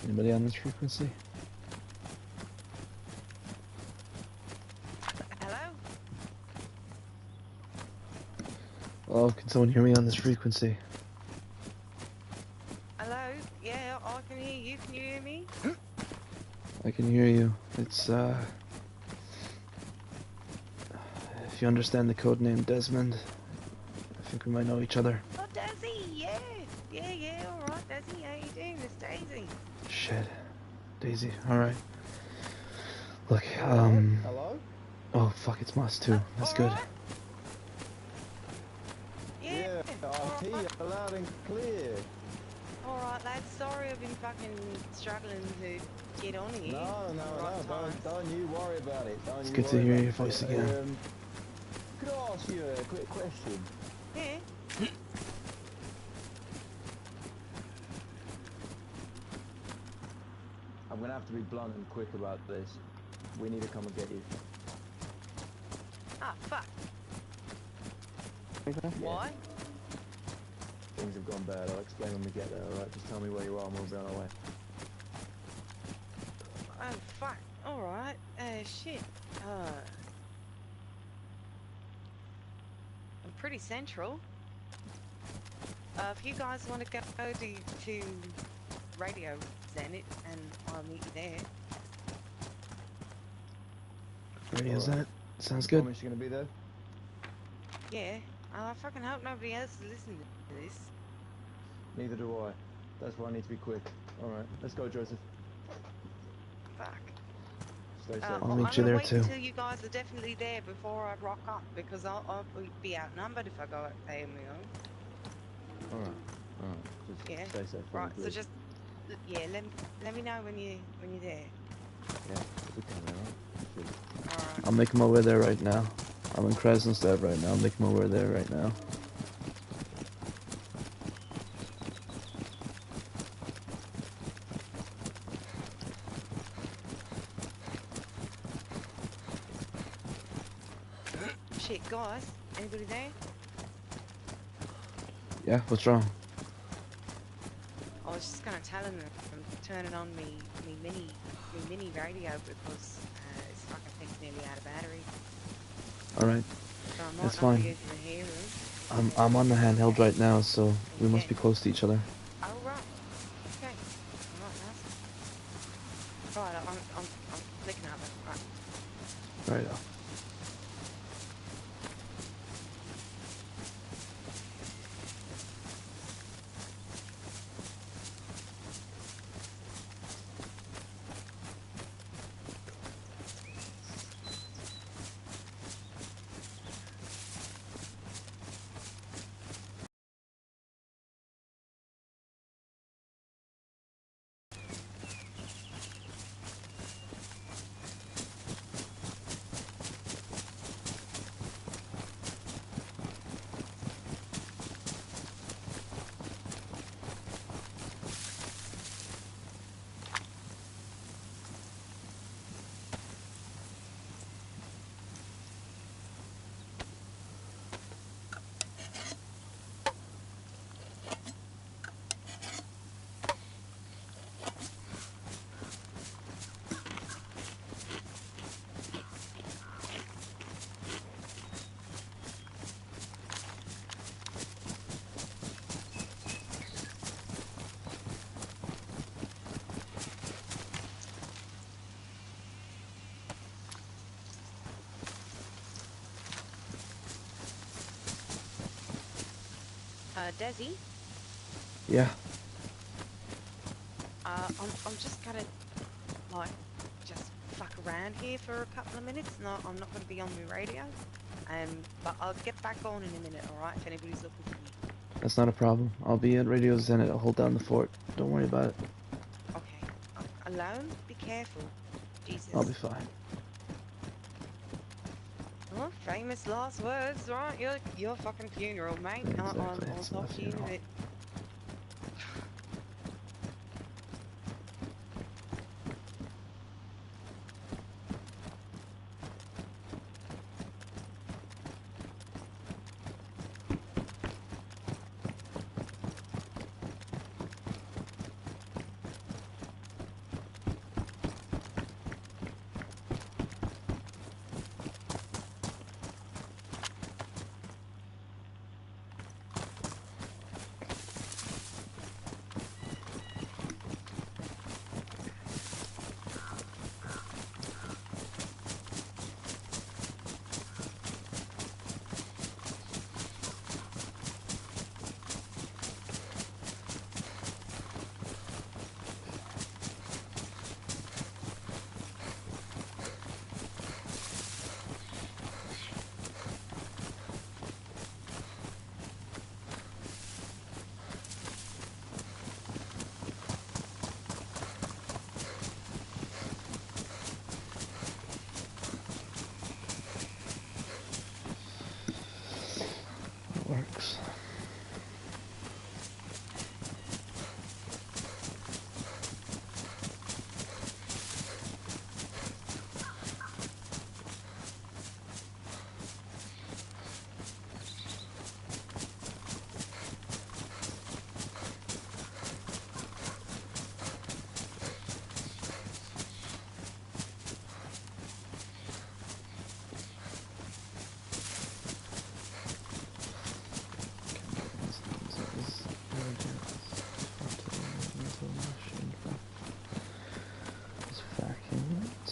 Anybody on this frequency? Hello? Oh, can someone hear me on this frequency? Hello? Yeah, I can hear you. Can you hear me? I can hear you. It's, if you understand the code name Desmond, I think we might know each other. Oh, Desi, yeah. Yeah, alright, Desi. How you doing? It's Daisy. Shit. Daisy, alright. Look, Hello? oh fuck, it's Moss too. That's good. Alright? Yeah, I hear you loud and clear. Alright, lads. Sorry I've been fucking struggling to get on here. No, don't you worry about it. It's good to hear your voice again. Could I ask you a quick question? Yeah. I'm gonna have to be blunt and quick about this. We need to come and get you. Ah, fuck. Yeah. Why? Things have gone bad. I'll explain when we get there, alright? Just tell me where you are and we'll be on our way. Oh, fuck. Alright. Shit. I'm pretty central. If you guys want to go to Radio Zenit, and I'll meet you there. Radio Zenit? Sounds You good. promise you're gonna be there? Yeah. I fucking hope nobody else is listening to this. Neither do I. That's why I need to be quick. Alright, let's go, Joseph. Fuck. Stay safe. I'll I'm meet you gonna there wait too. until you guys are definitely there before I rock up, because I'll be outnumbered if I go out there on my own. Alright. Just Yeah. stay safe. Right. So please. just let me know when you're there. Yeah, we'll be coming, alright? Alright. I'm making my way there right now. I'm in Krasnodar right now. I'm making my way there right now. Shit, guys. Anybody there? Yeah, what's wrong? I was just gonna tell him that I'm turning on me mini radio because this fucking thing's nearly out of battery. Alright, So I might that's not fine. be able to hear him. I'm on the handheld right now, so we must be close to each other. Oh right. Okay. Alright, nice. Right, I'm flicking up it. Right. Right. Desi, Yeah. I'm just gonna like just fuck around here for a couple of minutes. No, I'm not gonna be on my radio. But I'll get back on in a minute, alright, if anybody's looking for me. That's not a problem. I'll be at Radio Zenit. I'll hold down the fort. Don't worry about it. Okay. Alone? Be careful. Jesus. I'll be fine. Oh, famous last words, right? Your fucking funeral, mate. Exactly, I'll it's talk my to you in a funeral. bit.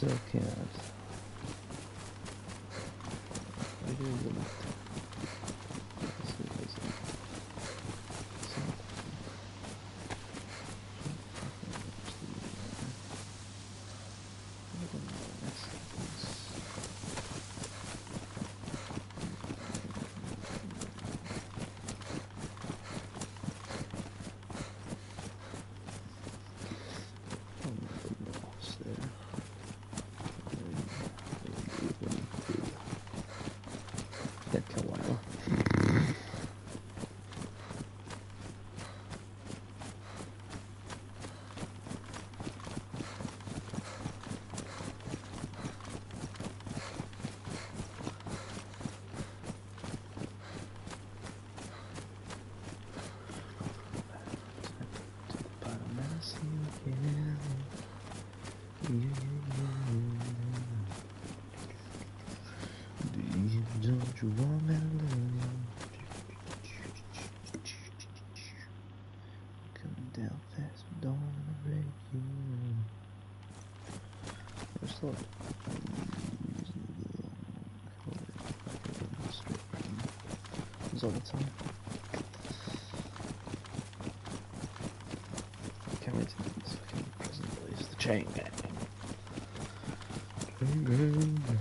still can't. I do the Don't you want me to love you? Coming down fast, but don't wanna break you. There's a lot of all the time. Can't wait to do this fucking prison release. The chain gang. Chain gang.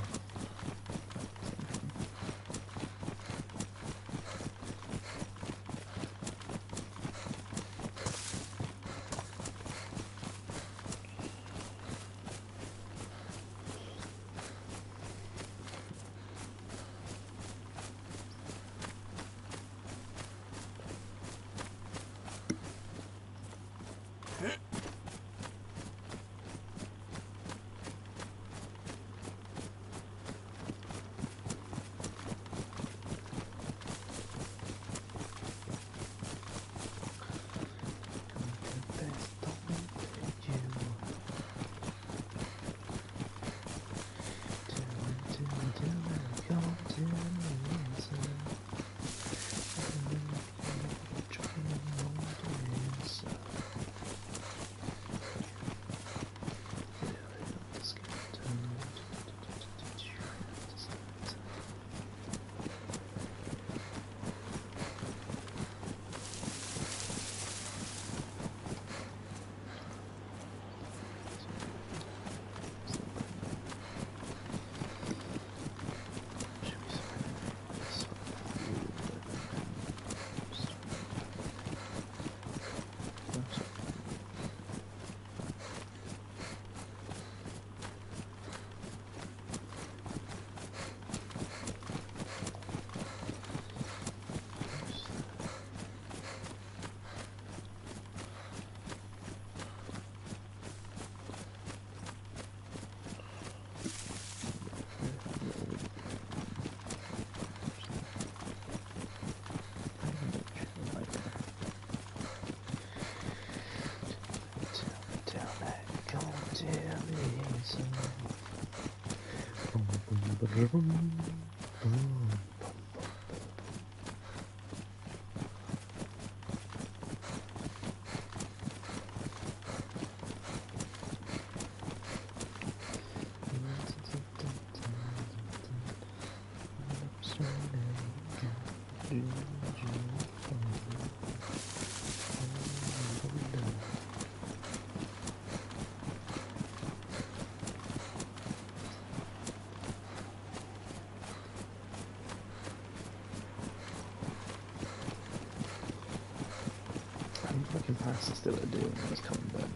Fucking past still a deal when I was coming back.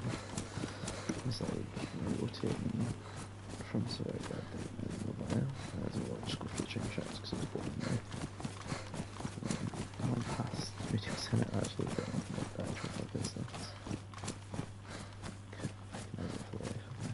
It's like rotating from Surrey back there. I had to watch go for the train tracks because it was boring there. I went past videos in it actually, but like the actual fucking stuff. I can never for the life of me.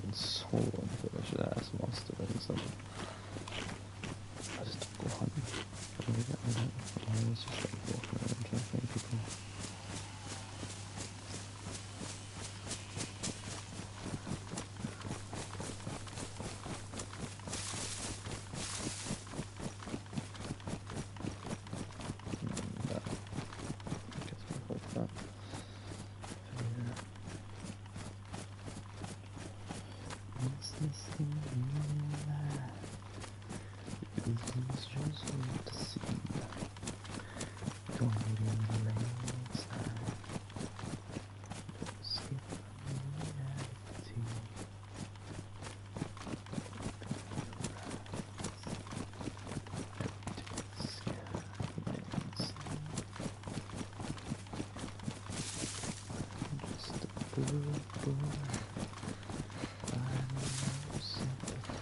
It's so unfair. I should ask Monster and something. I just don't go hunting. I was just like walking around trying to find people. Please just wait to see. Don't leave me outside. Don't skip reality. Just a boy, I know sympathy.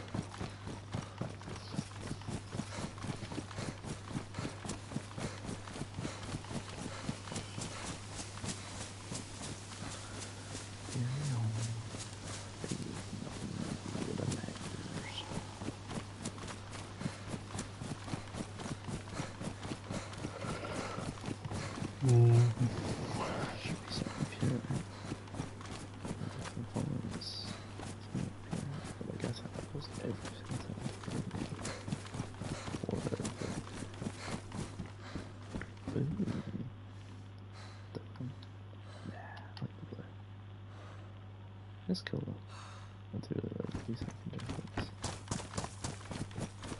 Should be something up here. Components. But I guess I post every single time. Or ooh. Nah, I like the blue. That's cool though. That's really like these I can do things.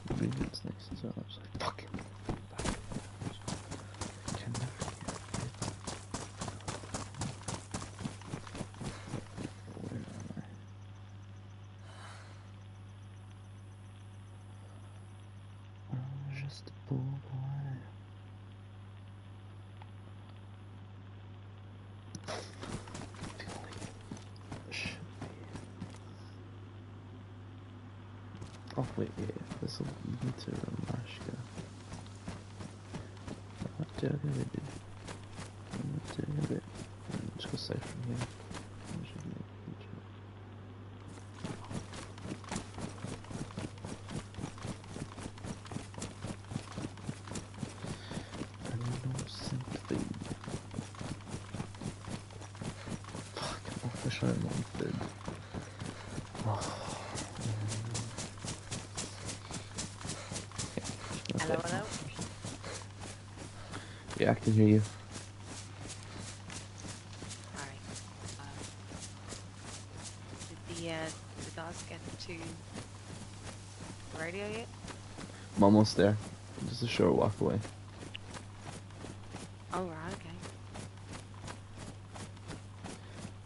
The green one's nice as well. I was like, fuck it. Can never get it. Where am I? I'm just a poor boy. I feel like it should be. Oh wait, yeah, this will lead me to Ramashka. What do I gotta do? What do I gotta do? Just go safe from here. I should make it. I need no sympathy. Fuck, I wish I wanted. Oh, Hello, hello. yeah, I can hear you. Alright. Did the guys get to the radio yet? I'm almost there. Just a short walk away. Oh, right, okay.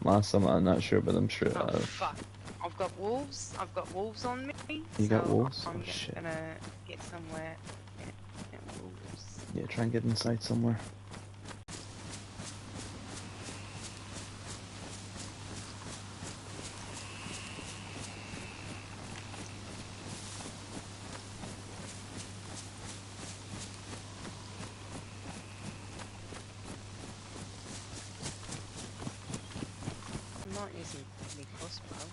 Last time I'm not sure, but I'm sure. Oh, fuck. I've got wolves. I've got wolves on me. You got so wolves? I'm Oh, shit. gonna get somewhere. Get wolves. Yeah, try and get inside somewhere. I'm not using my crossbow.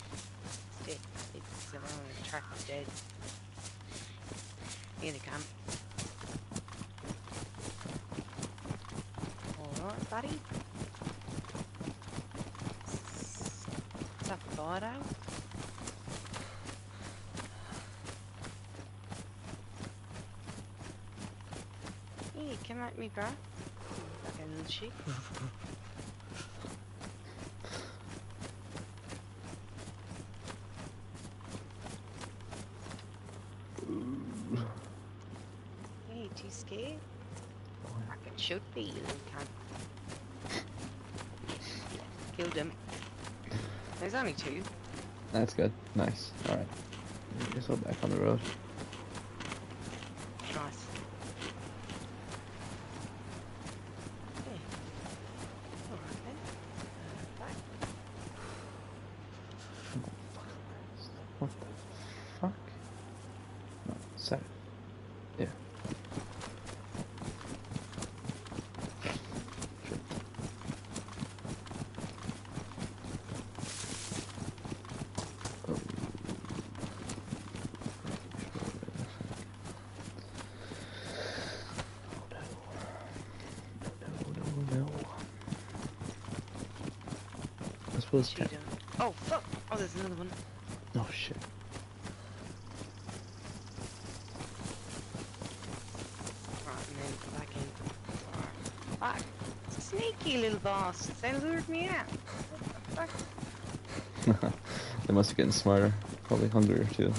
It's dead. It's around the track is dead. Here they come. Alright, buddy. What's up, Fido? Hey, come at me, bro. Fucking little shit. Hey, too scared? Fucking should be, you little cunt. Killed him. There's only two. That's good. Nice. Alright. Get yourself back on the road. Nice. Yeah. Alright then. Back. What the fuck? No, south. Yeah. Shit. Oh. No. I suppose. What's she doing? Oh, fuck! Oh, there's another one. Oh shit. Right, and then go back in. Alright. Fuck! Sneaky little bastards. They lured me out. What the fuck? They must have gotten smarter. Probably hungrier too.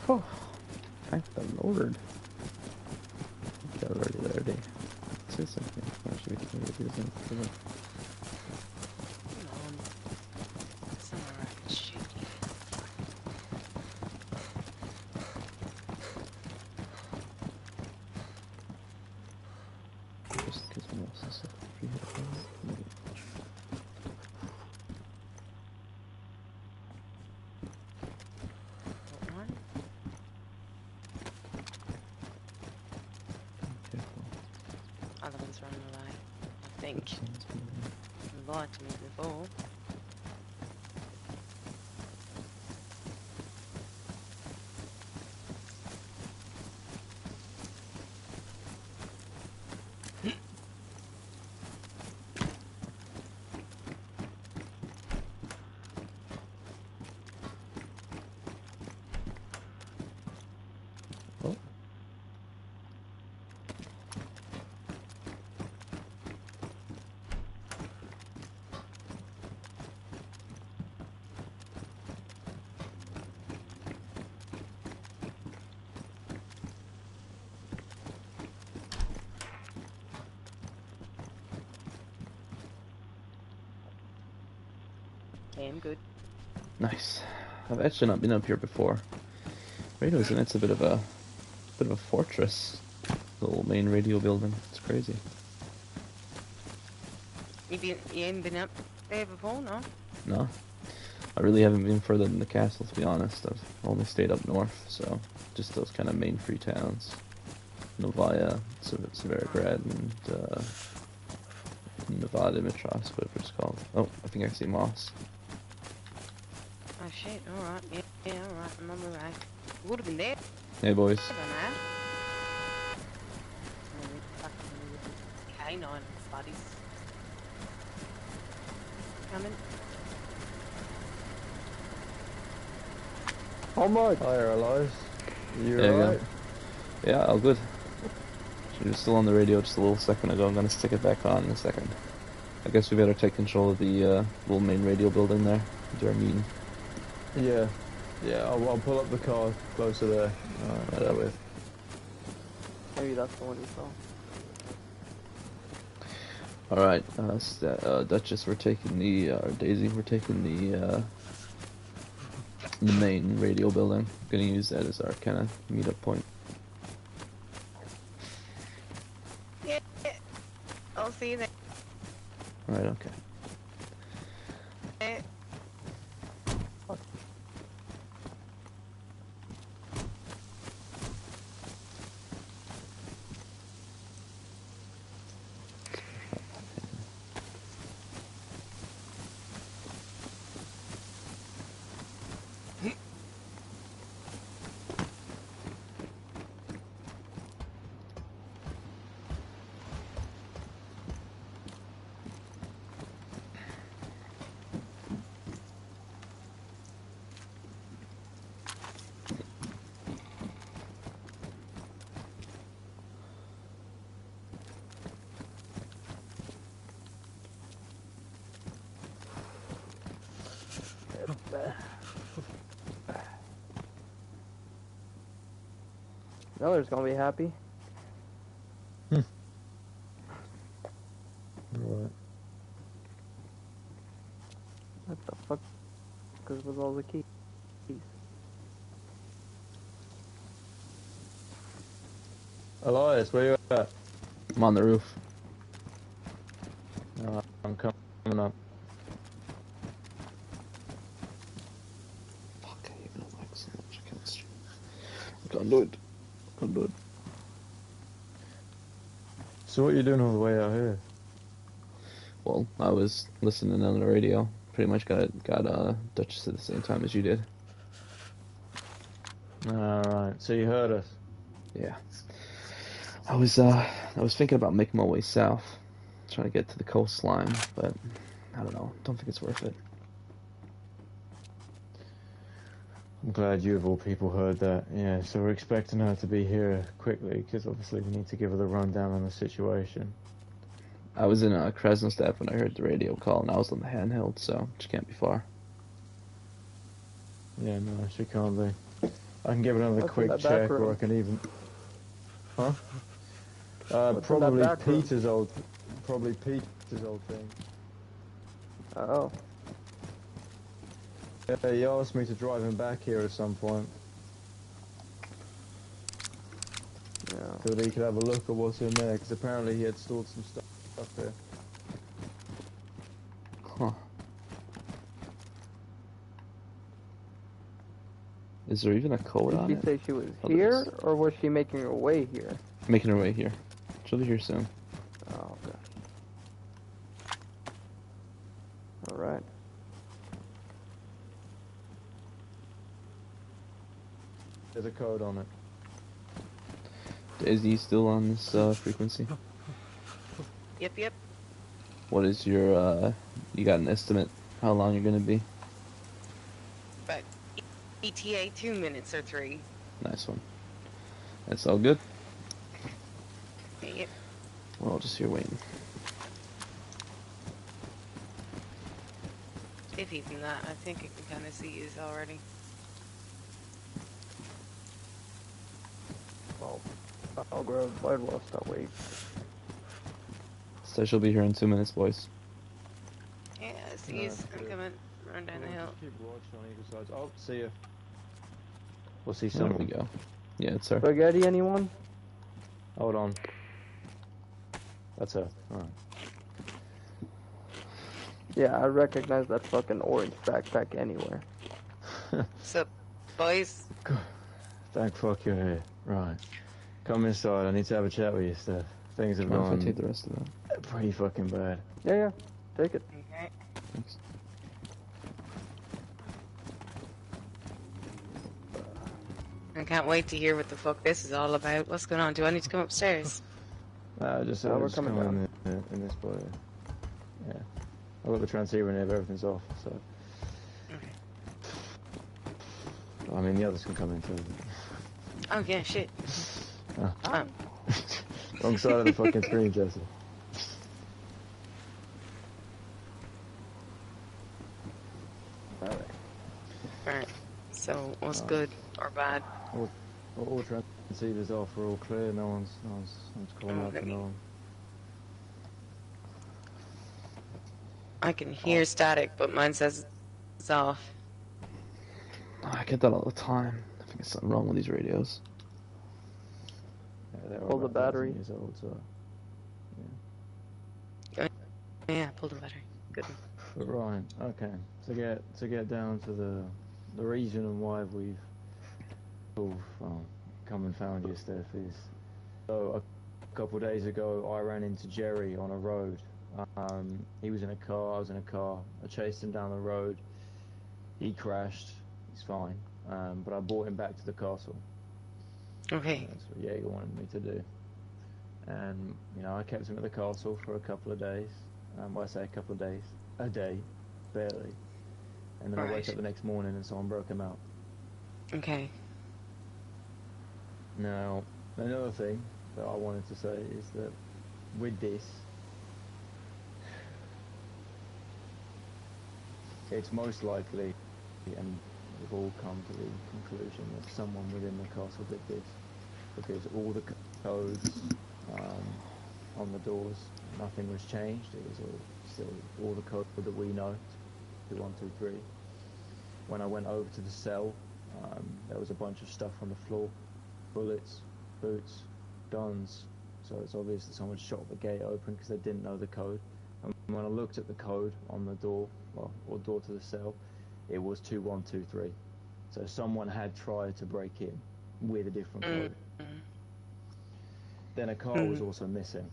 Oh, thank the Lord. Got already there, day. Say something. Actually, we can do something. Come on. Somewhere I can shoot you. Just because my mouse is so free. What one? Careful. Other one's running away. I think. Sounds good. You lied to me before. Oh. Yeah, I'm good. Nice. I've actually not been up here before. Radio's in it's a bit of a fortress. Little main radio building. It's crazy. You ain't been up there before, no? No. I really haven't been further than the castle, to be honest. I've only stayed up north, so just those kind of main free towns. Novaya, Severograd, and Nevada, Mitros, whatever it's called. Oh, I think I see moss. Oh shit, alright, yeah, alright, I'm on my way. Would have been there, Hey, boys. I don't know. Fucking K9 buddies. Coming. Oh my! Hiya, Elias. You There you go. alright? Yeah, all good. She was still on the radio just a little second ago. I'm gonna stick it back on in a second. I guess we better take control of the little main radio building there. Do our meeting. Yeah. Yeah, I'll pull up the car closer there. Right that way. Maybe that's the one you saw. Alright, Duchess, we're taking the, or Daisy, we're taking the main radio building. Gonna use that as our kind of meetup point. Yeah, I'll see you there. Right, okay. Miller's gonna be happy. Right. What the fuck is with all the keys? Elias, where you at? I'm on the roof. I'm coming up. Fuck, I even know like so much chemistry. I can't do it. Can't do it. So what are you doing all the way out here? Well, I was listening on the radio. Pretty much got Duchess at the same time as you did. Alright, so you heard us. Yeah. I was thinking about making my way south, trying to get to the coastline, but I don't know. Don't think it's worth it. I'm glad you of all people heard that. Yeah, so we're expecting her to be here quickly, because obviously we need to give her the rundown on the situation. I was in Krasnostadt when I heard the radio call, and I was on the handheld, so she can't be far. Yeah, no, she can't be. I can give it another What's in quick that back check, or I room? can even. Huh? What's in that Probably back room? Peter's old. Probably Peter's old thing. Oh. Yeah, he asked me to drive him back here at some point Yeah. so that he could have a look at what's in there, because apparently he had stored some stuff there. Huh. Is there even a code Did on she it? say she was Oh, there here, is. or was she making her way here? Making her way here. She'll be here soon. Oh, okay. Alright. There's a code on it. Daisy, you still on this frequency? Yep. What is your, you got an estimate how long you're gonna be? But ETA 2 minutes or 3. Nice one. That's all good? Yep. We're all just here waiting. If even that, I think I can kind of see you already. Well, I'll grab blood whilst I wait. So she'll be here in 2 minutes, boys. Yeah, I see you. I'm good. coming. Run down the hill. Keep watch on either side. Oh, see ya. We'll see There we someone. go. Yeah, it's her. Spaghetti, anyone? Hold on. That's her. Alright. Yeah, I recognize that fucking orange backpack anywhere. So, boys, Thank fuck you're here. Right. Come inside. I need to have a chat with you, Steph. Things have Mind if I gone take the rest of that? pretty fucking bad. Yeah, take it. okay. Thanks. I can't wait to hear what the fuck this is all about. What's going on? Do I need to come upstairs? Just No, we're just coming come in this boy. Yeah. I've got the transceiver in there, but everything's off, so. Okay. I mean, the others can come in too. Oh yeah, shit. Oh. Wrong side of the fucking screen, Jesse. Alright. Alright. So, what's good or bad? All transceivers off. We're all clear. No one's calling out for no one. I can hear static, but mine says it's off. I get that all the time. I think there's something wrong with these radios. Yeah, they're Pull all the about 1,000 battery. years old, so. Yeah, pull the battery. Good. But right, okay. To get down to the reason and why we've come and found you, Steph, is so a couple of days ago I ran into Jerry on a road. He was in a car, I was in a car. I chased him down the road. He crashed. He's fine. But I brought him back to the castle. Okay. That's what Jaeger wanted me to do. And I kept him at the castle for a couple of days. Well, I say a couple of days, a day, barely. And then I wake Right. up the next morning and someone broke him out. Okay. Now, another thing that I wanted to say is that with this, it's most likely, and we've all come to the conclusion that someone within the castle did this, because all the codes on the doors, nothing was changed. It was still all the code that we know, 2123. When I went over to the cell, there was a bunch of stuff on the floor, bullets, boots, guns. So it's obvious that someone shot the gate open because they didn't know the code. And when I looked at the code on the door, or door to the cell, it was 2123. So someone had tried to break in with a different code. Then a car was also missing.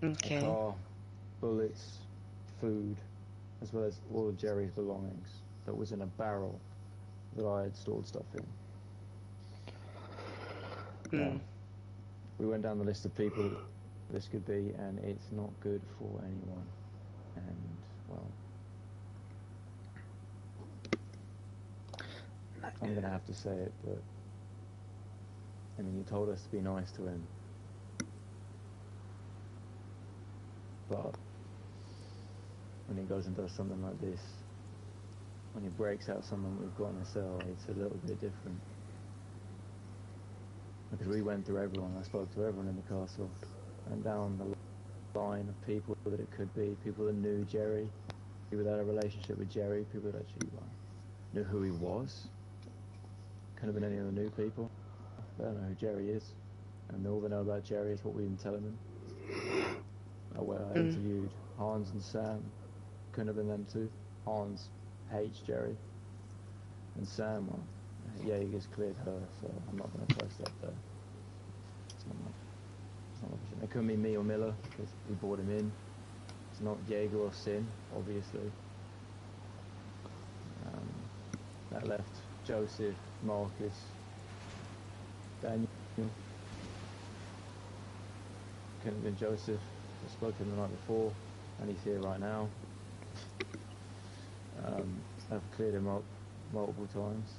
Okay. A car, bullets, food, as well as all of Jerry's belongings that was in a barrel that I had stored stuff in. Now, we went down the list of people this could be, and it's not good for anyone. And, well, I'm going to have to say it, but, I mean, you told us to be nice to him. But when he goes and does something like this, when he breaks out someone we've got in a cell, it's a little bit different. Because we went through everyone, I spoke to everyone in the castle, and down the line of people that it could be, people that knew Jerry, people that had a relationship with Jerry, people that actually knew who he was. Could have been any of the new people. They don't know who Jerry is, and all they know about Jerry is what we've been telling them. Where I interviewed Hans and Sam, couldn't have been them two. Hans hates Jerry, and Sam, well, Jaeger's cleared her, so I'm not going to press that there. It's not an option. It couldn't be me or Miller, because we brought him in. It's not Jaeger or Sin, obviously. That left Joseph, Marcus, Daniel. Couldn't have been Joseph. I spoke to him the night before, and he's here right now. I've cleared him up multiple times.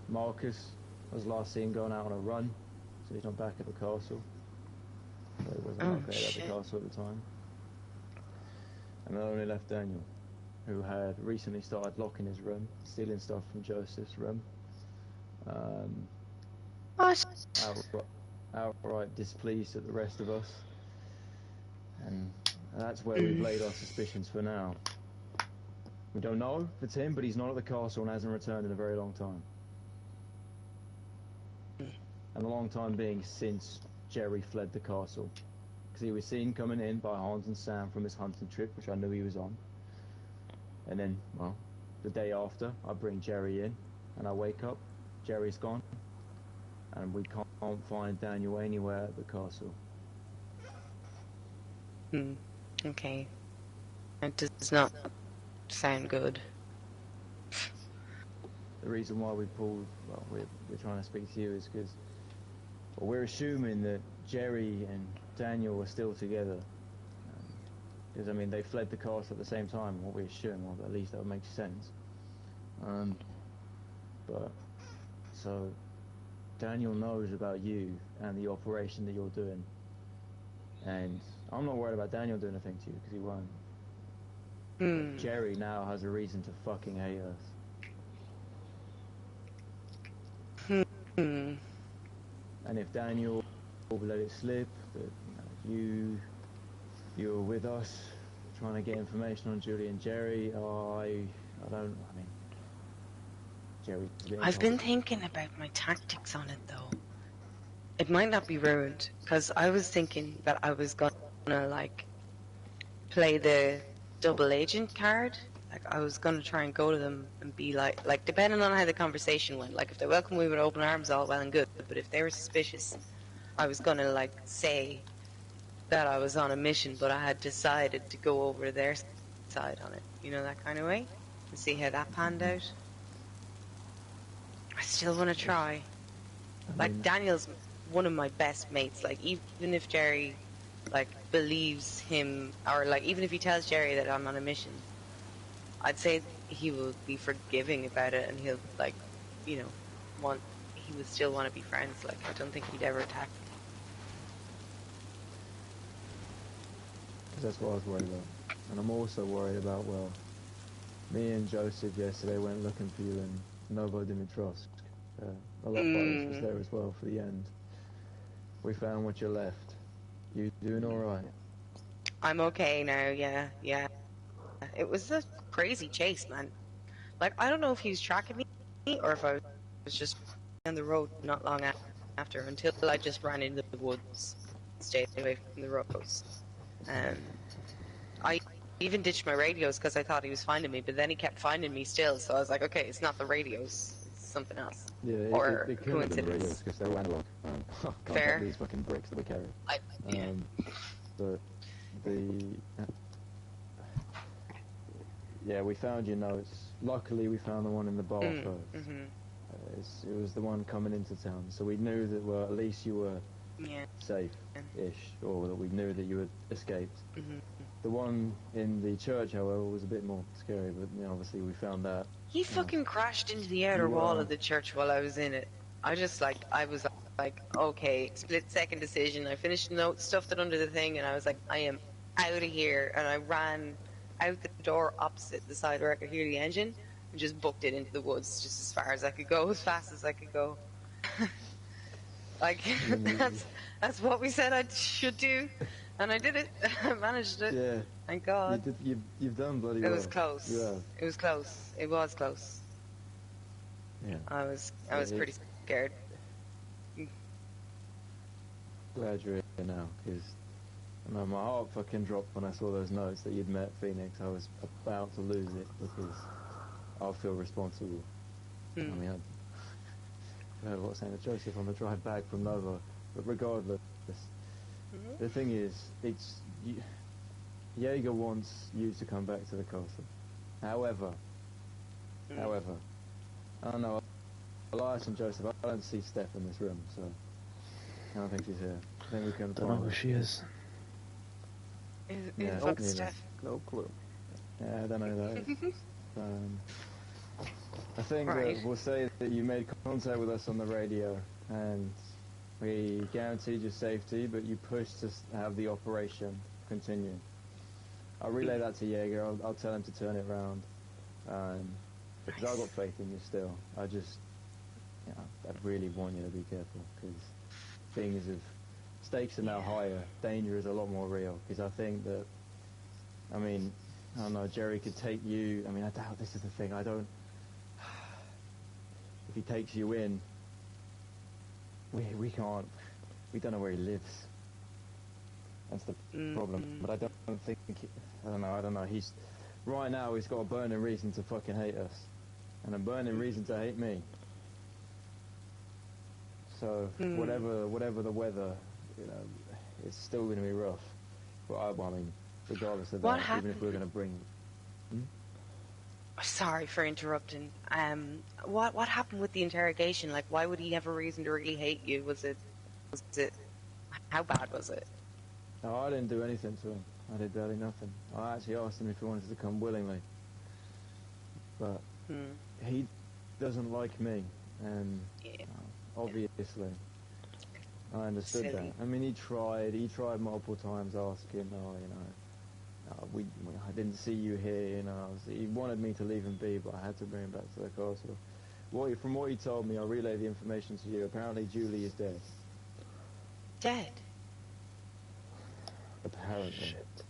Marcus was last seen going out on a run, so he's not back at the castle. So he wasn't located at the castle at the time. And I only left Daniel, who had recently started locking his room, stealing stuff from Joseph's room. Outright displeased at the rest of us. And that's where we've laid our suspicions for now. We don't know if it's him, but he's not at the castle and hasn't returned in a very long time. And the long time being since Jerry fled the castle. Because he was seen coming in by Hans and Sam from his hunting trip, which I knew he was on. And then, well, the day after, I bring Jerry in, and I wake up, Jerry's gone, and we can't find Daniel anywhere at the castle. Okay. That does not sound good. The reason why we pulled, well, we're trying to speak to you is because, well, we're assuming that Jerry and Daniel were still together. Because, I mean, they fled the castle at the same time, what we assume, or at least that would make sense. But, so, Daniel knows about you and the operation that you're doing. And I'm not worried about Daniel doing anything to you, because he won't. But Jerry now has a reason to fucking hate us. And if Daniel let it slip, that you were with us, trying to get information on Julie and Jerry, Jerry's I've been thinking about my tactics on it though. It might not be ruined, because I was thinking that I was gonna like play the double agent card. Like I was gonna try and go to them and be like depending on how the conversation went, like if they welcome me with open arms, all well and good, but if they were suspicious, I was gonna like say that I was on a mission, but I had decided to go over their side on it, you know, that kind of way, and see how that panned out. I still want to try. Like Daniel's one of my best mates. Like even if Jerry like believes him, or like even if he tells Jerry that I'm on a mission, I'd say he will be forgiving about it, and he'll like, you know, he would still want to be friends. Like I don't think he'd ever attack me. That's what I was worried about. And I'm also worried about, well, me and Joseph yesterday went looking for you in Novo Dimitrovsk. A lot of us was there as well for the end. We found what you left. You doing alright? I'm okay now, yeah. It was a crazy chase, man. Like, I don't know if he was tracking me, or if I was just on the road not long after, until I just ran into the woods and stayed away from the roads. I even ditched my radios because I thought he was finding me, but then he kept finding me still, so I was like, okay, it's not the radios, it's something else. Yeah, or it couldn't have been the radios coincidence. because they were analog. Can't Fair. have these fucking bricks that we carry. Yeah. But yeah, we found your notes. Luckily, we found the one in the bar first. It was the one coming into town, so we knew that, well, at least you were safe-ish, or that we knew that you had escaped. The one in the church, however, was a bit more scary, but you know, obviously we found that. He fucking crashed into the outer wall of the church while I was in it. I was like, okay, split-second decision. I finished the note, stuffed it under the thing, and I was like, I am out of here. And I ran out the door opposite the side where I could hear the engine and just booked it into the woods just as far as I could go, as fast as I could go. Like, that's what we said I should do, and I did it. I managed it. Yeah, Thank God. you've done bloody It well. was close. You have. It was close. It was close. Yeah. I was pretty scared. Glad you're here now, because my heart fucking dropped when I saw those notes that you'd met Phoenix. I was about to lose it because I feel responsible. I mean, I heard what I was saying to Joseph on the drive back from Nova, but regardless, the thing is, Jaeger wants you to come back to the castle. However, I don't know, Elias and Joseph, I don't see Steph in this room, so I don't think she's here. I think we can Don't know who she is. Fuck Steph. No clue. Yeah, I don't know who that is. I think that we'll say that you made contact with us on the radio, and we guaranteed your safety, but you pushed to have the operation continue. I'll relay that to Jaeger. I'll tell him to turn it round. Because I've got faith in you still. I really want you to be careful, because things of stakes are now higher. Danger is a lot more real, because I think that, I don't know, Jerry could take you. I doubt this is the thing. If he takes you in, we can't. We don't know where he lives. That's the problem. But I don't think. I don't know. Right now he's got a burning reason to fucking hate us, and a burning reason to hate me. So whatever the weather, it's still going to be rough. But regardless of that, even if we're going to bring. Sorry for interrupting. What happened with the interrogation? Like, why would he have a reason to really hate you? Was it? How bad was it? No, I didn't do anything to him. I did barely nothing. I actually asked him if he wanted to come willingly, but he doesn't like me, and obviously, I understood that. I mean, he tried multiple times asking, I didn't see you here, he wanted me to leave him be, but I had to bring him back to the castle. From what he told me, I'll relay the information to you. Apparently Julie is dead. Dead? Apparently. Shit.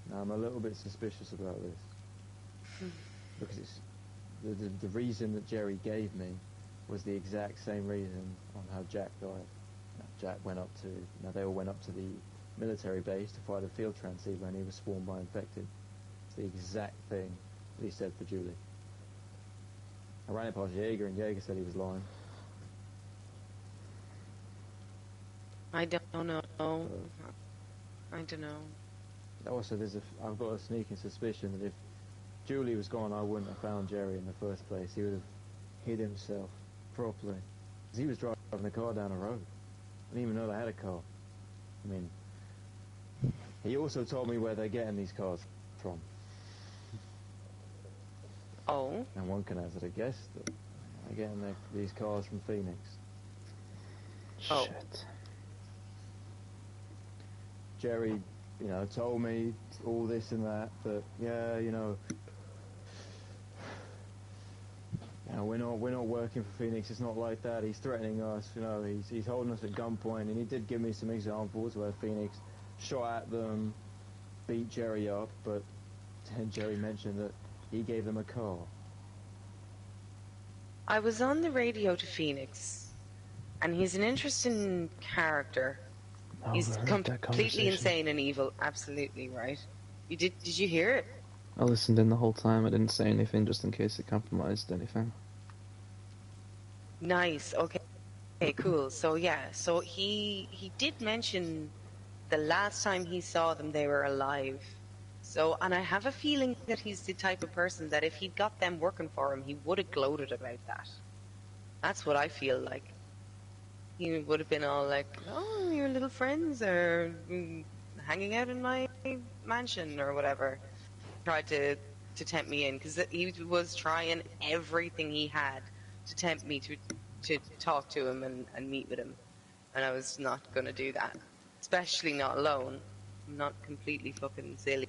Now, I'm a little bit suspicious about this. Because it's the reason that Jerry gave me was the exact same reason on how Jack died. Jack they all went up to the military base to fight a field transceiver, and he was swarmed by infected. It's the exact thing that he said for Julie. I ran it past Jaeger, and Jaeger said he was lying. I don't know. I don't know. Also, I've got a sneaking suspicion that if Julie was gone, I wouldn't have found Jerry in the first place. He would have hid himself properly. Because he was driving the car down the road. I didn't even know they had a car. He also told me where they're getting these cars from. Oh? And one can hazard a guess that they're getting these cars from Phoenix. Oh. Shit. Jerry, told me all this and that, but we're not working for Phoenix. It's not like that. He's threatening us. He's holding us at gunpoint, and he did give me some examples where Phoenix shot at them, beat Jerry up, but then Jerry mentioned that he gave them a car. I was on the radio to Phoenix, and he's an interesting character. He's completely insane and evil. Absolutely right. Did you hear it? I listened in the whole time. I didn't say anything just in case it compromised anything. Nice. Okay, cool. So he did mention the last time he saw them, they were alive. So, and I have a feeling that he's the type of person that if he'd got them working for him, he would have gloated about that. That's what I feel like. He would have been all like, "Oh, your little friends are hanging out in my mansion or whatever." Tried to tempt me in, because he was trying everything he had to tempt me to talk to him and meet with him, and I was not going to do that, especially not alone. I'm not completely fucking silly.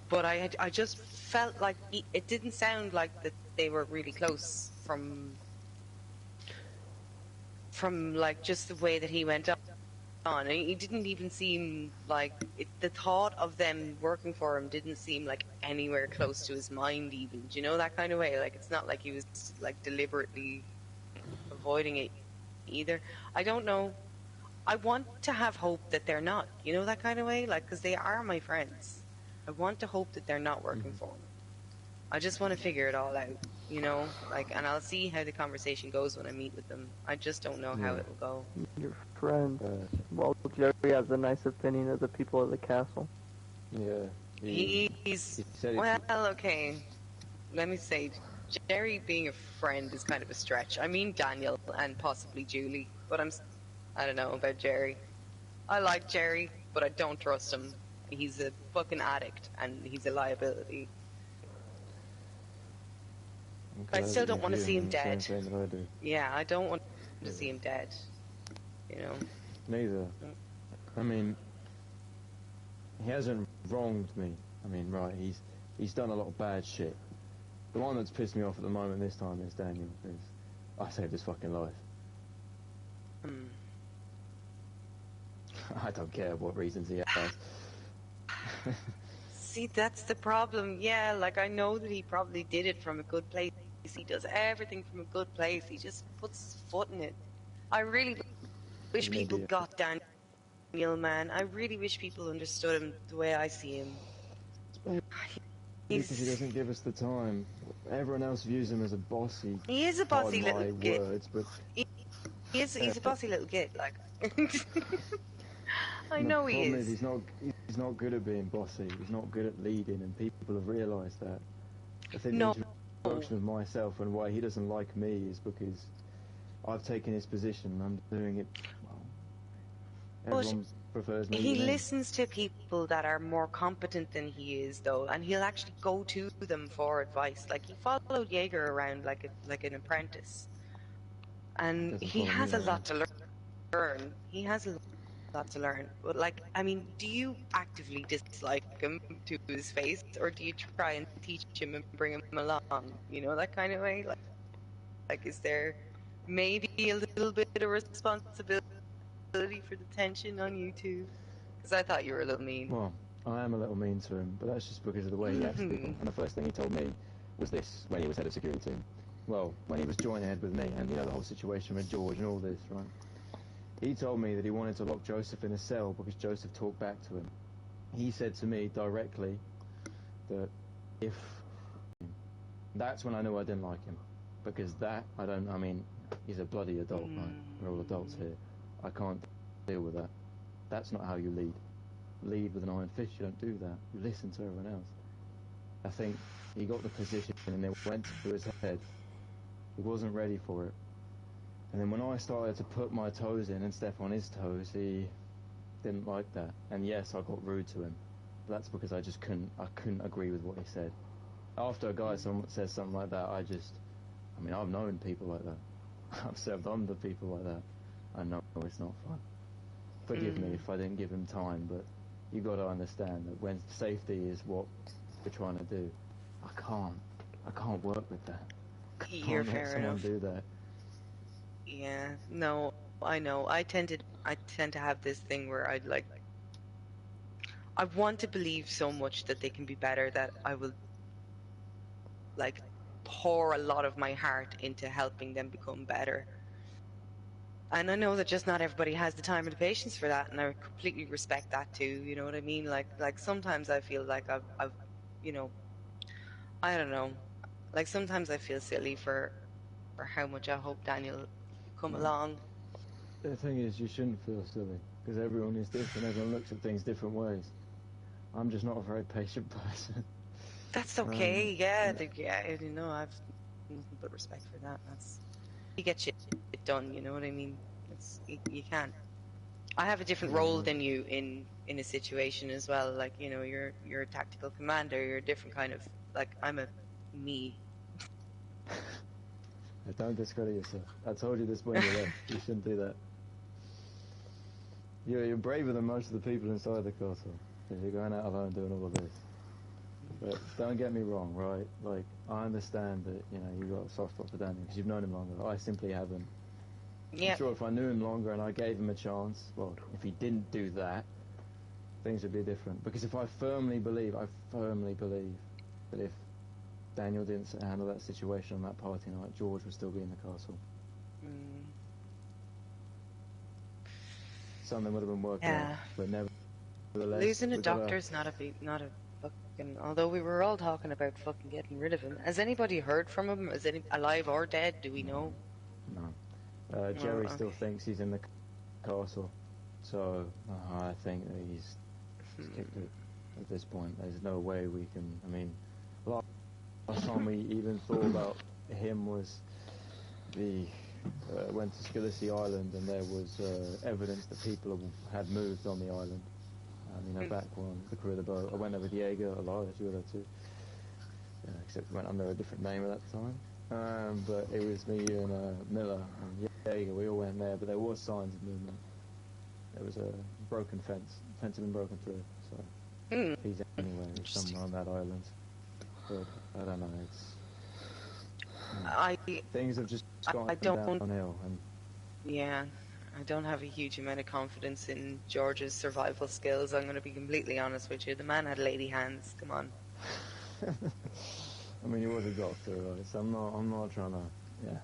But I just felt like it didn't sound like that they were really close from like just the way that he went on. He didn't even seem like the thought of them working for him didn't seem like anywhere close to his mind even. Do you know that kind of way? Like it's not like he was like deliberately avoiding it either. I don't know. I want to have hope that they're not. You know that kind of way? Like, because they are my friends. I want to hope that they're not working for him. I just want to figure it all out, you know? Like, and I'll see how the conversation goes when I meet with them. I just don't know how it will go. Your friend. Well, Jerry has a nice opinion of the people of the castle. Yeah. He's, well, okay. Let me say, Jerry being a friend is kind of a stretch. I mean Daniel and possibly Julie, but I don't know about Jerry. I like Jerry, but I don't trust him. He's a fucking addict, and he's a liability. I still don't want to see him dead. Same thing that I do. Yeah, I don't want to see him dead. You know? Neither. I mean, he hasn't wronged me. I mean, right, he's done a lot of bad shit. The one that's pissed me off at the moment this time is Daniel, because I saved his fucking life. I don't care what reasons he has. See, that's the problem. Yeah, like I know that he probably did it from a good place. He does everything from a good place. He just puts his foot in it. I really wish people got Daniel, man. I really wish people understood him the way I see him. Because he doesn't give us the time. Everyone else views him as a bossy. He is a bossy little git. Words, but he's a bossy little git, like. I know he is. He's not good at being bossy. He's not good at leading, and people have realised that. I think the introduction of myself and why he doesn't like me is because I've taken his position. I'm doing it. Well, everyone prefers me. He listens to people that are more competent than he is, though, and he'll actually go to them for advice. Like he followed Jaeger around like an apprentice, and he has a lot to learn. He has a lot to learn. But like, I mean, do you actively dislike him to his face, or do you try and teach him and bring him along? You know, that kind of way. Like, is there maybe a little bit of responsibility for the tension on you two? Because I thought you were a little mean. Well, I am a little mean to him, but that's just because of the way he acts to people. And the first thing he told me was this when he was head of security. Well, when he was joining head with me, and you know the whole situation with George and all this, right? He told me that he wanted to lock Joseph in a cell because Joseph talked back to him. He said to me directly that if... That's when I knew I didn't like him. Because I mean, he's a bloody adult, right? We're all adults here. I can't deal with that. That's not how you lead. Lead with an iron fist, you don't do that. You listen to everyone else. I think he got the position and it went to his head. He wasn't ready for it. And then when I started to put my toes in and step on his toes, he didn't like that. And yes, I got rude to him. But that's because I couldn't agree with what he said. After a guy says something like that, I've known people like that. I've served under people like that. I know it's not fun. Forgive me if I didn't give him time, but you got to understand that when safety is what we're trying to do, I can't work with that. You're fair enough. Do that. Yeah, no, I know. I tend to have this thing where I want to believe so much that they can be better that I will like pour a lot of my heart into helping them become better. And I know that just not everybody has the time or the patience for that, and I completely respect that too. You know what I mean? Like sometimes I feel like I've you know, I don't know. Like sometimes I feel silly for how much I hope Daniel will come along. The thing is, you shouldn't feel silly, because everyone is different, everyone looks at things different ways. I'm just not a very patient person. That's okay, yeah, you know, I've nothing but respect for that. You get shit done, you know what I mean? You can't. I have a different role than you in a situation as well. Like, you know, you're a tactical commander, you're a different kind of, like, I'm a me. Don't discredit yourself. I told you this when you left. You shouldn't do that. You're braver than most of the people inside the castle. because you're going out alone doing all of this. But don't get me wrong, right? Like, I understand that, you know, you've got a soft spot for Danny because you've known him longer. I simply haven't. Yeah. I'm sure if I knew him longer and I gave him a chance, well, if he didn't do that, things would be different. Because if I firmly believe that if Daniel didn't handle that situation on that party night, George would still be in the castle. Mm. Something would have been worked Yeah. out, but nevertheless... Losing a we've got doctor's not a fucking... Although we were all talking about fucking getting rid of him. Has anybody heard from him? Is any alive or dead? Do we know? No. Jerry okay. still thinks he's in the castle, so I think that he's kicked it at this point. There's no way we can... I mean, last time we even thought about him was the... went to Skillisy Island and there was evidence that people had moved on the island. You know, back when the crew of the boat, I went there with Jaeger, Elias, you were there too. Except we went under a different name at that time. But it was me and Miller and Jaeger, we all went there, but there was signs of movement. There was a broken fence. Fence had been broken through, so he's anywhere, somewhere on that island. But I don't know, things have just gone downhill. And Yeah, I don't have a huge amount of confidence in George's survival skills. I'm going to be completely honest with you. The man had lady hands. Come on. I mean, he was a doctor, right? So I'm not trying to. Yeah,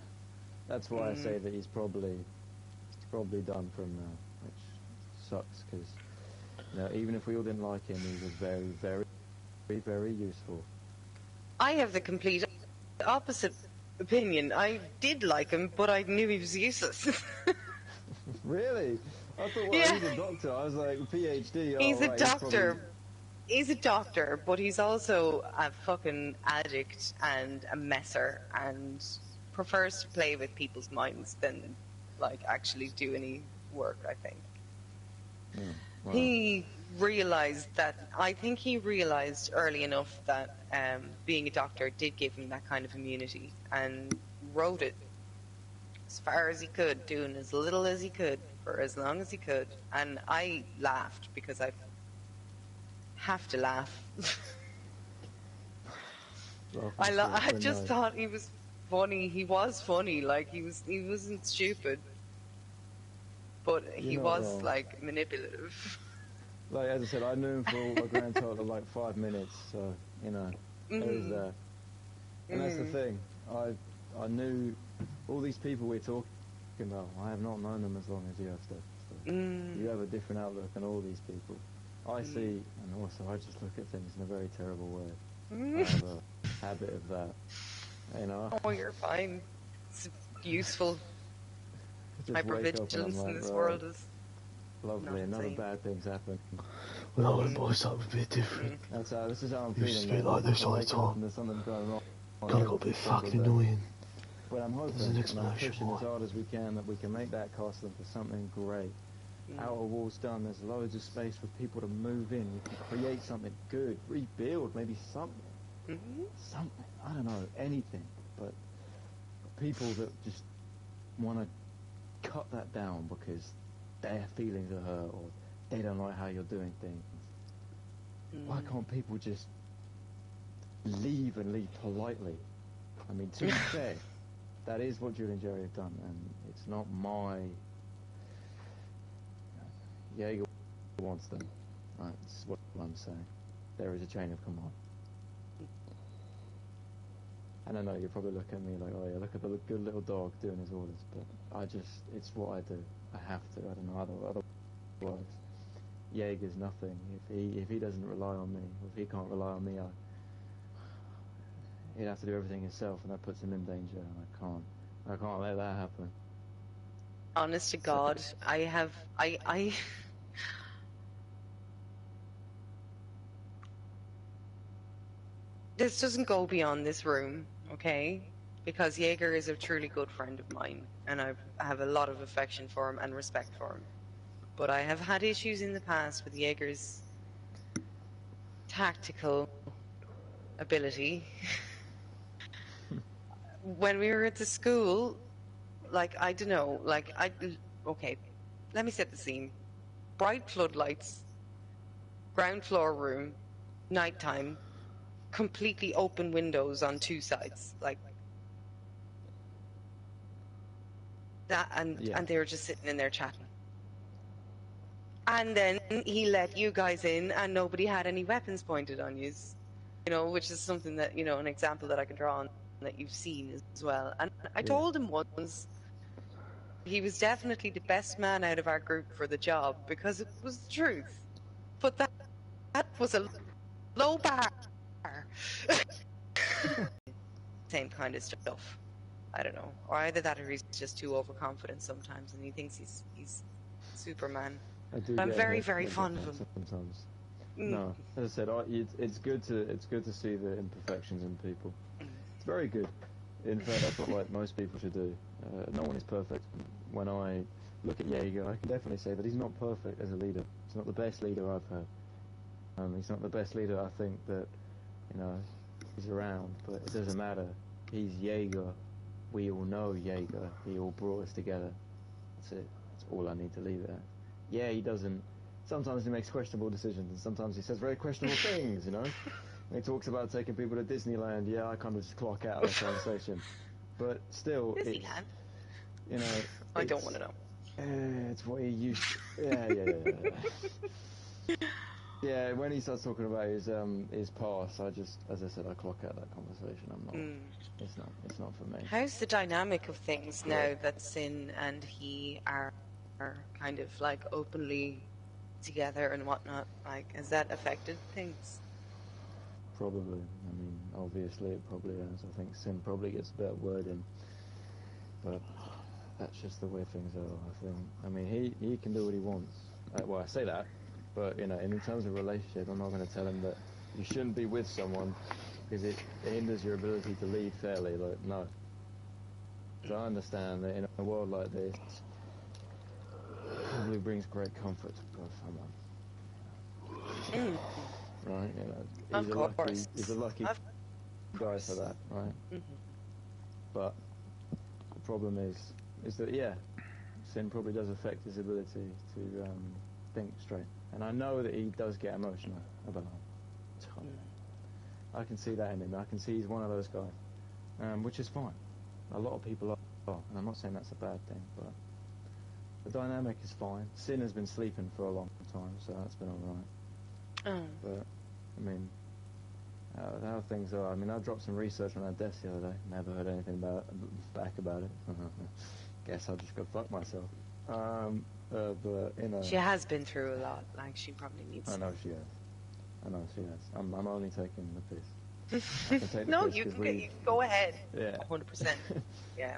that's why I say that he's probably done from now, which sucks because, you know, even if we all didn't like him, he was very, very, very, very useful. I have the complete opposite opinion. I did like him, but I knew he was useless. Really? I thought, well, Yeah. he's a doctor. I was like, PhD. He's a right, doctor. He's a doctor, but he's also a fucking addict and a messer and prefers to play with people's minds than, like, actually do any work, I think. Wow. He realized I think he realized early enough that being a doctor did give him that kind of immunity and rode it as far as he could, doing as little as he could for as long as he could. And I laughed because I have to laugh. I just thought he was funny. He was funny. Like, he wasn't stupid, but he was wrong. like manipulative. Like, as I said, I knew him for a grand total of like 5 minutes, so, you know, there's that. And that's the thing. I knew all these people we're talking about. I have not known them as long as you have, Steph. So you have a different outlook on all these people. I see, and also I just look at things in a very terrible way. I have a habit of that, you know. Oh, you're fine. It's useful. Hypervigilance in this world is lovely, and other bad things happen. Well, I would boys that would be different. That's how, this is how I'm You feeling. just feel like this all the time. There's something going wrong. Kinda got a bit fucking annoying. But I'm hoping, There's an and I'm explanation pushing why. as hard as we can that we can make that castle into something great. Outer walls done, there's loads of space for people to move in. We can create something good, rebuild, maybe something. Something, I don't know, anything. But people that just want to cut that down because their feelings are hurt or they don't like how you're doing things. Why can't people just leave and leave politely? I mean, to be fair, that is what Julie and Jerry have done, and it's not my... Jaeger wants them. Right, that's what I'm saying. There is a chain of command. And I know you're probably looking at me like, oh yeah, look at the good little dog doing his orders, but it's what I do. I have to, I don't know, otherwise Jaeger's nothing. If he doesn't rely on me, if he can't rely on me, he'd have to do everything himself, and that puts him in danger, and I can't let that happen. Honest to God, I this doesn't go beyond this room, okay? Because Jaeger is a truly good friend of mine, and I have a lot of affection for him and respect for him. But I have had issues in the past with Jaeger's tactical ability. When we were at the school, like, I don't know, okay, let me set the scene. Bright floodlights, ground floor room, nighttime, completely open windows on two sides, like that, and Yeah. they were just sitting in there chatting. And then he let you guys in, and nobody had any weapons pointed on you. You know, which is something that, you know, an example that I can draw on that you've seen as well. And I told him once he was definitely the best man out of our group for the job because it was the truth. But that was a low bar. Same kind of stuff. I don't know. Or either that or he's just too overconfident sometimes and he thinks he's Superman. I do But I'm get very, ahead very of fond of that him. sometimes. Mm. No, as I said, it's good to see the imperfections in people. It's very good. In fact, that's what like most people should do. No one is perfect. When I look at Jaeger, I can definitely say that he's not perfect as a leader. He's not the best leader I've had. He's not the best leader I think that, you know, is around. But it doesn't matter. He's Jaeger. We all know Jaeger. He all brought us together. That's it. That's all I need to leave it at. Yeah, he doesn't. Sometimes he makes questionable decisions, and sometimes he says very questionable things, you know? When he talks about taking people to Disneyland, yeah, I kind of just clock out of that conversation. But still, Disneyland? you know... I don't want to know. It's what he used to... Yeah. Yeah, when he starts talking about his past, I just, as I said, I clock out that conversation. I'm not... It's not for me. How's the dynamic of things now that Sin and he are kind of like openly together and whatnot? Like, has that affected things? Probably. I mean, obviously it probably has. I think Sin probably gets a better word in. But that's just the way things are, I think. I mean, he can do what he wants. Well, I say that, but, you know, in terms of relationship, I'm not going to tell him that you shouldn't be with someone because it hinders your ability to lead fairly. Like, no. So I understand that in a world like this, it probably brings great comfort to both someone. Right? You know, he's a lucky guy for that, right? Mm-hmm. But the problem is that, yeah, Sin probably does affect his ability to think straight. And I know that he does get emotional about it. I can see that in him. I can see he's one of those guys, which is fine. A lot of people are, and I'm not saying that's a bad thing, but the dynamic is fine. Sin has been sleeping for a long time, so that's been alright. Oh. But, I mean, how things are. I mean, I dropped some research on her desk the other day. Never heard anything back about it. Guess I'll just go fuck myself. But, you know... She has been through a lot. Like, she probably needs... I know she has. I'm only taking the piss. I can take the No, piss you 'cause can go ahead. Yeah. 100%. Yeah.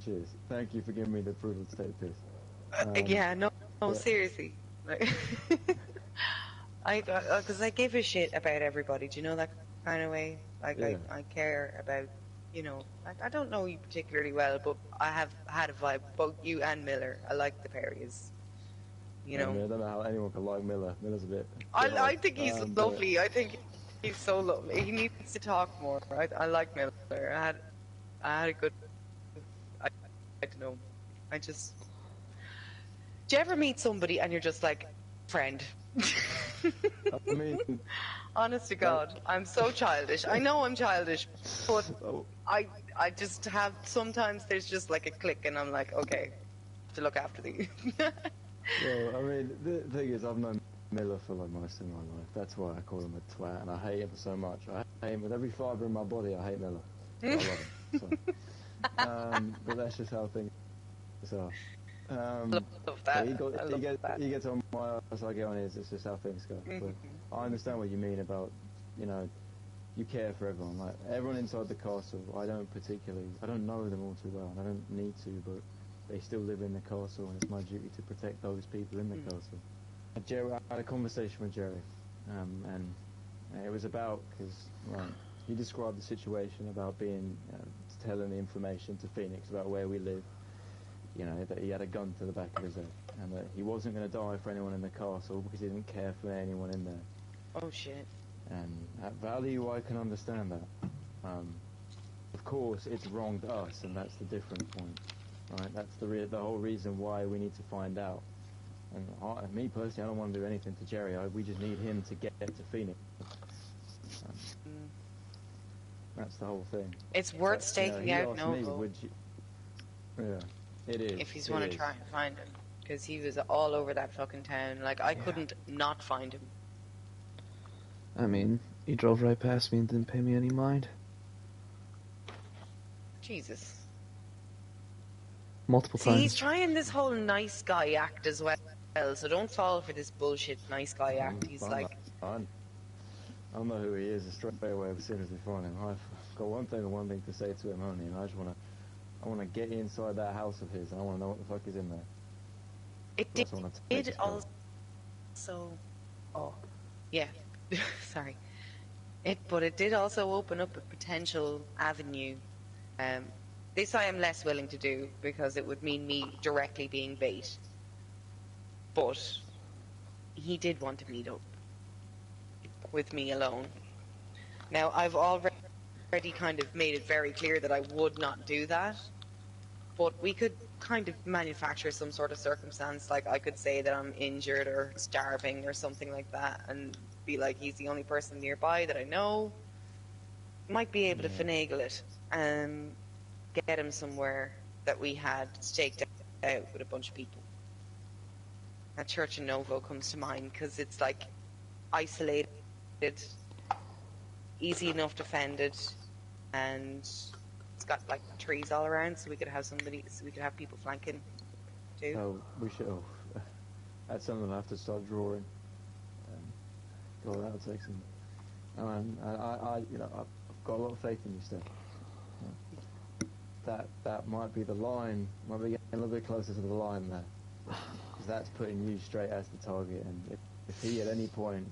Cheers. Thank you for giving me the approval to take the piss. Yeah, no, but- seriously. Like, because I give a shit about everybody. Do you know that kind of way? Like, Yeah. I care about, you know, like, I don't know you particularly well, but I have had a vibe, both you and Miller. I like the pair of yous, you I know. mean, I don't know how anyone can like Miller. Miller's a bit I odd. think he's But- lovely. I think he's so lovely. He needs to talk more. I like Miller. I had a good. I don't know. I just. Do you ever meet somebody and you're just like, friend? I mean... Honest to God, I'm so childish. I know I'm childish, but Oh, I just have, sometimes there's just like a click and I'm like, okay, to look after these. well, I mean, the thing is, I've known Miller for like most of my life. That's why I call him a twat, and I hate him so much. I hate him with every fibre in my body. I hate Miller. But I love him. So. But that's just how things are. love that. But I love that. he gets on my ass, I get on his. It's just how things go. But I understand what you mean about, you know, you care for everyone. Like, everyone inside the castle, I don't know them all too well, and I don't need to, but they still live in the castle, and it's my duty to protect those people in the castle. I had a conversation with Jerry, and it was about, because, right, he described the situation about being, telling the information to Phoenix about where we live, you know, that he had a gun to the back of his head, and that he wasn't going to die for anyone in the castle because he didn't care for anyone in there. Oh shit. And at value, I can understand that. Of course, it's wrong to us, and that's the different point, right? That's the whole reason why we need to find out. And me personally, I don't want to do anything to Jerry. We just need him to get to Phoenix. That's the whole thing. It's worth But, staking he out asked me, Novo would you... Yeah, it is. if he's want to try and find him, because he was all over that fucking town. Like, I couldn't not find him. I mean, he drove right past me and didn't pay me any mind. Jesus. Multiple See, times. he's trying this whole nice guy act as well, so don't fall for this bullshit nice guy act. He's like... I know who he is straight away as soon as we find him. I've got one thing to say to him only, and I want to get inside that house of his, and I want to know what the fuck is in there. It did also... Oh, yeah. Sorry. But it did also open up a potential avenue. This I am less willing to do, because it would mean me directly being bait. But he did want to meet up with me alone. Now, I've already kind of made it very clear that I would not do that, but we could kind of manufacture some sort of circumstance, like I could say that I'm injured or starving or something like that, and be like, he's the only person nearby that I know. Might be able to finagle it and get him somewhere that we had staked out with a bunch of people. That church in Novo comes to mind, because it's like isolated, easy enough defended, and it's got like trees all around, so we could have people flanking too. Oh, we should. Oh, that's something I have to start drawing. God, that'll take some. I've got a lot of faith in you, Steph. That might be the line. Might be getting a little bit closer to the line there, because that's putting you straight as the target. And if he at any point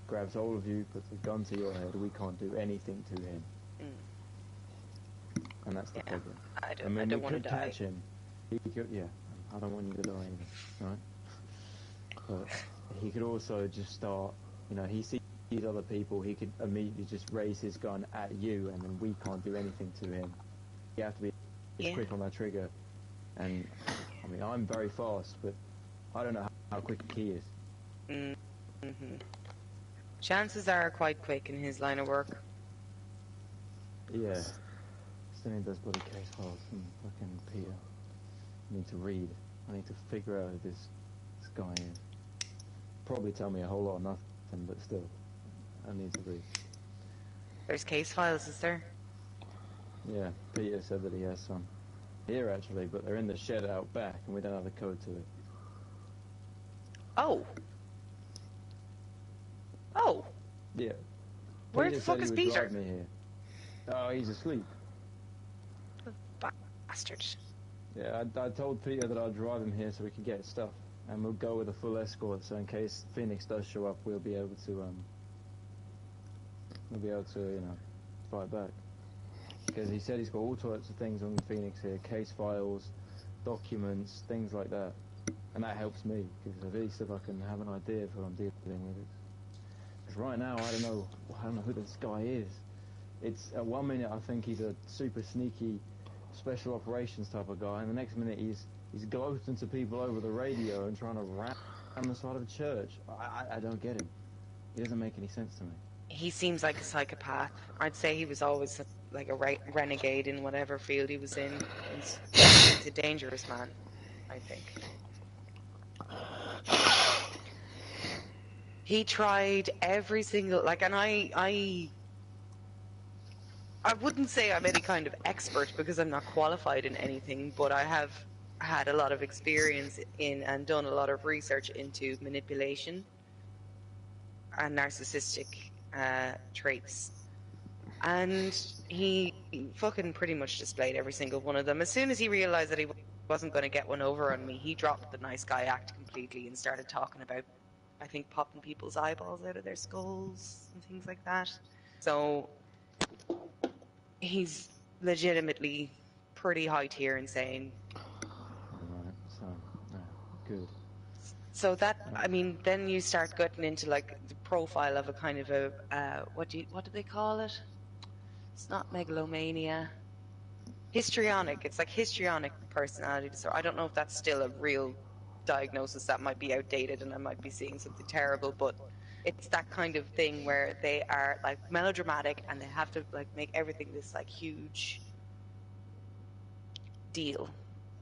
grabs hold of you, puts a gun to your head, we can't do anything to him. And that's the problem. I don't want to die. Catch him. He could, I don't want you to die either, right? But he could also just start, he sees other people, he could immediately just raise his gun at you, and then we can't do anything to him. You have to be quick on that trigger. And, I mean, I'm very fast, but I don't know how quick he is. Mm-hmm. Chances are quite quick in his line of work. Yeah. Still need those bloody case files from fucking Peter. I need to read. I need to figure out who this guy is. Probably tell me a whole lot of nothing, but still, I need to read. There's case files, is there? Yeah, Peter said that he has some. Here actually, but they're in the shed out back, and we don't have the code to it. Oh. Oh. Yeah. Where the fuck is Peter? Me here. Oh, he's asleep. Bastard. Yeah, I told Peter that I'd drive him here so we can get his stuff, and we'll go with a full escort. So in case Phoenix does show up, we'll be able to fight back. Because he said he's got all sorts of things on Phoenix here, case files, documents, things like that, and that helps me because at least if I can have an idea of who I'm dealing with. Because right now I don't know who this guy is. It's at one minute I think he's a super sneaky special operations type of guy, and the next minute he's gloating to people over the radio and trying to ram the side of a church. I don't get him. He doesn't make any sense to me. He seems like a psychopath. I'd say he was always like a renegade in whatever field he was in. He's a dangerous man, I think. He tried every single, and I wouldn't say I'm any kind of expert because I'm not qualified in anything, but I have had a lot of experience in and done a lot of research into manipulation and narcissistic traits. And he fucking pretty much displayed every single one of them. As soon as he realized that he wasn't going to get one over on me, he dropped the nice guy act completely and started talking about, I think, popping people's eyeballs out of their skulls and things like that. So he's legitimately pretty high tier insane. Alright, so, good. So that, I mean, then you start getting into like the profile of a kind of a, what do they call it? It's not megalomania. Histrionic. It's like histrionic personality disorder. I don't know if that's still a real diagnosis that might be outdated and I might be seeing something terrible, but it's that kind of thing where they are like melodramatic and they have to like make everything this like huge deal.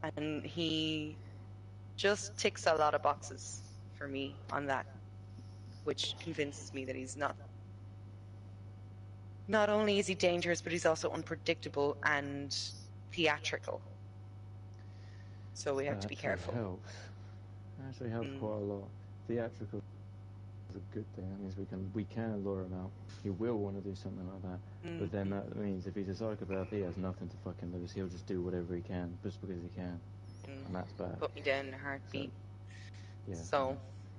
And he just ticks a lot of boxes for me on that, which convinces me that he's not only is he dangerous, but he's also unpredictable and theatrical. So we have to be careful. Helps. It actually helps quite a lot. Theatrical is a good thing. That means we can lure him out. He will want to do something like that. But then that means if he's a psychopath, he has nothing to fucking lose. He'll just do whatever he can, just because he can. And that's bad. Put me down in a heartbeat. Yeah.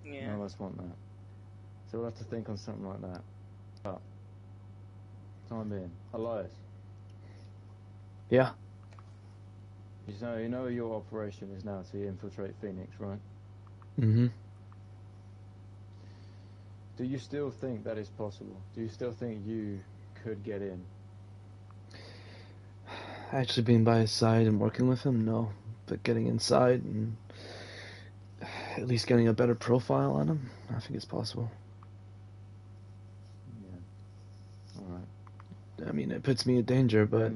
None of us want that. So we'll have to think on something like that. But, time being. Elias. Yeah. You know your operation is now to infiltrate Phoenix, right? Mm-hmm. Do you still think that is possible? Do you still think you could get in? Actually being by his side and working with him, no. But getting inside and at least getting a better profile on him, I think it's possible. Yeah. Alright. I mean, it puts me in danger, but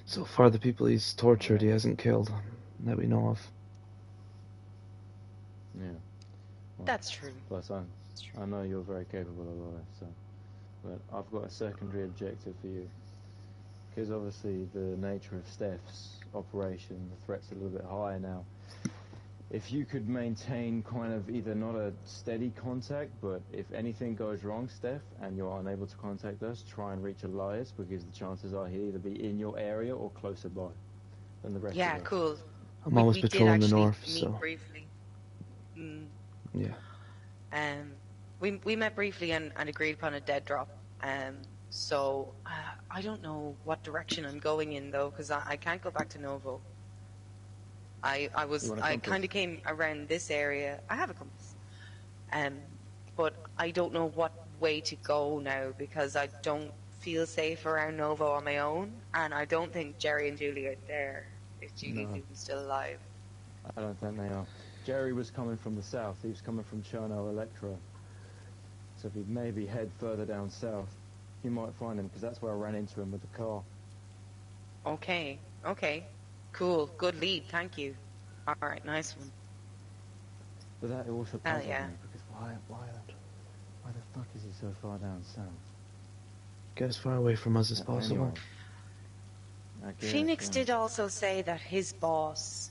so far the people he's tortured, he hasn't killed that we know of. Yeah. Well, That's true. Plus, I know you're very capable, Elias, so. But I've got a secondary objective for you. Because obviously the nature of Steph's operation, the threat's a little bit higher now. If you could maintain kind of either not a steady contact, but if anything goes wrong, Steph, and you're unable to contact us, try and reach Elias, because the chances are he'll either be in your area or closer by than the rest of us. Yeah, cool. I'm always patrolling the north, meet so... briefly. Yeah. We met briefly and agreed upon a dead drop. So I don't know what direction I'm going in though, because I can't go back to Novo. I kind of came around this area. I have a compass, but I don't know what way to go now because I don't feel safe around Novo on my own, and I don't think Jerry and Julie are there. If Julie's even still alive. I don't think they are. Jerry was coming from the south. He was coming from Cherno Electro. So if he'd maybe head further down south, you might find him, because that's where I ran into him with the car. Okay. Cool. Good lead. Thank you. Alright, nice one. But that also puzzles yeah. me, because why the fuck is he so far down south? Get as far away from us as possible. Anyway, Phoenix did also say that his boss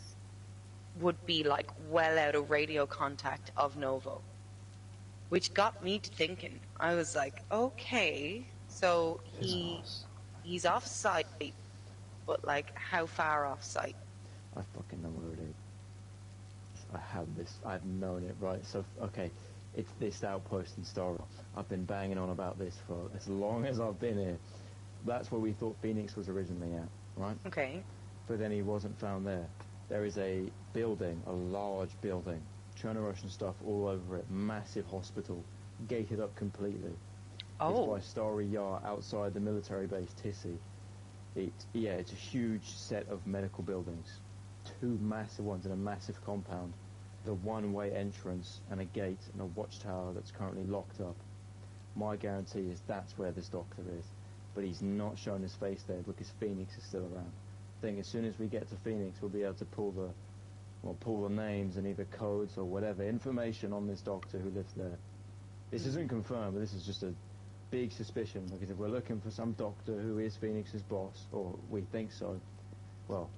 would be like well out of radio contact of Novo, which got me to thinking. I was like, okay, so he's off site, but like how far off site? I fucking know where it is. I've known it, right? So, okay, it's this outpost in Starro. I've been banging on about this for as long as I've been here. That's where we thought Phoenix was originally at, right? Okay. But then he wasn't found there. There is a building, a large building, Cherno-Russian stuff all over it, massive hospital, gated up completely. Oh. It's by Starry Yar, outside the military base Tissy. It's a huge set of medical buildings. Two massive ones in a massive compound. The one-way entrance and a gate and a watchtower that's currently locked up. My guarantee is that's where this doctor is. But he's not shown his face there because Phoenix is still around. I think as soon as we get to Phoenix, we'll be able to pull the names and either codes or whatever information on this doctor who lives there. This isn't confirmed, but this is just a big suspicion, because if we're looking for some doctor who is Phoenix's boss, or we think so, well,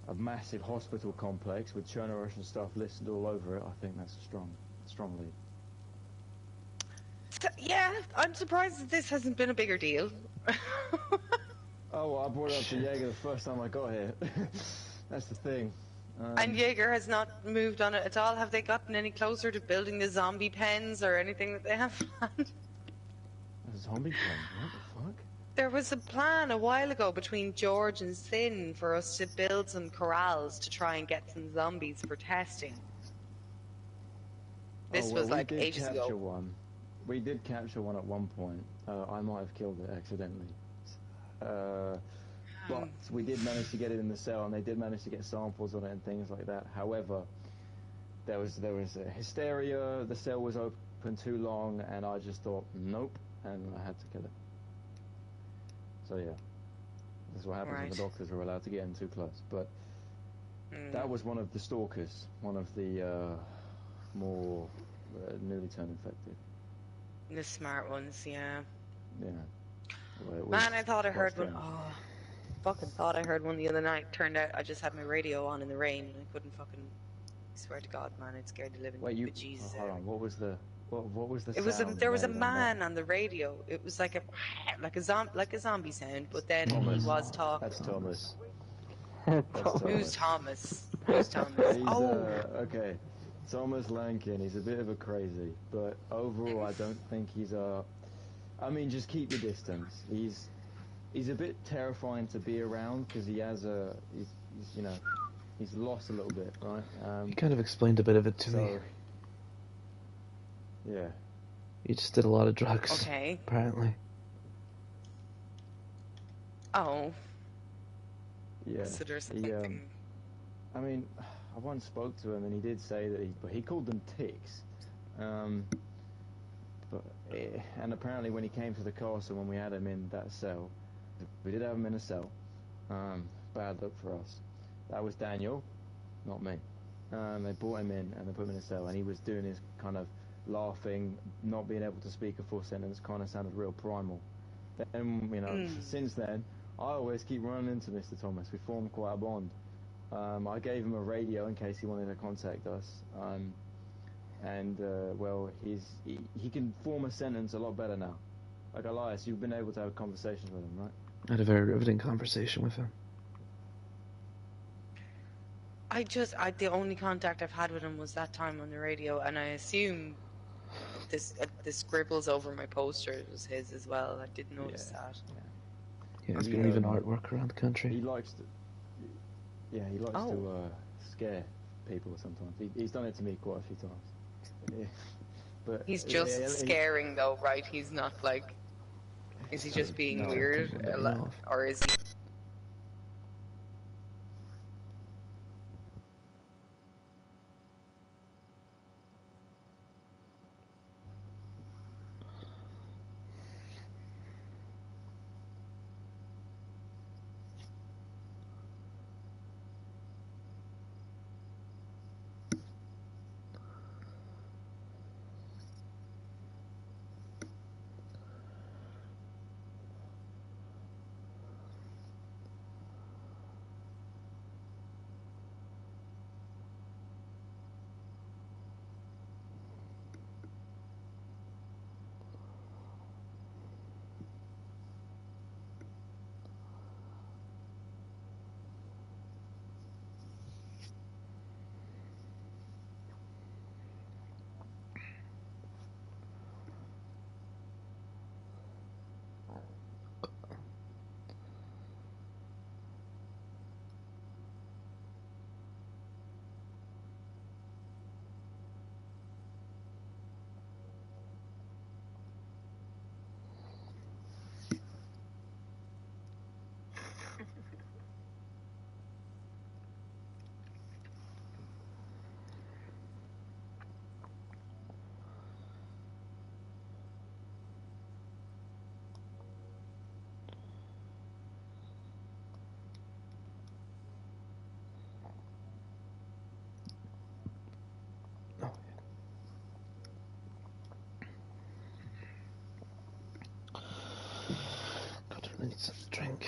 a massive hospital complex with Cherno-Russian stuff listed all over it, I think that's a strong lead. Yeah, I'm surprised that this hasn't been a bigger deal. Oh, well, I brought it up to Jaeger the first time I got here. That's the thing. And Jaeger has not moved on it at all. Have they gotten any closer to building the zombie pens or anything that they have planned? A zombie pen? What the fuck? There was a plan a while ago between George and Sin for us to build some corrals to try and get some zombies for testing. This was like ages ago. We did capture one at one point. I might have killed it accidentally. But we did manage to get it in the cell, and they did manage to get samples on it and things like that. However, there was a hysteria. The cell was open too long, and I just thought nope, and I had to kill it. So yeah, this is what happens when the doctors are allowed to get in too close. But that was one of the stalkers, one of the more newly turned infected. The smart ones, yeah. Yeah. Well, Man, I thought I heard strange. one. Oh, fucking thought I heard one the other night. Turned out I just had my radio on in the rain and I couldn't fucking. I swear to God, man, it scared the living bejesus hold out of on. me. What was the It was sound there was a made on that? man on the radio. It was like a zombie sound, but then Thomas. he was talking. That's Thomas. Who's Thomas? Who's Thomas? He's Oh, okay. Thomas Lankin. He's a bit of a crazy, but overall, I don't think he's a. I mean, just keep your distance. He's a bit terrifying to be around because he has he's you know he's lost a little bit, right? You kind of explained a bit of it to me. Yeah. You just did a lot of drugs. okay. Apparently. Oh. Yeah. So there's something. I mean, I once spoke to him and he did say that he called them ticks. And apparently when he came to the castle, when we had him in that cell, we did have him in a cell. Bad luck for us. That was Daniel, not me. They brought him in and they put him in a cell, and he was doing his kind of laughing, not being able to speak a full sentence, kind of sounded real primal. Then, since then, I always keep running into Mr. Thomas. We formed quite a bond. I gave him a radio in case he wanted to contact us. Well, he can form a sentence a lot better now. Like Elias, you've been able to have conversations with him, right? I had a very riveting conversation with him. The only contact I've had with him was that time on the radio, and I assume the scribbles over my poster was his as well. I did notice that. Yeah, he's been leaving artwork around the country. He likes to. Yeah, he likes to scare people sometimes. He's done it to me quite a few times. Yeah. But he's just scaring, though, right? He's not like. Is he just being weird, or is he? God, I need some drink.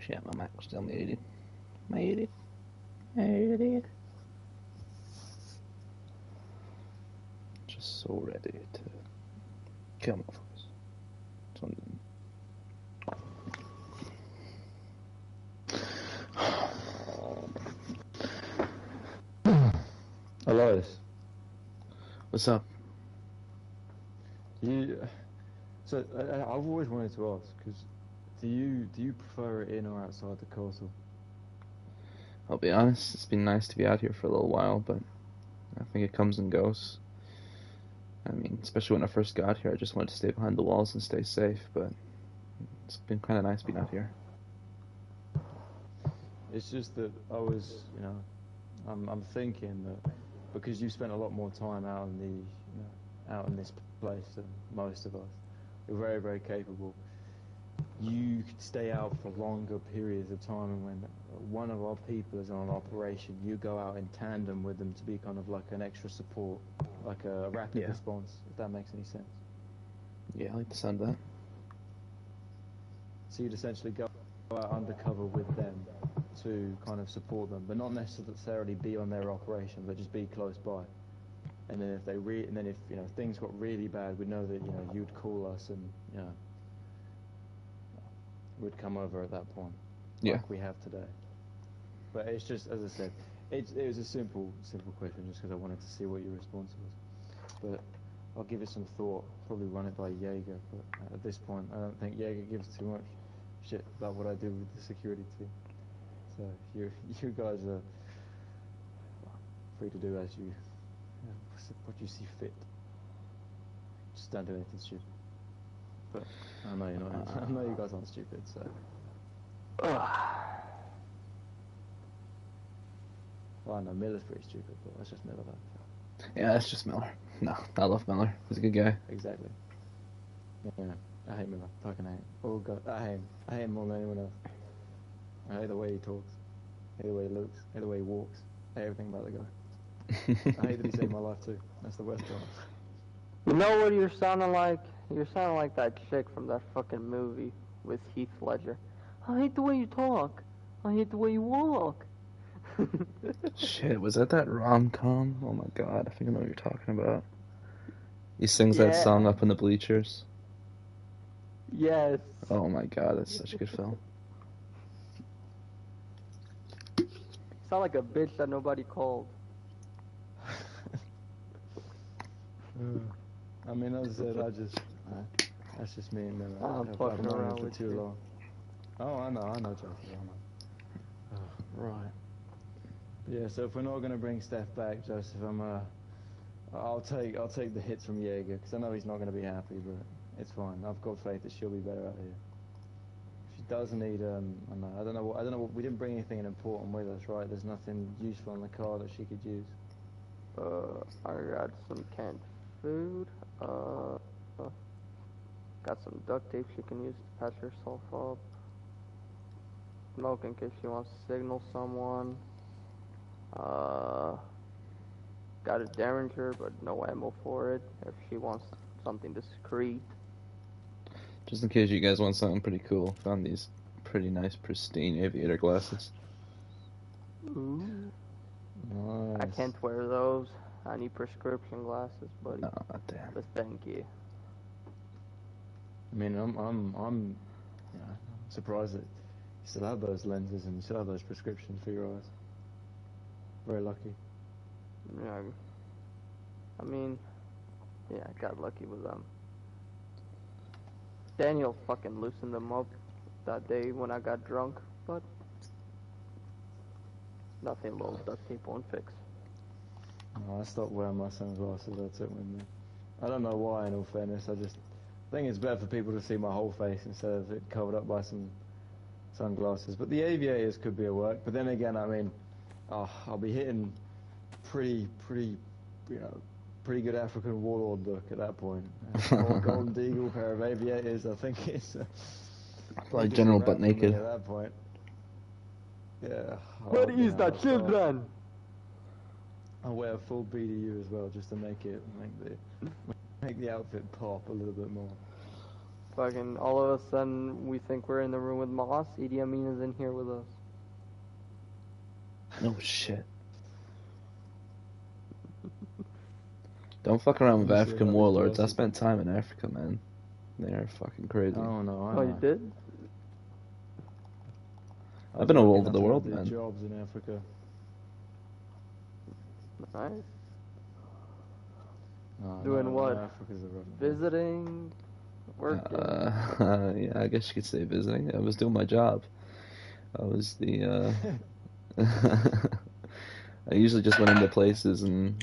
Shit, my mic was still muted. Muted. Muted. Just so ready to kill motherfuckers. Something. Elias, What's up? So I've always wanted to ask, because do you prefer it in or outside the castle? I'll be honest, it's been nice to be out here for a little while, but I think it comes and goes. I mean, especially when I first got here, I just wanted to stay behind the walls and stay safe, but it's been kind of nice being out here. It's just that I was, I'm thinking that because you spent a lot more time out in out in this place than most of us, you're very, very capable. You could stay out for longer periods of time, and when one of our people is on an operation, you go out in tandem with them to be kind of like an extra support, like a rapid response, if that makes any sense. Yeah, I like the sound of that. So you'd essentially go out undercover with them to kind of support them, but not necessarily be on their operation, but just be close by. And then if if things got really bad, we'd know that you'd call us, and we'd come over at that point, like we have today. But it's just, as I said, it was a simple question, just because I wanted to see what your response was. But I'll give it some thought. Probably run it by Jaeger, but at this point, I don't think Jaeger gives too much shit about what I do with the security team. So you guys are free to do as what you see fit. Just don't do anything stupid. But I know you're not. I know you guys aren't stupid, so. Well, I know Miller's pretty stupid, but that's just Miller, though. Yeah, that's just Miller. No, I love Miller. He's a good guy. Exactly. Yeah, I hate Miller. Fucking hate him. Oh God, I hate him. I hate him more than anyone else. I hate the way he talks. I hate the way he looks. I hate the way he walks. I hate everything about the guy. I hate that he saved my life too. That's the worst part. You know what you're sounding like? You're sounding like that chick from that fucking movie with Heath Ledger. I hate the way you talk. I hate the way you walk. Shit, was that rom-com? Oh my god, I think I know what you're talking about. He sings that song up in the bleachers. Yes. Oh my god, that's such a good film. You sound like a bitch that nobody called. I mean, as I said, that's just me and Miller. I've known him for too long. Oh, I know, Joseph, I know. Right. Yeah, so if we're not going to bring Steph back, Joseph, I'll take the hits from Jaeger, because I know he's not going to be happy, but it's fine. I've got faith that she'll be better out here. She does need, I don't know what, we didn't bring anything important with us, right? There's nothing useful in the car that she could use. I got some canned food, got some duct tape she can use to patch herself up, smoke in case she wants to signal someone, got a Derringer, but no ammo for it, if she wants something discreet. Just in case you guys want something pretty cool, found these pretty nice, pristine aviator glasses. Ooh. Nice. I can't wear those. I need prescription glasses, buddy. Oh, damn. But thank you. I mean, I'm surprised that you still have those lenses and you still have those prescriptions for your eyes. Very lucky. Yeah. I mean, yeah, I got lucky with them. Daniel fucking loosened them up that day when I got drunk, but nothing little duct tape won't fix. No, I stopped wearing my sunglasses I took with me. I don't know why, in all fairness. I just think it's better for people to see my whole face instead of it covered up by some sunglasses. But the aviators could be a work. But then again, I mean, I'll be hitting pretty good African warlord look at that point. Golden Deagle, pair of aviators. I think it's like General Butt Naked at that point. Yeah. What is that, children? I'll wear a full BDU as well, just to make the outfit pop a little bit more. Fucking all of a sudden we think we're in the room with Moss. Idi Amin is in here with us. No shit. Don't fuck around with You see African about this warlords. I Jurassic- spent time in Africa, man. They're fucking crazy. Oh no, I Oh, know. you did? I I've was been all lucky over enough the to world, do man. jobs in Africa. Nice. Oh, Doing no, what? Africa's a rough place. Visiting, working. Yeah, I guess you could say visiting. I was doing my job. I was the. I usually just went into places and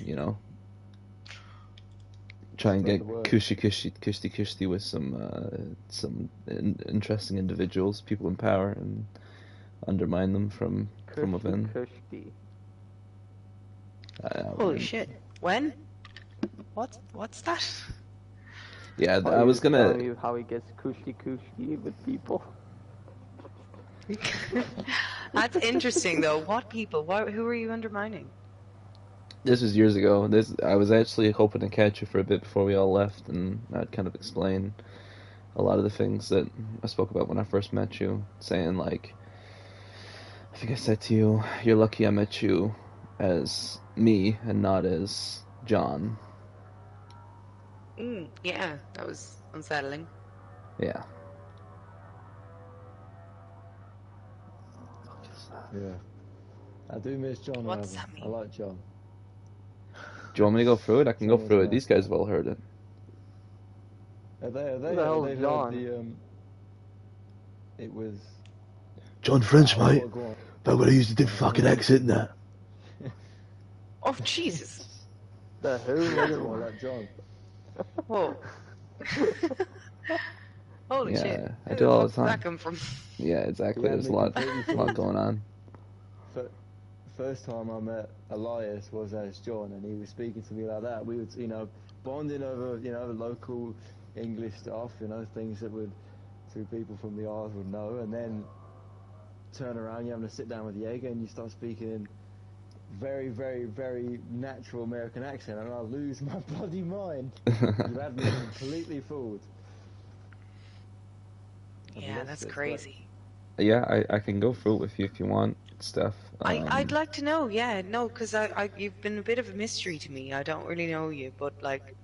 try and Spread get the word. kushti with some interesting individuals, people in power, and undermine them from within. Kushti. Holy shit. When? What's that? Yeah, Oh, I he was telling gonna. me how he gets kushti with people. That's interesting though. What people? Who are you undermining? This was years ago. I was actually hoping to catch you for a bit before we all left, and I'd kind of explain a lot of the things that I spoke about when I first met you, saying like, I think I said to you, "You're lucky I met you as me and not as John." Yeah, that was unsettling. Yeah. Yeah. I do miss John, What's however. that mean? I like John. Do you want me to go through it? I can go John was through a it. nice These guys guy. have all heard it. Have Who the hell they've is heard John? it was... John French, Oh, mate. go on. But I'm gonna use a different Go on, fucking go on. accent in that. Oh Jesus! The who? Yeah, Look it's more like John. Whoa! Holy shit! Yeah, I Who do the it all fuck the did that time. come from? Yeah, exactly. He had There's me completely a lot fooled. going on. First time I met Elias was as John, and he was speaking to me like that. We would, bonding over, local English stuff, things that two people from the Isles would know, and then turn around, you're having to sit down with Jaeger, and you start speaking in very, very, very natural American accent, and I lose my bloody mind. You had me completely fooled. I've Yeah, lost that's it, but crazy. Yeah, I can go through it with you if you want, Steph. I'd like to know. Yeah, no, because you've been a bit of a mystery to me. I don't really know you, but like,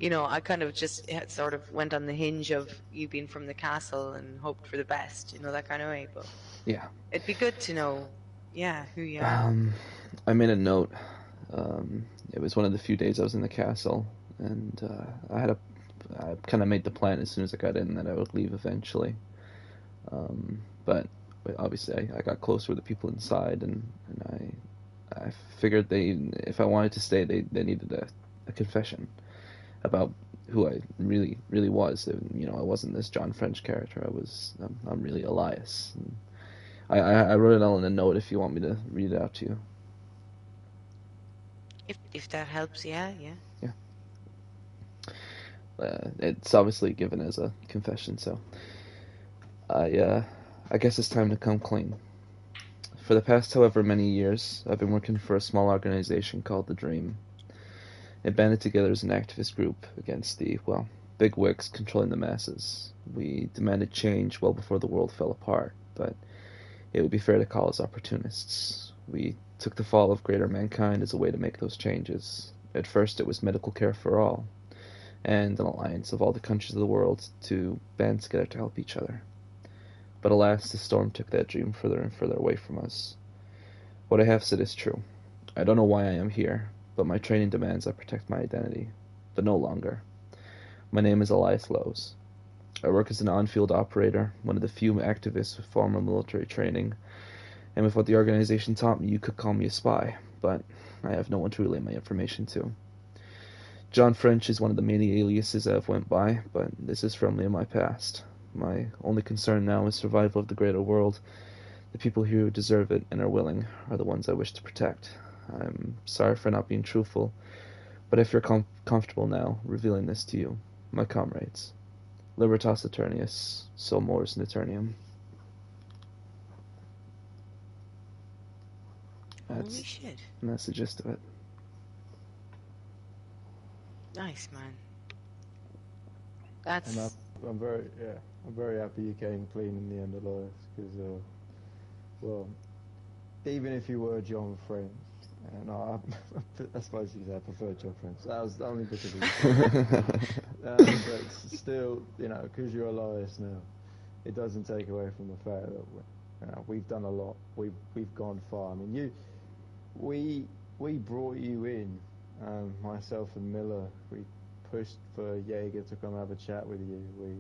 I kind of just sort of went on the hinge of you being from the castle and hoped for the best, that kind of way. But Yeah. it'd be good to know, yeah, who you are. I made a note. It was one of the few days I was in the castle, and I kind of made the plan as soon as I got in that I would leave eventually. But obviously I got closer with the people inside, and I figured if I wanted to stay, they needed a confession about who I really really was. I wasn't this John French character. I'm really Elias. And I wrote it all in a note if you want me to read it out to you. If that helps, yeah. It's obviously given as a confession, so I guess it's time to come clean. For the past however many years, I've been working for a small organization called The Dream. It banded together as an activist group against the big wigs controlling the masses. We demanded change well before the world fell apart, but it would be fair to call us opportunists. We took the fall of greater mankind as a way to make those changes. At first it was medical care for all, and an alliance of all the countries of the world to band together to help each other. But alas, the storm took that dream further and further away from us. What I have said is true. I don't know why I am here, but my training demands I protect my identity. But no longer. My name is Elias Lowe's. I work as an on-field operator, one of the few activists with formal military training, and with what the organization taught me, you could call me a spy, but I have no one to relay my information to. John French is one of the many aliases I have went by, but this is firmly in my past. My only concern now is survival of the greater world. The people here who deserve it and are willing are the ones I wish to protect. I'm sorry for not being truthful, but if you're comfortable now revealing this to you, my comrades. Libertas Eternius, so mors in Eternium. Holy shit! That's the gist of it. Nice, man. That's I'm very happy you came clean in the end, Elias, because well, even if you were John friends, and I suppose you said I prefer John friends. That was only because of you. But still, you know, because you're Elias now, it doesn't take away from the fact that we've done a lot. We've gone far. I mean, we brought you in, myself and Miller. We pushed for Jaeger to come have a chat with you. We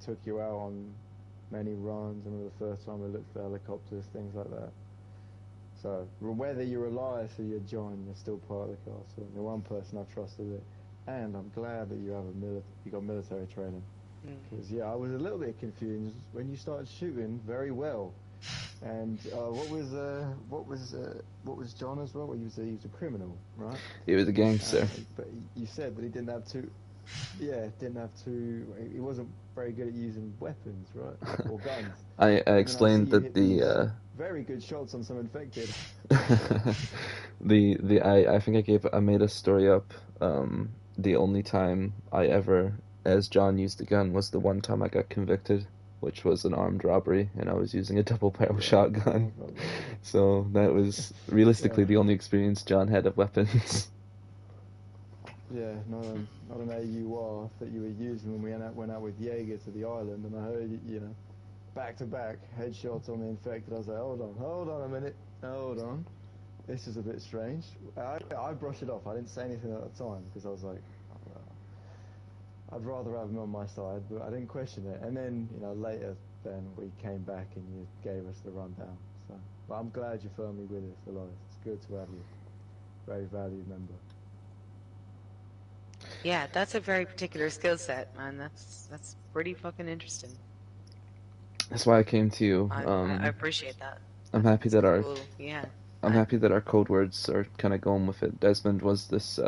took you out on many runs. I remember the first time we looked for helicopters, things like that. So whether you're Elias or you're John, you're still part of the castle. The one person I've trusted it, and I'm glad that you have you got military training. Because I was a little bit confused when you started shooting very well. And what was John as well? Well, he was a criminal, right? He was a gangster. But he said that he didn't have to. Yeah, he wasn't very good at using weapons, right? Or guns. I explained that very good shots on some infected. I think I made a story up. The only time I ever, as John, used a gun was the one time I got convicted, which was an armed robbery, and I was using a double-barrel shotgun. So that was realistically the only experience John had of weapons. Yeah, not an AUR that you were using when we went out with Jaeger to the island, and I heard back-to-back headshots on the infected. I was like, hold on a minute, hold on. This is a bit strange. I brushed it off. I didn't say anything at the time because I was like, I'd rather have him on my side, but I didn't question it. And then, later, then we came back and you gave us the rundown. So, but I'm glad you're firmly with us, Elias. It's good to have you. Very valued member. Yeah, that's a very particular skill set, man. That's pretty fucking interesting. That's why I came to you. I appreciate that. I'm happy that cool. Yeah. I'm happy that our code words are kind of going with it. Desmond was this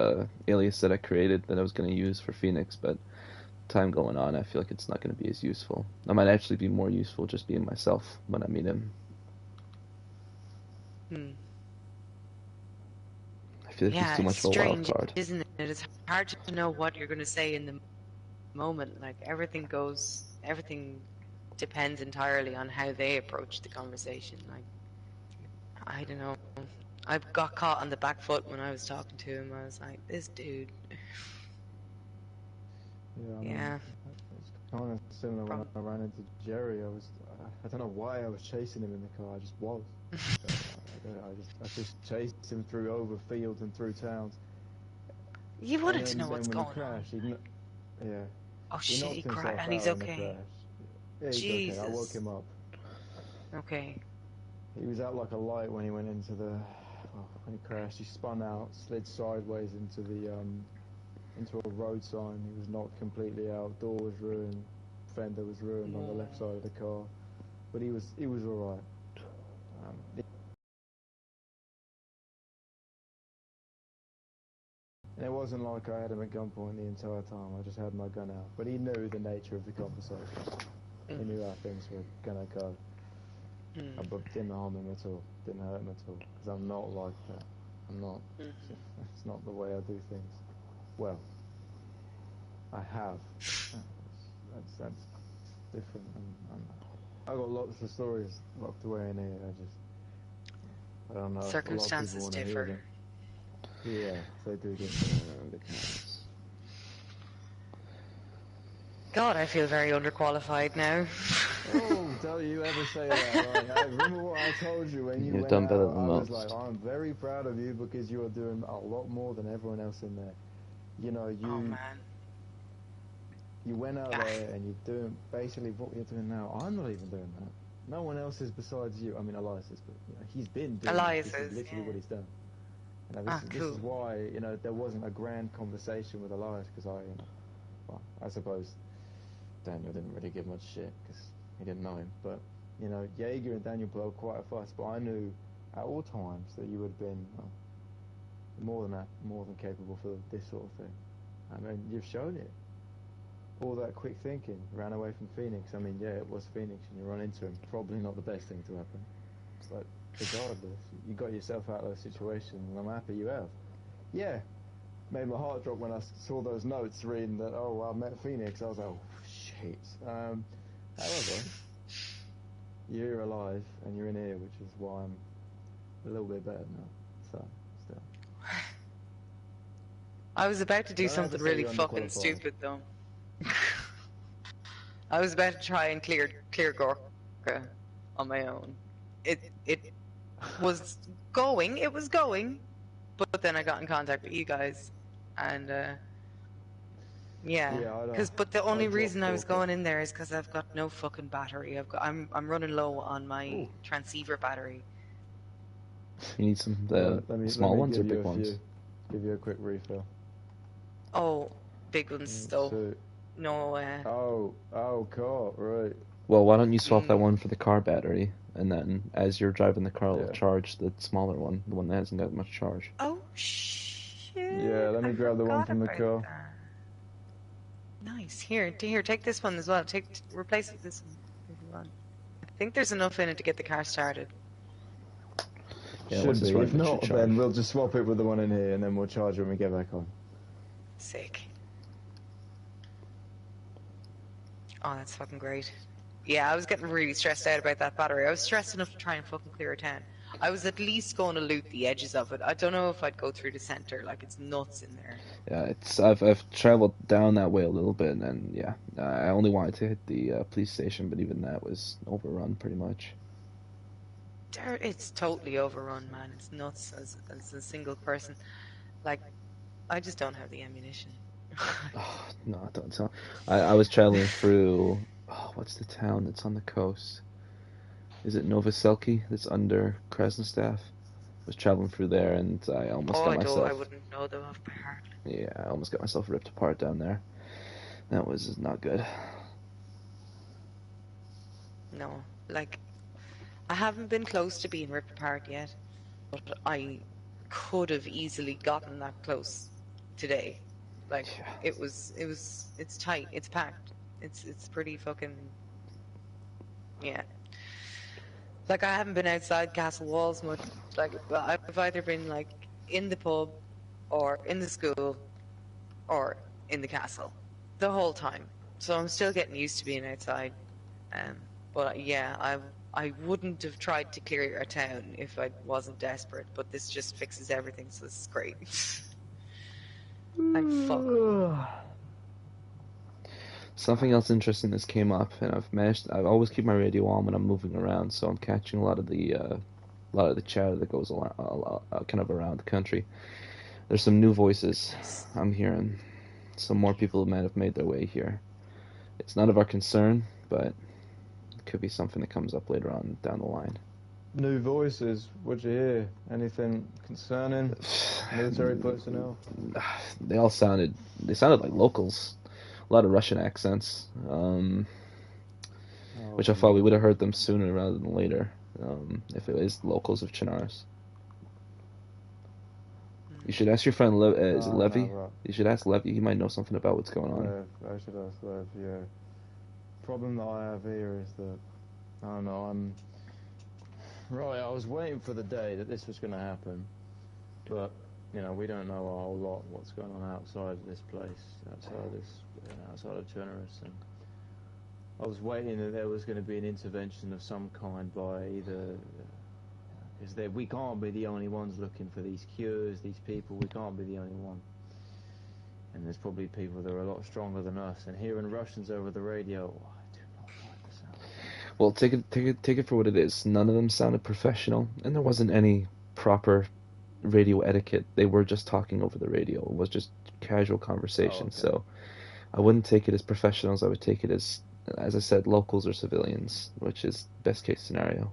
alias that I created that I was going to use for Phoenix, but time going on, I feel like it's not going to be as useful. I might actually be more useful just being myself when I meet him. I feel like he's too much of a wild card. Isn't it? It's hard to know what you're going to say in the moment. Like everything depends entirely on how they approach the conversation. Like, I don't know. I got caught on the back foot when I was talking to him. I was like, this dude. Yeah. It's kind of similar when I ran into Jerry. I don't know why I was chasing him in the car. I just was. I just chased him through over fields and through towns. You wanted to know what's going on. Yeah. Oh shit, he cried and he's okay. Yeah, he's Jesus. okay. I woke him up. Okay. He was out like a light when he went into when he crashed. He spun out, slid sideways into a road sign. He was knocked completely out. Door was ruined. Fender was ruined on the left side of the car. But he was all right. And it wasn't like I had him at gunpoint the entire time. I just had my gun out. But he knew the nature of the conversation. He knew how things were gonna go. But didn't harm him at all. Didn't hurt him at all. Because I'm not like that. I'm not. It's not the way I do things. Well, I have. That's different. I've got lots of stories locked away in here. I don't know. Circumstances differ. Yeah, they do. God, I feel very underqualified now. Oh, don't you ever say that. Like, I remember what I told you when you went done out. better than I was most. like, I'm very proud of you because you are doing a lot more than everyone else in there. Oh, man. You went out there and you're doing basically what you're doing now. I'm not even doing that. No one else is besides you. I mean, Elias is, but he's been doing Elias this. This is literally what he's done. This is why there wasn't a grand conversation with Elias because I suppose Daniel didn't really give much shit because he didn't know him. But Jaeger and Daniel blew quite a fuss. But I knew at all times that you would have been more than capable for this sort of thing. I mean, you've shown it. All that quick thinking, ran away from Phoenix. I mean, yeah, it was Phoenix, and you run into him. Probably not the best thing to happen. It's like, regardless, you got yourself out of that situation, and I'm happy you have. Yeah, made my heart drop when I saw those notes reading that, oh, I met Phoenix. I was like, oh, shit. However, you're alive and you're in here, which is why I'm a little bit better now. So, still. I was about to do Don't have to something say really you're fucking underqualified. stupid though. I was about to try and clear Gorka on my own. It was going, but then I got in contact with you guys, and yeah, but the only reason I was going in there is because I've got no fucking battery. I'm running low on my transceiver battery. You need some small let me ones or give you big a ones? few. Give you a quick refill. Oh, big ones though. So, No. oh, cool, right. Well, why don't you swap that one for the car battery, and then as you're driving the car, it'll charge the smaller one, the one that hasn't got much charge. Oh shit! Yeah, let me grab the one from the car. That. Nice. Here, take this one as well. Replace it with this one if you want. I think there's enough in it to get the car started. Yeah, should be. Running, if not, then we'll just swap it with the one in here, and then we'll charge it when we get back on. Sick. Oh, that's fucking great. Yeah, I was getting really stressed out about that battery. I was stressed enough to try and fucking clear a town. I was at least going to loot the edges of it. I don't know if I'd go through the center. Like, it's nuts in there. Yeah, I've traveled down that way a little bit, and yeah, I only wanted to hit the police station, but even that was overrun pretty much. It's totally overrun, man. It's nuts as a single person. Like, I just don't have the ammunition. Oh, no, don't tell. I was traveling through. Oh, what's the town that's on the coast? Is it Novoselki? That's under Krasnostav. I was traveling through there, and I almost got myself. I wouldn't know them off by heart. Yeah, I almost got myself ripped apart down there. That was not good. No, like, I haven't been close to being ripped apart yet, but I could have easily gotten that close today. Like, yeah. It's tight, it's packed, it's pretty fucking, yeah. Like, I haven't been outside castle walls much. Like, I've either been, like, in the pub, or in the school, or in the castle, the whole time. So I'm still getting used to being outside. But yeah, I wouldn't have tried to clear a town if I wasn't desperate, but this just fixes everything, so this is great. Thank fuck. Something else interesting that's came up, and I always keep my radio on when I'm moving around, so I'm catching a lot of the chatter that goes kind of around the country. There's some new voices I'm hearing. Some more people might have made their way here. It's none of our concern, but it could be something that comes up later on down the line. New voices? What'd you hear? Anything concerning military personnel? They sounded like locals. A lot of Russian accents, which I thought we would have heard them sooner rather than later, if it is locals of Chinaris. You should ask your friend, is it Levy? Right. You should ask Levy, he might know something about what's going on. I should ask Lev, yeah. Problem that I have here is that, I don't know, I was waiting for the day that this was going to happen, but, you know, we don't know a whole lot what's going on outside of this place, outside of Chinaris, and I was waiting that there was going to be an intervention of some kind by either, because we can't be the only ones looking for these cures, these people, we can't be the only one. And there's probably people that are a lot stronger than us, and hearing Russians over the radio, I do not like the sound. Well, take it for what it is. None of them sounded professional, and there wasn't any proper radio etiquette. They were just talking over the radio. It was just casual conversation. Oh, okay. So I wouldn't take it as professionals. I would take it as I said, locals or civilians, which is best case scenario.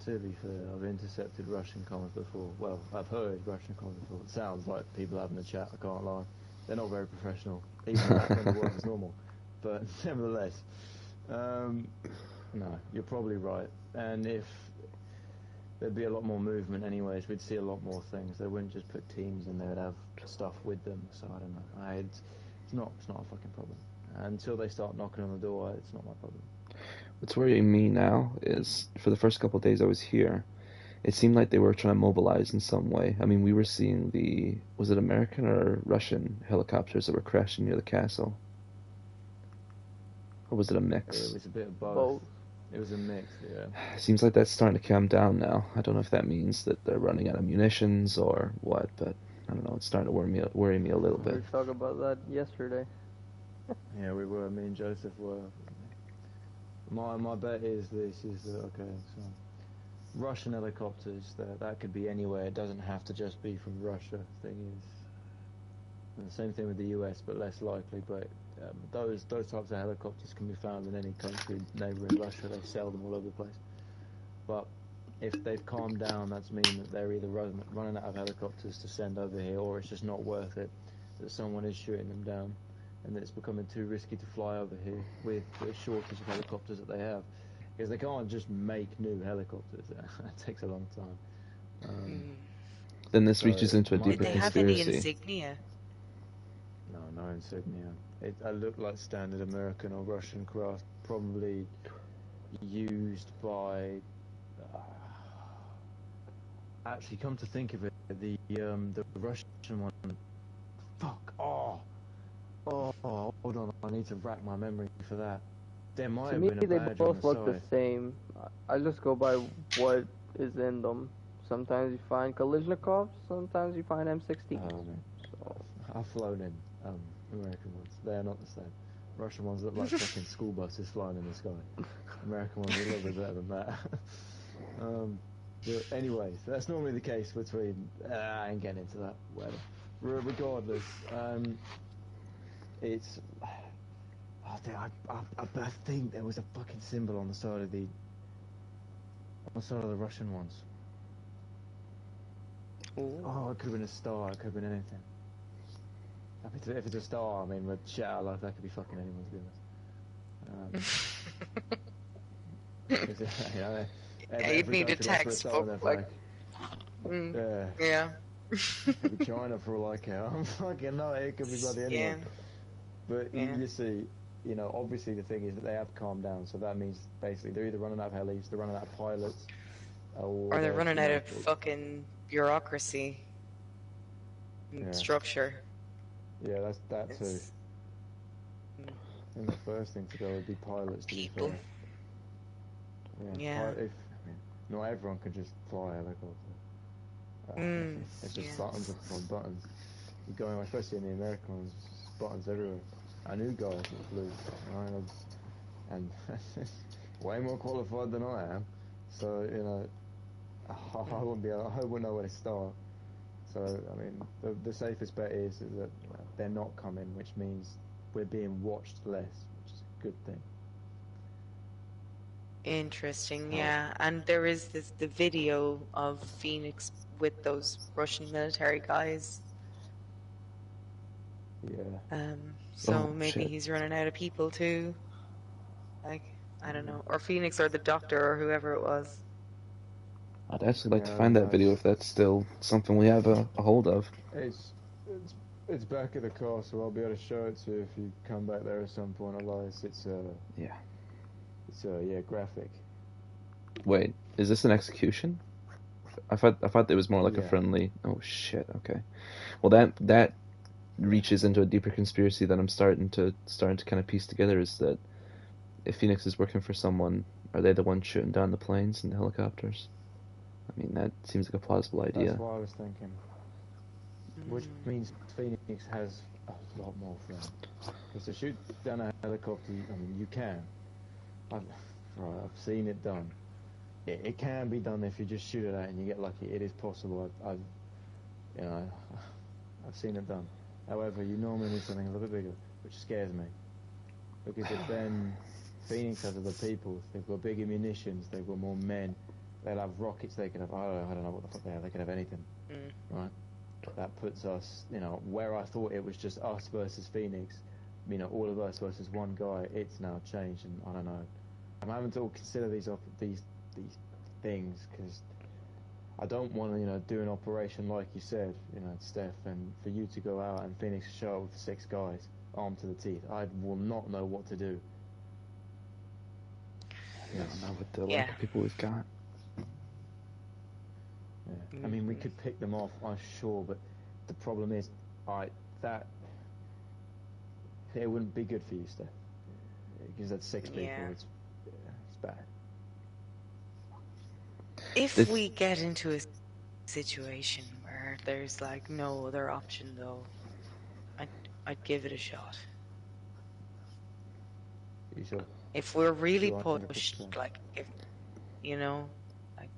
To be fair, I've intercepted Russian comms before. Well, I've heard Russian comms before. It sounds like people having a chat, I can't lie. They're not very professional, even when the world is normal. But nevertheless, no, you're probably right. And if there'd be a lot more movement anyways, we'd see a lot more things. They wouldn't just put teams in there, they'd have stuff with them. So I don't know. It's not a fucking problem. Until they start knocking on the door, it's not my problem. What's worrying me now is, for the first couple of days I was here, it seemed like they were trying to mobilize in some way. I mean, we were seeing was it American or Russian helicopters that were crashing near the castle? Or was it a It mix? was a bit of both. Both. It was a mix, yeah. Seems like that's starting to calm down now. I don't know if that means that they're running out of munitions or what, but I don't know. It's starting to worry me a little We bit. were talking about that yesterday. Yeah, we were. Me and Joseph were. My bet is this is that, okay, so Russian helicopters, that could be anywhere. It doesn't have to just be from Russia. Thing is, and the same thing with the US, but less likely. But those types of helicopters can be found in any country, neighbouring Russia. They sell them all over the place. But if they've calmed down, that's mean that they're either running out of helicopters to send over here, or it's just not worth it. That someone is shooting them down, and that it's becoming too risky to fly over here with the shortage of helicopters that they have. Because they can't just make new helicopters. That takes a long time. Then this So reaches into a my Did deeper they bet have is any conspiracy. insignia? no insignia. It looked like standard American or Russian craft, probably used by. Actually, come to think of it, the Russian one. Fuck! Oh! Hold on, I need to rack my memory for that. There might To have me, been a they badge on both the look the side. same. I just go by what is in them. Sometimes you find Kalishnikovs, sometimes you find M16s. So, I've flown in American ones. They are not the same. Russian ones look like fucking school buses flying in the sky. American ones are a little bit better than that. But anyways, that's normally the case between. I ain't getting into that. Whatever. Regardless, it's. I think there was a fucking symbol on the side of the Russian ones. Ooh. Oh, it could have been a star. It could have been anything. If it's a star, I mean, we're shit out of luck. That could be fucking anyone, to be honest. You know, Yeah, you'd every need a country likes to put a star on textbook, their like, flag. Yeah. yeah. It could be China for all I care. I'm fucking no, it could be bloody Yeah, anyone. But yeah. you see, obviously the thing is that they have calmed down, so that means basically they're either running out of helis, they're running out of pilots, Or they're running out of fucking bureaucracy and structure. Yeah, that's that too. It's I think the first thing to go would be pilots, to be people. fair. Yeah. Not everyone can just fly a helicopter. It's just Yeah. buttons upon buttons. You're going, especially in the American ones, buttons everywhere. I knew guys that flew, and way more qualified than I am. So I wouldn't know where to start. So I mean, the safest bet is that they're not coming, which means we're being watched less, which is a good thing. Interesting, yeah. And there is the video of Phoenix with those Russian military guys. Yeah. So maybe Shit. he's running out of people too. Like, I don't know. Or Phoenix or the doctor or whoever it was. I'd actually like to Yeah, find that no, video if that's still something we have a hold of. It's back at the castle. I'll be able to show it to you if you come back there at some point, Elias. It's graphic. Wait, is this an execution? I thought it was more like a Yeah. friendly. Oh shit. Okay. Well, that reaches into a deeper conspiracy that I'm starting to kind of piece together. Is that if Phoenix is working for someone, are they the ones shooting down the planes and the helicopters? I mean, that seems like a plausible idea. That's what I was thinking. Which means Phoenix has a lot more friends. Because to shoot down a helicopter, I mean, you can. I've seen it done. It can be done if you just shoot it out and you get lucky. It is possible. I've seen it done. However, you normally need something a little bit bigger, which scares me. Because if then Phoenix has other people, they've got bigger munitions, they've got more men, they'll have rockets, they could have, I don't know what the fuck they could have anything. Right? That puts us, where I thought it was just us versus Phoenix, all of us versus one guy, it's now changed, and I don't know. I'm having to consider these things, because I don't want to, do an operation like you said, Steph, and for you to go out and Phoenix show up with 6 guys, armed to the teeth. I will not know what to do. I don't know with the Yeah. lack of people we've got. Yeah. I mean, we could pick them off, I'm sure, but the problem is, that it wouldn't be good for you, Steph. Because that's 6 people. Yeah. It's bad. If we get into a situation where there's like no other option, though, I'd give it a shot. You sure? If we're really Sure, pushed, 100%. like if like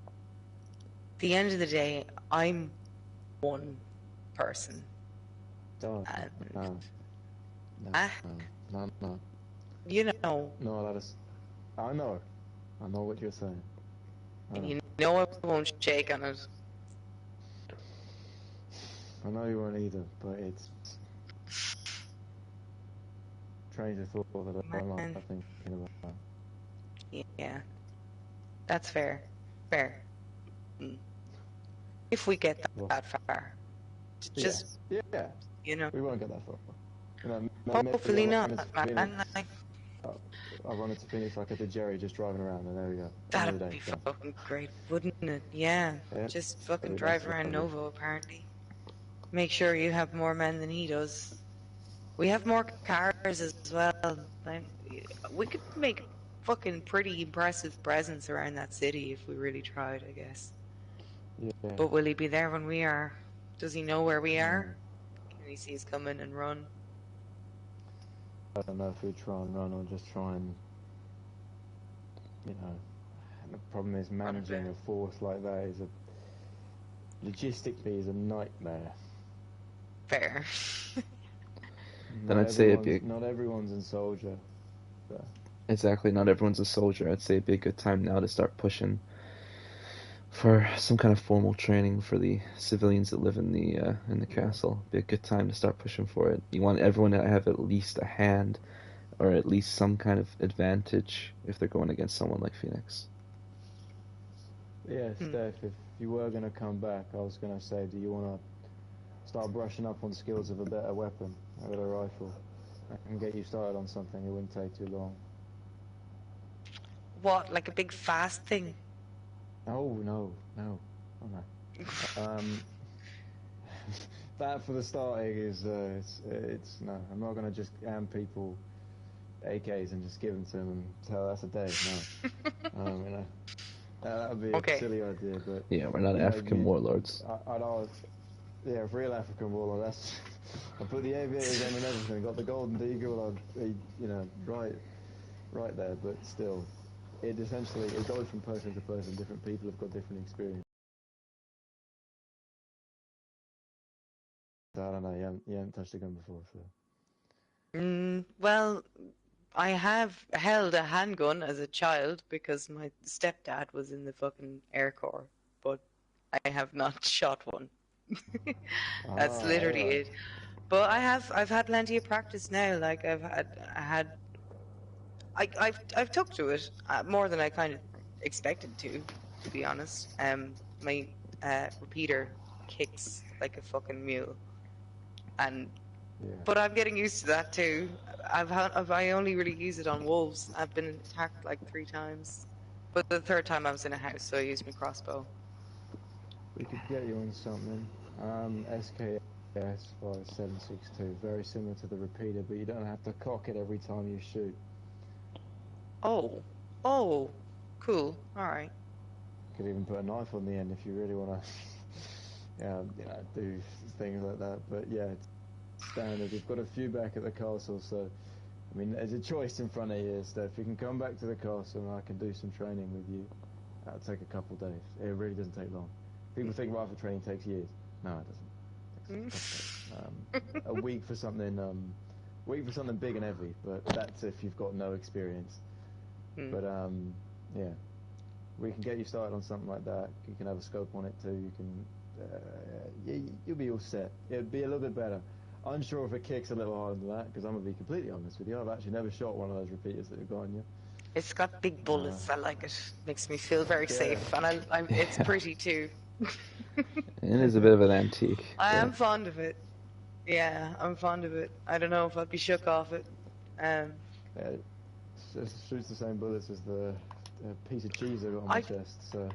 at the end of the day, I'm one person, Oh, and no. No. No, that is... I know what you're saying. and you know I won't shake on it. I know you won't either, but it's... strange the thought that I'm not Man. thinking about. Yeah, that's fair. Fair. If we get that far, just Yeah. We won't get that far. hopefully maybe I'll run not, into Phoenix. man. Like, I'll run into Phoenix like I did Jerry, just driving around, and there we go. that'd be fucking great, wouldn't it? Yeah, just fucking drive around Novo, apparently. Make sure you have more men than he does. We have more cars as well. Like, we could make a fucking pretty impressive presence around that city if we really tried, I guess. Yeah. But will he be there when we are? Does he know where we are? Can he see us coming and run? I don't know if we try and run or just try and, the problem is managing a force like that is logistically is a nightmare. Fair. Then I'd say it'd be not everyone's a soldier. So. Exactly, not everyone's a soldier. I'd say it'd be a good time now to start pushing for some kind of formal training for the civilians that live in the castle. Be a good time to start pushing for it. You want everyone to have at least a hand, or at least some kind of advantage if they're going against someone like Phoenix. Yeah, Steph, if you were going to come back, I was going to say, do you want to start brushing up on skills of a better weapon, a better rifle? I can get you started on something, it wouldn't take too long. What, like a big fast thing? Oh, no. That for the starting is, it's no, I'm not going to just hand people AKs and just give them to them and tell that's a day, no. That would be a silly idea, but... Yeah, we're not African warlords. I'd always... Yeah, real African warlord, that's... I put the aviators on and everything, got the golden deagle, right there, but still, it goes from person to person, different people have got different experience. I don't know, you haven't touched a gun before, so... Well, I have held a handgun as a child because my stepdad was in the fucking Air Corps, but I have not shot one. That's literally it. But I've had plenty of practice now. Like I've took to it more than I kind of expected to be honest. My repeater kicks like a fucking mule, but I'm getting used to that too. I only really use it on wolves. I've been attacked like 3 times, but the 3rd time I was in a house, so I used my crossbow. We could get you on something. SKS 5762, very similar to the repeater, but you don't have to cock it every time you shoot. Oh, cool. All right. Could even put a knife on the end if you really want to, do things like that. But yeah, it's standard. We've got a few back at the castle, so I mean, there's a choice in front of you, Steph. You can come back to the castle and I can do some training with you. That'll take a couple days. It really doesn't take long. People think rifle training takes years. No, it doesn't. It takes a couple days. A week for something big and heavy, but that's if you've got no experience. But yeah, we can get you started on something like that. You can have a scope on it too. You can, you'll be all set. It'll be a little bit better. Unsure if it kicks a little harder than that, because I'm going to be completely honest with you. I've actually never shot one of those repeaters that have got on you. It's got big bullets. I like it. Makes me feel very safe, and it's pretty too. It is a bit of an antique. I am fond of it. Yeah, I'm fond of it. I don't know if I'd be shook off it. Yeah, it shoots the same bullets as the a piece of cheese I got on my I, chest. So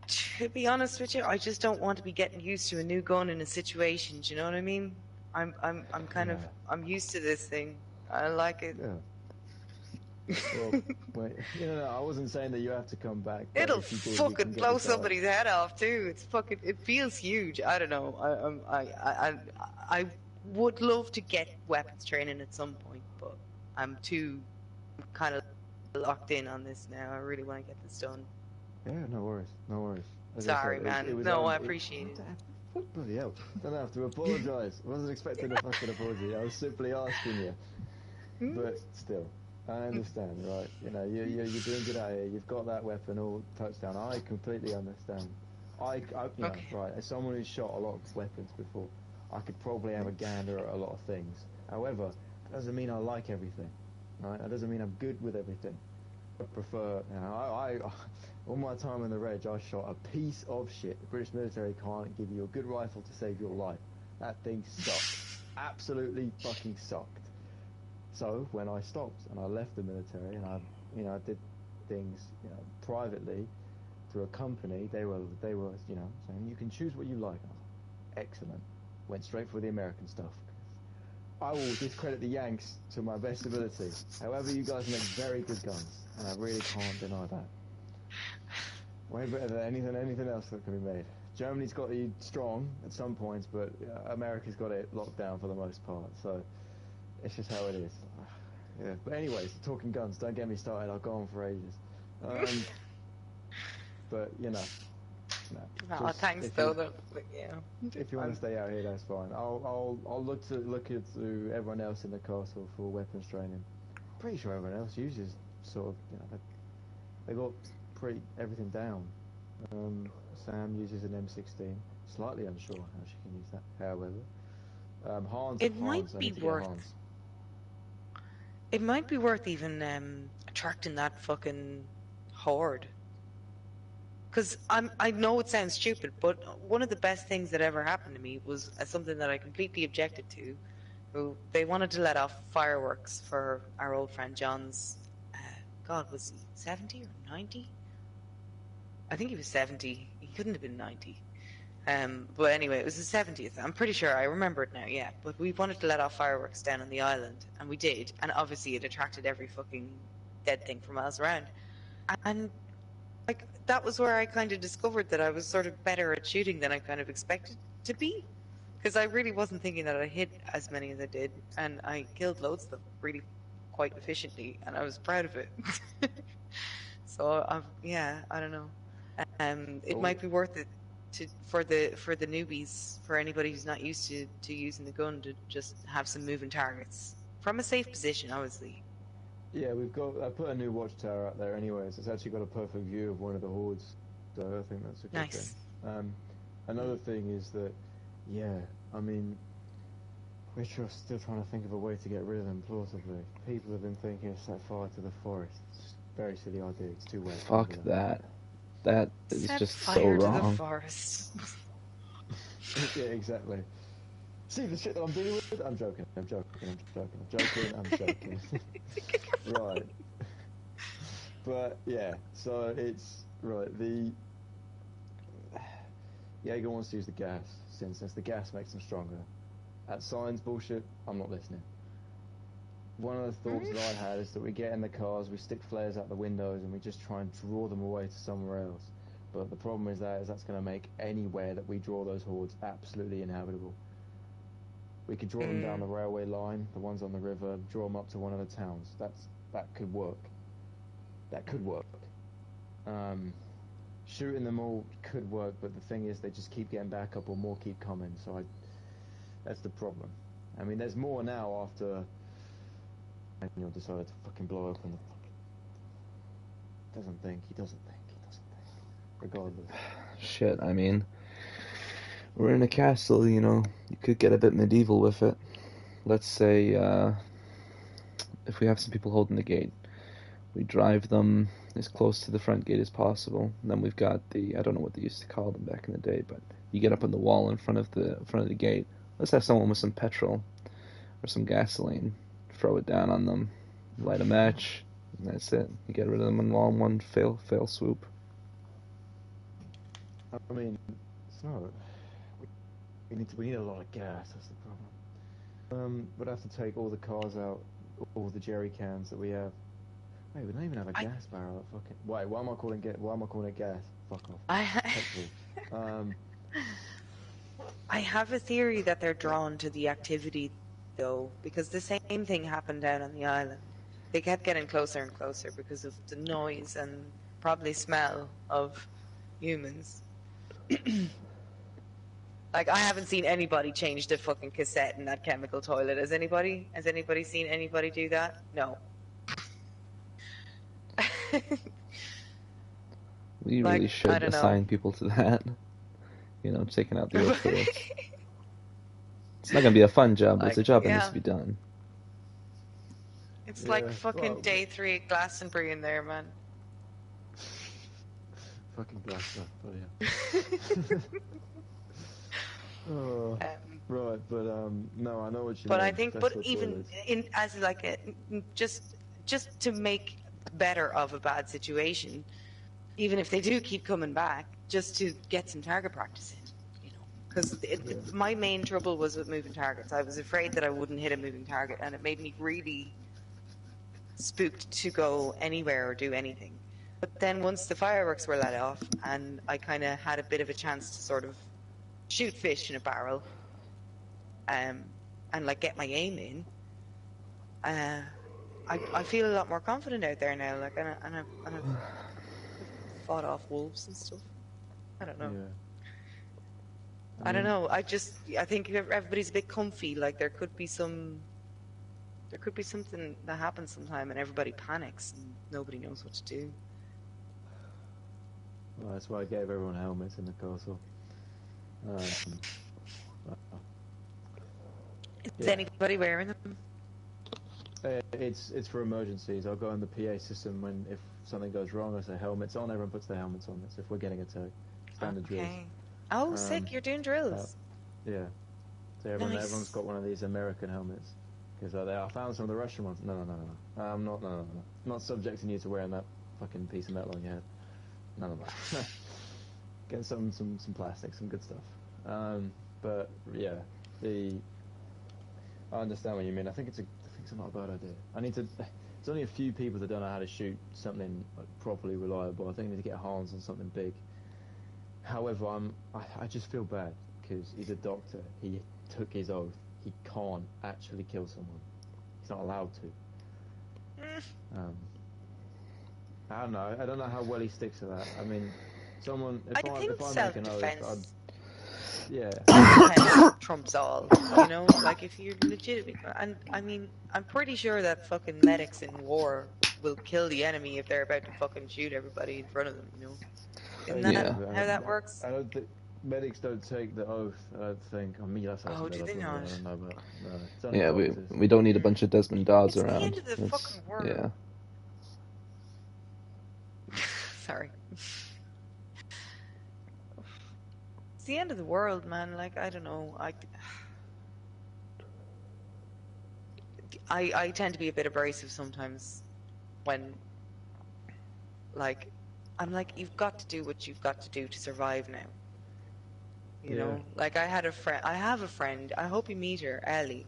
to be honest with you, I just don't want to be getting used to a new gun in a situation. Do you know what I mean? I'm kind of, yeah, I'm used to this thing. I like it. yeah. Well, wait, I wasn't saying that you have to come back, but It'll if you did, we can fucking get you blow started. somebody's head off too. It's fucking. It feels huge. I don't know. I would love to get weapons training at some point, but I'm kind of locked in on this now. I really want to get this done. Yeah, no worries, no worries. As I said, Sorry, man. it was No, I only. appreciate it. What bloody hell? Don't have to apologise. I wasn't expecting a fucking apology. I was simply asking you. But still, I understand, right? You're doing good out here. You've got that weapon all touchdown. I completely understand. Okay. Right, as someone who's shot a lot of weapons before, I could probably have a gander at a lot of things. However, that doesn't mean I like everything, right? That doesn't mean I'm good with everything. I prefer, all my time in the Reg, I shot a piece of shit. The British military can't give you a good rifle to save your life. That thing sucked. Absolutely fucking sucked. So when I stopped and I left the military and I did things, privately through a company, they were, saying you can choose what you like. I was like, excellent. Went straight for the American stuff. I will discredit the Yanks to my best ability. However, you guys make very good guns, and I really can't deny that. Way better than anything else that can be made. Germany's got you strong at some points, but America's got it locked down for the most part. So it's just how it is. Yeah. But anyways, talking guns, don't get me started. I'll go on for ages. But no. Oh, Just thanks if though. you Yeah. if you want to stay out here, that's fine. I'll look at everyone else in the castle for weapons training. Pretty sure everyone else uses sort of they got pretty everything down. Sam uses an M16. Slightly unsure how she can use that. However, It might I be need to get worth. Hans. It might be worth even attracting that fucking horde. Because I know it sounds stupid, but one of the best things that ever happened to me was something that I completely objected to. They wanted to let off fireworks for our old friend John's. God, was he 70 or 90? I think he was 70. He couldn't have been 90. But anyway, it was the 70th. I'm pretty sure. I remember it now, yeah. But we wanted to let off fireworks down on the island, and we did. And obviously it attracted every fucking dead thing for miles around. And like that was where I kind of discovered that I was sort of better at shooting than I kind of expected to be. Because I really wasn't thinking that I hit as many as I did, and I killed loads of them really quite efficiently, and I was proud of it. So yeah, I don't know. It Oh, might be worth it for the newbies, for anybody who's not used to using the gun, to just have some moving targets from a safe position, obviously. yeah, I put a new watchtower out there anyways. It's actually got a perfect view of one of the hordes, so I think that's a good thing. Nice. Another thing is that, yeah, I mean, we're just still trying to think of a way to get rid of them plausibly. People have been thinking of set fire to the forest. It's a very silly idea. It's too wet. Fuck that. That is Set just so fire to the wrong. forest. Yeah, exactly. See the shit that I'm dealing with? I'm joking. Right. But yeah, so it's right. The Jaeger wants to use the gas since the gas makes them stronger. That science bullshit, I'm not listening. One of the thoughts that I had is that we get in the cars, we stick flares out the windows, and we just try and draw them away to somewhere else. But the problem is that's going to make anywhere that we draw those hordes absolutely inhabitable. We could draw them down the railway line, the ones on the river, draw them up to one of the towns. That could work. That could work. Shooting them all could work, but the thing is, they just keep getting back up, or more keep coming. So that's the problem. I mean, there's more now after Daniel decided to fucking blow open the fucking. He doesn't think. Regardless. Shit, I mean, we're in a castle, you could get a bit medieval with it. Let's say, if we have some people holding the gate, we drive them as close to the front gate as possible. And then we've got I don't know what they used to call them back in the day, but you get up on the wall in front of the gate. Let's have someone with some petrol or some gasoline, throw it down on them, light a match, And that's it. You get rid of them in one fail swoop. I mean, it's not. We need a lot of gas. That's the problem. We'd have to take all the cars out, all the jerry cans that we have. Wait, we don't even have a gas barrel. Fucking. Wait, why am I calling it gas? Fuck off. Petrol. I have a theory that they're drawn to the activity, though, because the same thing happened down on the island. They kept getting closer and closer because of the noise and probably smell of humans. Like, I haven't seen anybody change the fucking cassette in that chemical toilet. Has anybody? Has anybody seen anybody do that? No. We Like, really I should don't assign know. people to that. You know, taking out the old toilets. It's not gonna be a fun job, but it's a Like, job that needs yeah. to be done. It's Yeah, like fucking well, day 3 at Glastonbury in there, man. fucking Glasgow, bloody hell. Oh, right, but no, I know what you But mean. I think, but Tesla even toilets. in as like a just to make better of a bad situation, even if they do keep coming back, just to get some target practice in, you know. Because my main trouble was with moving targets. I was afraid that I wouldn't hit a moving target, and it made me really spooked to go anywhere or do anything. But then once the fireworks were let off, and I kind of had a bit of a chance to sort of shoot fish in a barrel, and like get my aim in, I feel a lot more confident out there now. Like, and I've fought off wolves and stuff. I don't know. Yeah. I don't know. I think everybody's a bit comfy. Like, there could be something that happens sometime, and everybody panics and nobody knows what to do. Well, that's why I gave everyone helmets in the castle. Is anybody wearing them? It's for emergencies. I'll go on the PA system when if something goes wrong. I say helmets on. Everyone puts their helmets on. That's if we're getting attacked. Standard drills. Oh, sick! You're doing drills. Yeah. So everyone's got one of these American helmets. Because I found some of the Russian ones. No. I'm not subjecting you to wearing that fucking piece of metal on your head. None of that. Get some plastic, some good stuff. But yeah, I understand what you mean. I think it's not a bad idea. There's only a few people that don't know how to shoot something like properly reliable. I think I need to get Hans on something big. However, I just feel bad because he's a doctor. He took his oath. He can't actually kill someone. He's not allowed to. I don't know. I don't know how well he sticks to that. I mean, if I make an oath, self-defense trumps all. You know, like if you're legitimate, and I mean, I'm pretty sure that fucking medics in war will kill the enemy if they're about to fucking shoot everybody in front of them. You know, isn't that how that works? I don't think medics don't take the oath. I don't think. I mean, that's Oh, do they not? I don't know, but no, it's only Yeah, doctors. we don't need a bunch of Desmond Dodds It's around. the end of the fucking world. Yeah. Sorry. It's the end of the world, man. Like, I don't know. I tend to be a bit abrasive sometimes when, like, I'm like, you've got to do what you've got to do to survive now. You know? Like, I have a friend, I hope you meet her, Ellie.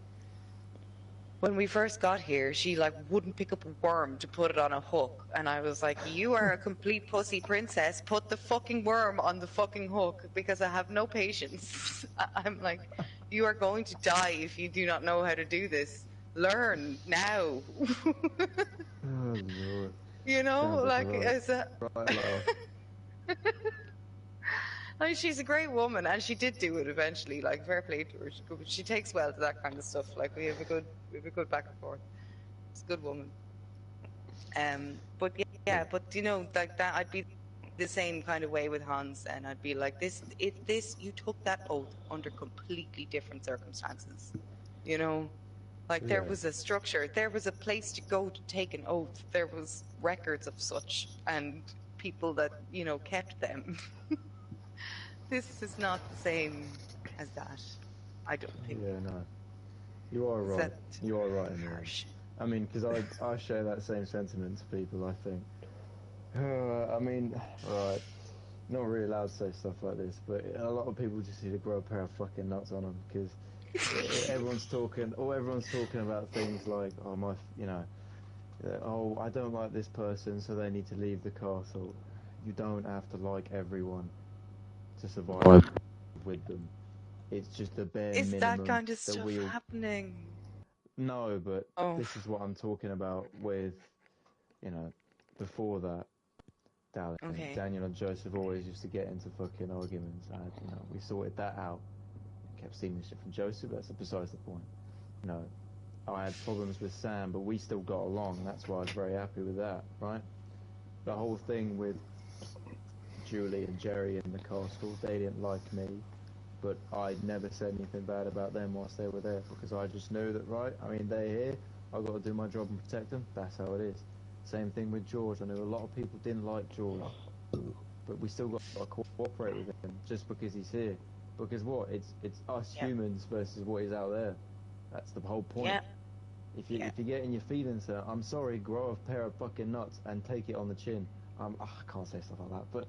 When we first got here, she, like, wouldn't pick up a worm to put it on a hook. And I was like, you are a complete pussy princess. Put the fucking worm on the fucking hook because I have no patience. I'm like, you are going to die if you do not know how to do this. Learn now. Oh, Lord. You know, like, as a... Right, I mean, she's a great woman, and she did do it eventually. Like, fair play to her. She takes well to that kind of stuff. Like, we have a good back and forth. She's a good woman. But yeah, but you know, like that, I'd be the same kind of way with Hans, and I'd be like, you took that oath under completely different circumstances. You know, like there was a structure, there was a place to go to take an oath, there was records of such, and people that kept them. This is not the same as that. I don't think. Yeah, no. You are right. You are right in the end. Harsh. I mean, because I share that same sentiment to people, I think. I mean, right, not really allowed to say stuff like this, but a lot of people just need to grow a pair of fucking nuts on them, because everyone's talking about things like, oh, oh, I don't like this person, so they need to leave the castle. You don't have to like everyone to survive with them. It's just the bare Is that minimum kind of that stuff we all... happening? No, but Oh, this is what I'm talking about with, you know, before that, okay. Daniel and Joseph always used to get into fucking arguments, and, you know, we sorted that out. Kept stealing shit from Joseph, that's besides the point. You know, I had problems with Sam, but we still got along, and that's why I was very happy with that, right? The whole thing with Julie and Jerry in the castle, they didn't like me, but I never said anything bad about them whilst they were there, because I just knew that, right, I mean, they're here, I've got to do my job and protect them, that's how it is. Same thing with George, I knew a lot of people didn't like George, but we still got to cooperate with him, just because he's here. Because what, it's us Yeah. humans versus what is out there. That's the whole point. Yeah. If you're getting your feelings hurt, I'm sorry, grow a pair of fucking nuts and take it on the chin. I can't say stuff like that, but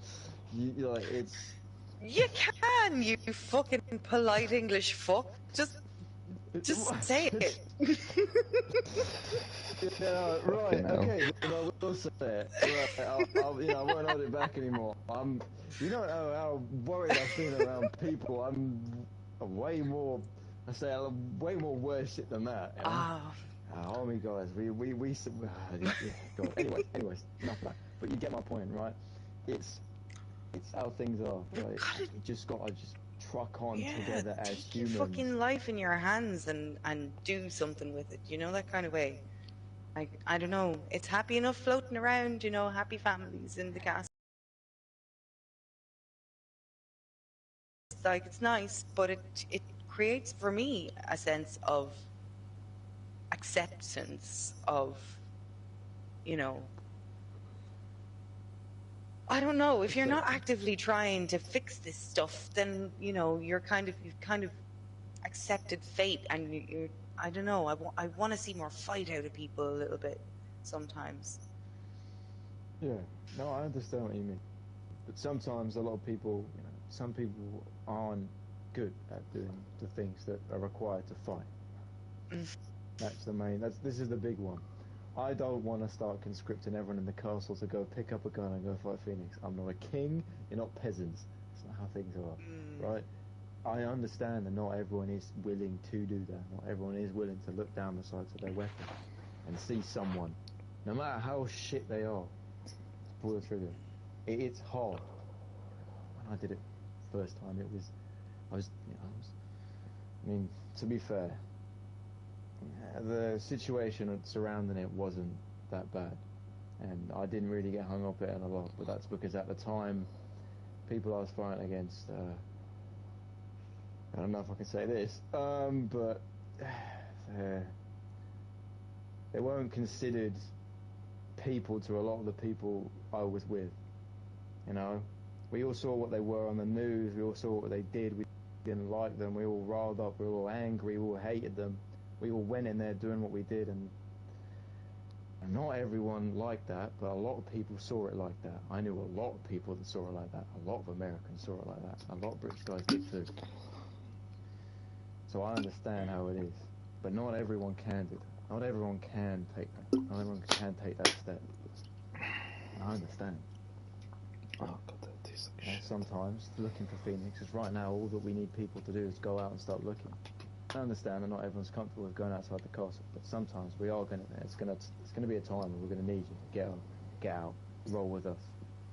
like, it's... You can, you fucking polite English fuck. Just say it. Yeah, right, Fucking hell. okay, then I will say it. Right, I won't hold it back anymore. You don't know how worried I've been around people. I'm way more, way more worse shit than that, you know? Ah, Army guys, yeah, God. Anyways, enough of that. But you get my point, right? It's how things are, you right? gotta, And we just gotta just truck on yeah, together as take your humans. fucking life in your hands and do something with it. You know, that kind of way. Like, I don't know. It's happy enough floating around, you know, happy families in the castle. Like, it's nice, but it creates for me a sense of acceptance of, you know, I don't know. If you're not actively trying to fix this stuff, then, you know, you've kind of accepted fate, and you're, I don't know. I want to see more fight out of people a little bit sometimes. Yeah, no, I understand what you mean. But sometimes a lot of people, you know, some people aren't good at doing the things that are required to fight. Mm. This is the big one. I don't want to start conscripting everyone in the castle to go pick up a gun and go fight Phoenix. I'm not a king, you're not peasants. That's not how things are, right? I understand that not everyone is willing to do that. Not everyone is willing to look down the sights of their weapon and see someone, no matter how shit they are, pull the trigger. It's hard. When I did it first time, I mean, to be fair, the situation surrounding it wasn't that bad, and I didn't really get hung up at it a lot. But that's because at the time, people I was fighting against, I don't know if I can say this, but they weren't considered people to a lot of the people I was with. You know, we all saw what they were on the news. We all saw what they did. We didn't like them. We all riled up. We were all angry. We all hated them. We all went in there doing what we did, and not everyone liked that, but a lot of people saw it like that. I knew a lot of people that saw it like that. A lot of Americans saw it like that. A lot of British guys did too. So I understand how it is, but not everyone can do that. Not everyone can take that. Not everyone can take that step. And I understand. Oh god, that tastes like You know, shit. sometimes looking for Phoenix is right now. All that we need people to do is go out and start looking. I understand that not everyone's comfortable with going outside the castle, but sometimes we are gonna. It's gonna be a time where we're gonna need you to get out, roll with us,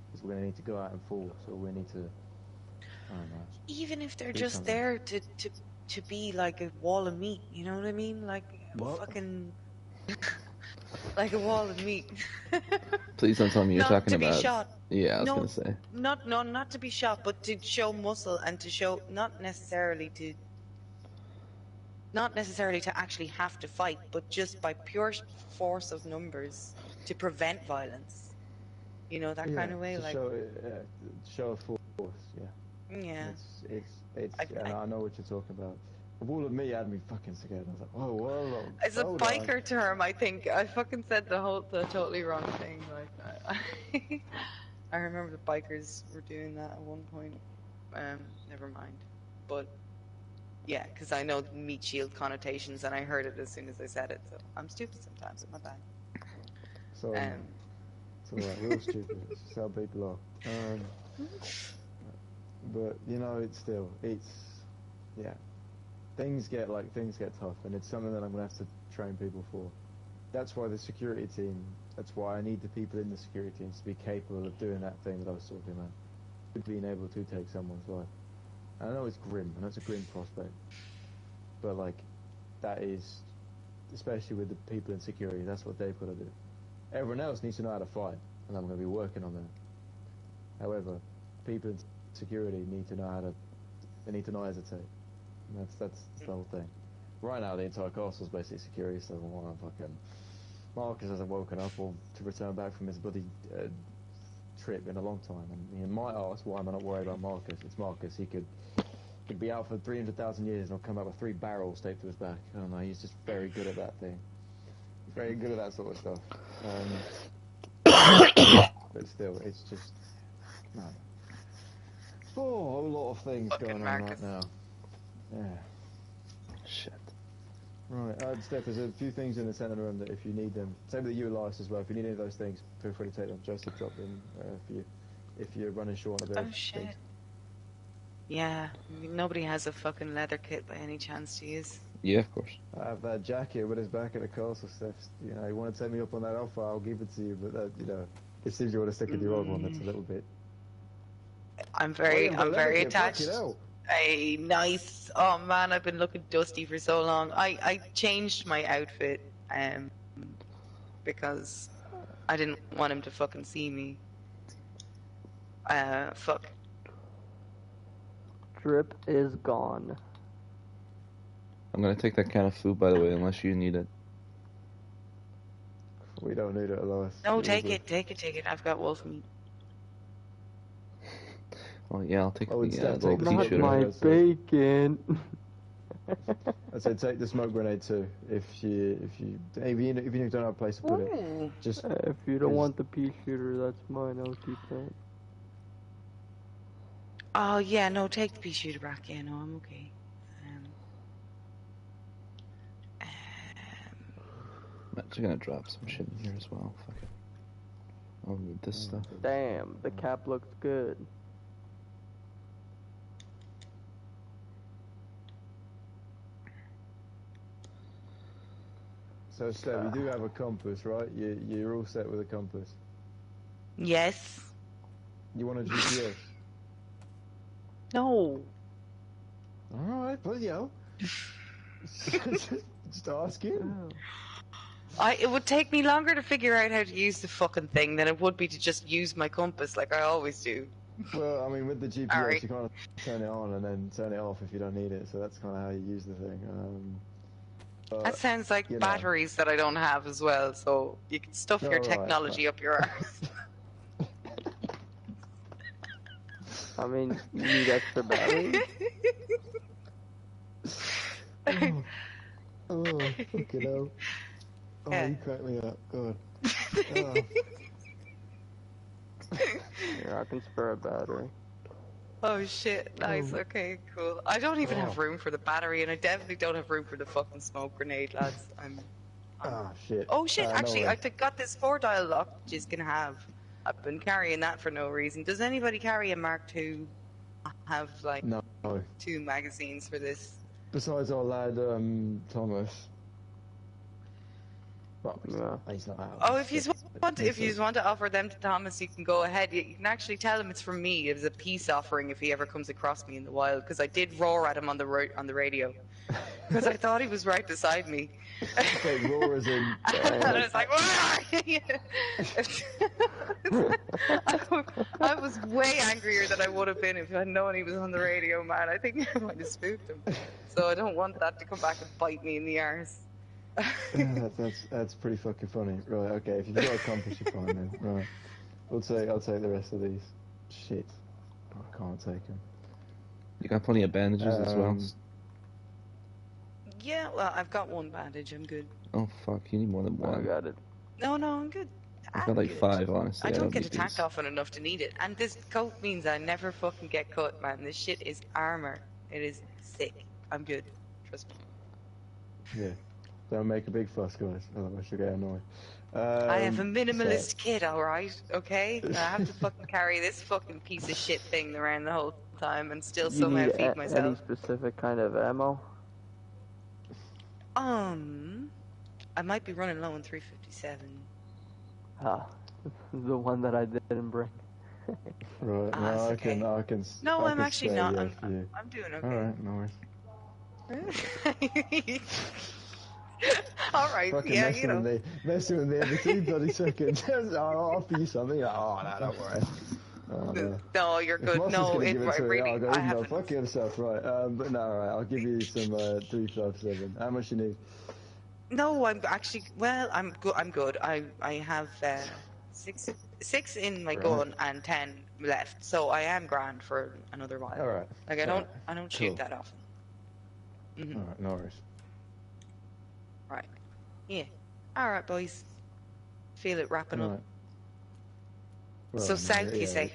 because we're gonna need to go out and force, or we need to, I don't know, Even if they're do just something. there to be like a wall of meat, you know what I mean? Like a What? fucking like a wall of meat. Please don't tell me you're Not talking to be about. shot. Yeah, I was gonna No, say. not to be shot, but to show muscle and to show not necessarily to actually have to fight, but just by pure force of numbers to prevent violence. You know, that Yeah, kind of way. to Like, show a force. Yeah, yeah, it's I, and I I know what you're talking about. all of me had me fucking scared. I was like, whoa, It's a hold on. biker term, I think. I fucking said the totally wrong thing. Like, I remember the bikers were doing that at one point. Never mind. But yeah, because I know the meat shield connotations, and I heard it as soon as I said it. So I'm stupid sometimes. My bad. Sorry, man. It's alright, we're all stupid. It's just how people are. But you know, yeah. Things get tough, and it's something that I'm gonna have to train people for. That's why the security team. That's why I need the people in the security teams to be capable of doing that thing that I was talking about, being able to take someone's life. And I know it's grim, and it's a grim prospect, but like, that is, especially with the people in security, that's what they've got to do. Everyone else needs to know how to fight, and I'm going to be working on that. However, people in security need to know how to. They need to not hesitate. And that's the whole thing. Right now, the entire castle's basically security, so doesn't want to fucking. Marcus hasn't woken up or to return back from his bloody trip in a long time, and you might ask, why am I not worried about Marcus? It's Marcus. He could be out for 300,000 years and he'll come out with 3 barrels taped to his back. I don't know. He's just very good at that thing. He's very good at that sort of stuff. But still, it's just no. Oh, a whole lot of things Fucking going on Marcus. right now. Yeah. Shit. Right, Steph, there's a few things in the centre room that if you need them, same with you, Elias, as well. If you need any of those things, feel free to take them. Joseph dropped them for you if you're running short on a bit Oh of shit. things. Yeah, nobody has a fucking leather kit by any chance to use. Yeah, of course. I have that jacket, but it's back at the castle, Steph. You know, you want to take me up on that offer, I'll give it to you, but that, you know, it seems you want to stick with your old one, that's a little bit. I'm very Fucking attached. hell. Hey, nice. Oh man, I've been looking dusty for so long. I changed my outfit, because I didn't want him to fucking see me. Fuck. Drip is gone. I'm gonna take that can of food, by the way, unless you need it. We don't need it, Elias. No, You're take good. it, take it, take it. I've got wolf meat. Oh yeah, I'll take Oh, the it's Steph, little take the pea Not smoke shooter. my grenade. bacon. I said take the smoke grenade too. If you even if you don't have a place to put it, Ooh. just If you don't Is- want the pea shooter, that's mine. I'll keep that. Oh yeah, no, take the pea shooter back. Yeah, no, I'm okay. I'm actually gonna drop some shit in here as well. Fuck it. I'll need this stuff. Damn, the cap looks good. So Steph, you do have a compass, right? You're all set with a compass. Yes. You want a GPS? No. Alright, bloody hell. Just asking. It would take me longer to figure out how to use the fucking thing than it would be to just use my compass like I always do. Well, I mean, with the GPS, Sorry. you kind of turn it on and then turn it off if you don't need it. So that's kind of how you use the thing. That sounds like you know. batteries that I don't have as well, so you can stuff your Alright, technology up your arse. I mean, you need extra batteries? Oh, fucking hell. Oh, Yeah. you cracked me up. God. Here, I can spare a battery. Oh shit, nice, okay, cool. I don't even have Oh. room for the battery, and I definitely don't have room for the fucking smoke grenade, lads. Ah, shit. Oh shit, No actually, way. I got this 4-dial lock just can have. I've been carrying that for no reason. Does anybody carry a Mark II? I have like No. 2 magazines for this. Besides our lad, Thomas. Well, Yeah. he's not out. Oh, if you want to offer them to Thomas, you can go ahead. You can actually tell him it's from me. It was a peace offering if he ever comes across me in the wild, because I did roar at him on the radio because I thought he was right beside me. Wait, roar as in... And I was like, "Where are you?" I was way angrier than I would have been if I had known he was on the radio, man. I think I might have spooked him. So I don't want that to come back and bite me in the arse. that's pretty fucking funny. Right, okay, if you've got a compass, you're fine then. Right. I'll take the rest of these. Shit. I can't take them. You got plenty of bandages as well. Yeah, well, I've got one bandage. I'm good. Oh fuck, you need more than I one. got it. No, I'm good. I've I'm got like good. 5, I honestly. I don't don't get need attacked these. often enough to need it. And this coat means I never fucking get cut, man. This shit is armor. It is sick. I'm good. Trust me. Yeah. Don't make a big fuss, guys. Otherwise you'll get annoyed. I have a So, minimalist kit, alright? Okay? I have to fucking carry this fucking piece of shit thing around the whole time and still You somehow need feed any myself. specific kind of ammo? I might be running low on 357. Ah, the one that I didn't bring. right, Ah, no, it's okay. No, I I'm can actually spare not. you a I'm few. doing Alright, no worries. okay. Alright, Fucking yeah, you know. messing with me every 2 bloody seconds. I'll offer you something. Oh, no, don't worry. Oh, no. No, you're If good. Moss is No, going to give it to me, really, I'll go, I no, haven't. fuck himself, right. But no, alright, I'll give you some 357. How much you need? No, I'm actually, well, I'm good. I'm good. I have six in my Right. gun and 10 left, so I am grand for another while. Alright. Like I don't shoot Cool. that often. Mhm. Alright, no worries. Right. Yeah. All right, boys. Feel it wrapping up. Alright. So Well, south, yeah, you say?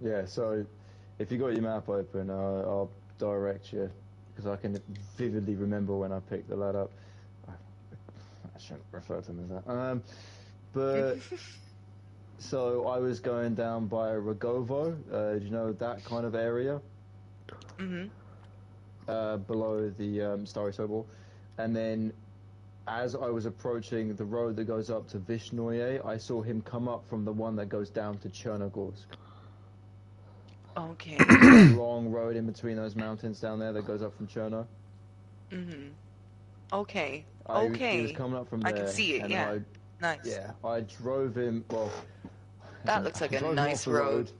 Yeah, so if you got your map open, I'll direct you, because I can vividly remember when I picked the lad up. I shouldn't refer to him as that. But so I was going down by Rogovo. Do you know that kind of area? Mhm. Below the Starry Snowball, and then as I was approaching the road that goes up to Vishnoye, I saw him come up from the one that goes down to Chernogorsk. Okay. That long road in between those mountains down there that goes up from Cherno. Mhm. Okay. He was Okay. coming up from I can there, see it. and Yeah. Nice. I drove him. Well, That looks like I a drove him off nice the road.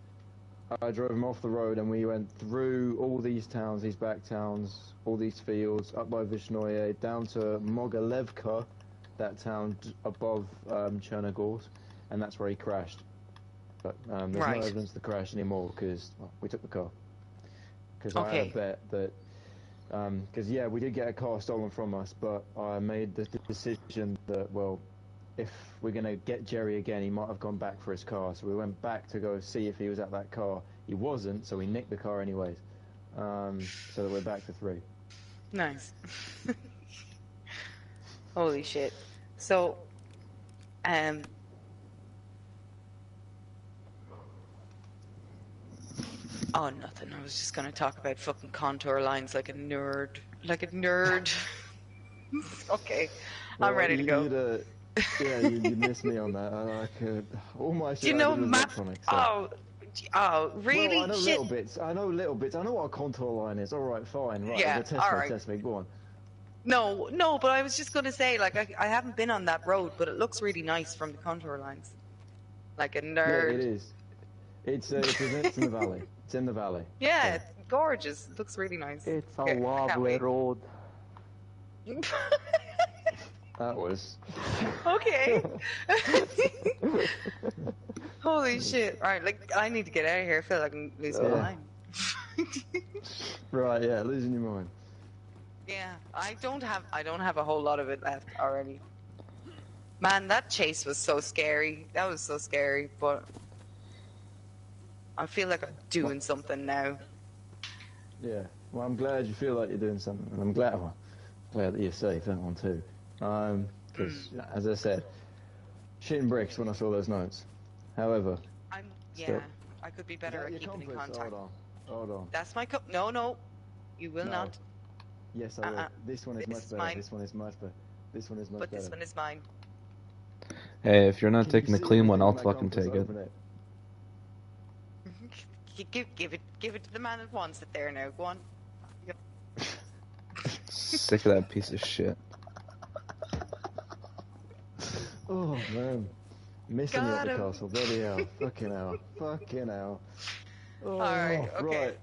I drove him off the road, and we went through all these towns, these back towns, all these fields, up by Vishnoye, down to Mogalevka, that town above Chernogorsk, and that's where he crashed. But there's no Right. evidence of the crash anymore because we took the car. Because I had a Okay. bet that. Because yeah, we did get a car stolen from us, but I made the decision that, well, if we're gonna get Jerry again, he might have gone back for his car. So we went back to go see if he was at that car. He wasn't, so we nicked the car anyways. So that we're back to 3. Nice. Holy shit. So, oh, nothing. I was just gonna talk about fucking contour lines like a nerd. Like a nerd. Okay. I'm ready to go. Yeah, you missed me on that. I could. All my Do shit you I know did was map? electronic. So. Oh, really? Well, I know Shit. little bits. I know little bits. I know what a contour line is. All right, fine. Right, Yeah, well, test me, alright. test me. Go on. No, but I was just gonna say, like, I haven't been on that road, but it looks really nice from the contour lines. Like a Yeah, nerd. it is. It's in the valley. It's in the valley. Yeah, So. it's gorgeous. It looks really nice. It's a Okay, I can't lovely wait. road. That was. Okay. Holy shit. Alright, like, I need to get out of here. I feel like I'm losing my mind. Right, yeah, losing your mind. Yeah, I don't have a whole lot of it left already. Man, that chase was so scary. That was so scary, but I feel like I'm doing something now. Yeah. Well, I'm glad you feel like you're doing something, and I'm glad that you're safe. That one too. Because as I said, shitting bricks when I saw those notes. However, Yeah, I could be better Is at that your keeping in compass? contact. Hold on. That's my No, you will No. not. Yes, I will. This one is This much is better. mine. This one is much better. This one is much But better. this one is mine. Hey, if you're not Can taking you the see clean one, anything I'll on that fucking compass? take it. Open it. Give it to the man that wants it there now. Go on. Sick of that piece of shit. Oh man, missing you at Got the him. castle. Bloody hell! Fucking hell! Fucking hell! Oh, Alright, okay.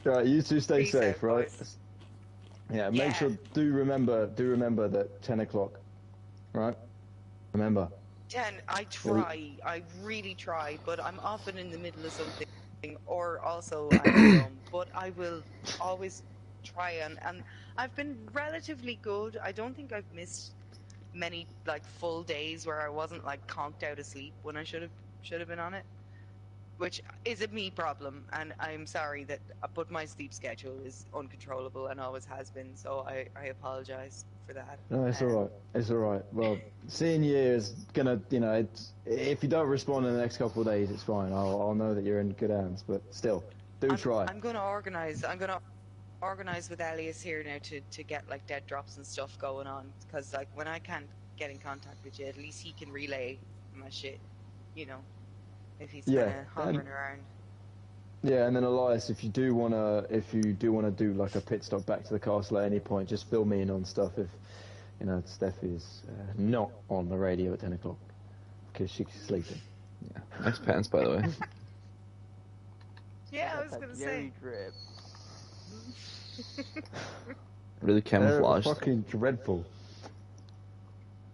Right, you two stay Peace safe, out, right? boys. Yeah, Yeah. make sure. Do remember that 10 o'clock, right? Remember. 10, I try. I really try, but I'm often in the middle of something, or also I'm dumb. But I will always try and I've been relatively good. I don't think I've missed many like full days where I wasn't like conked out of sleep when I should have been on it, which is a me problem, and I'm sorry that. But my sleep schedule is uncontrollable and always has been, so I apologize for that. No, it's alright. It's alright. Well, seeing you is gonna, if you don't respond in the next couple of days, it's fine. I'll know that you're in good hands, but still, do try. I'm gonna organize. I'm gonna organize with Elias here now to get like dead drops and stuff going on, because like when I can't get in contact with you, at least he can relay my shit, if he's kind of hovering around. Yeah, and then Elias, if you do wanna do like a pit stop back to the castle at any point, just fill me in on stuff if Steph is not on the radio at 10 o'clock because she's sleeping. Yeah, nice pants by the way. Yeah, I was gonna say. Drip. Really camouflaged. They're fucking dreadful.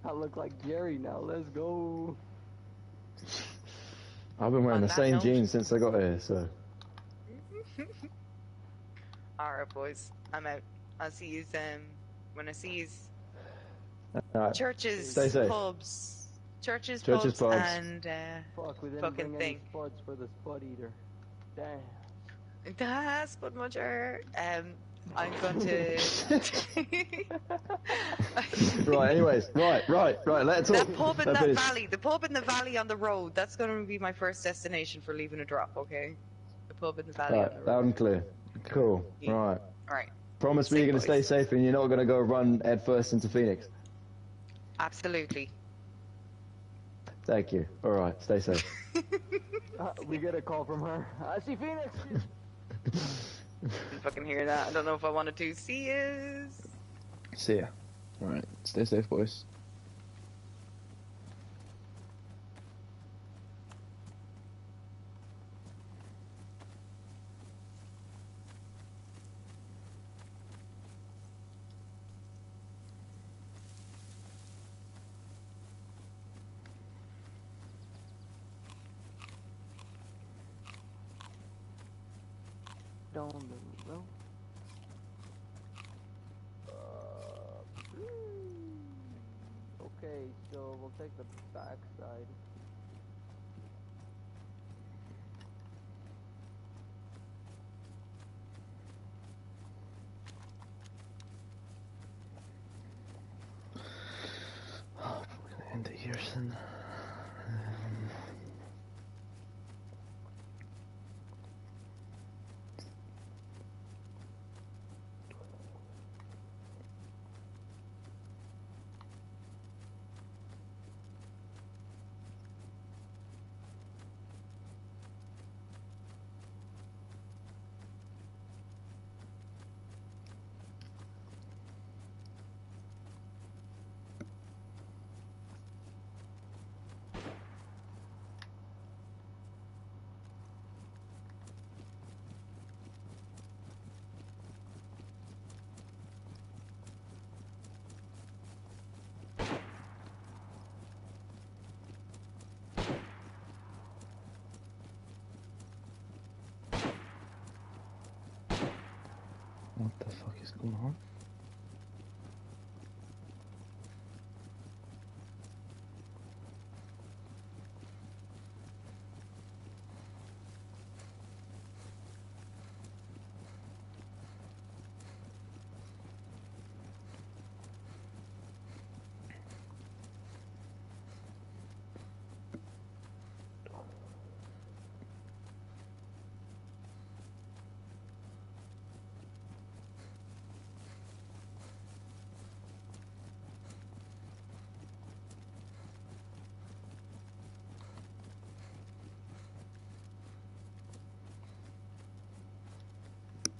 I look like Jerry now. Let's go. I've been wearing the same jeans since I got here, so. Alright, boys. I'm out. I'll see you when I see you. Right. Churches, Stay safe. pubs. Churches, Pubs. and Fuck, we didn't fucking bring thing. any spuds for the spud eater. Damn. Das, but mucher. I'm going to. Right. Anyways. Right. Let's talk. That pub in that valley. The pub in the valley on the road. That's going to be my first destination for leaving a drop. Okay. The pub in the valley on the road. Loud and clear. Cool. Yeah. Right. All right. Promise me you're going to stay safe and you're not going to go run head first into Phoenix. Absolutely. Thank you. All right. Stay safe. We get a call from her. I see Phoenix. You fucking hear that? I don't know if I wanted to. See yous. See ya. Alright, stay safe, boys. Down the road. Okay, so we'll take the back side. Oh, we're gonna end it here soon. What the fuck is going on?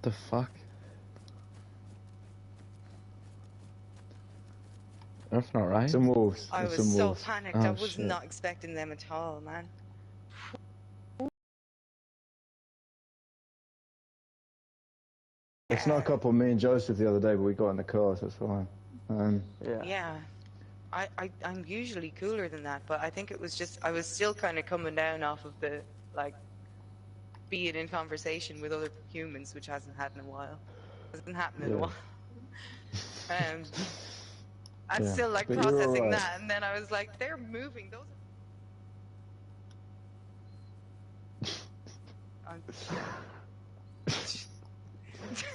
The fuck? That's not right. Some wolves. I There's was some so wolves. panicked. Oh, I was shit. not expecting them at all, man. They snuck up on me and Joseph the other day, but we got in the car, so it's fine. Yeah. I'm usually cooler than that, but I think it was just I was still kind of coming down off of the being in conversation with other humans, which hasn't happened in a while. I'm Yeah, still like but you're processing alright. that, and then I was like, they're moving. Those.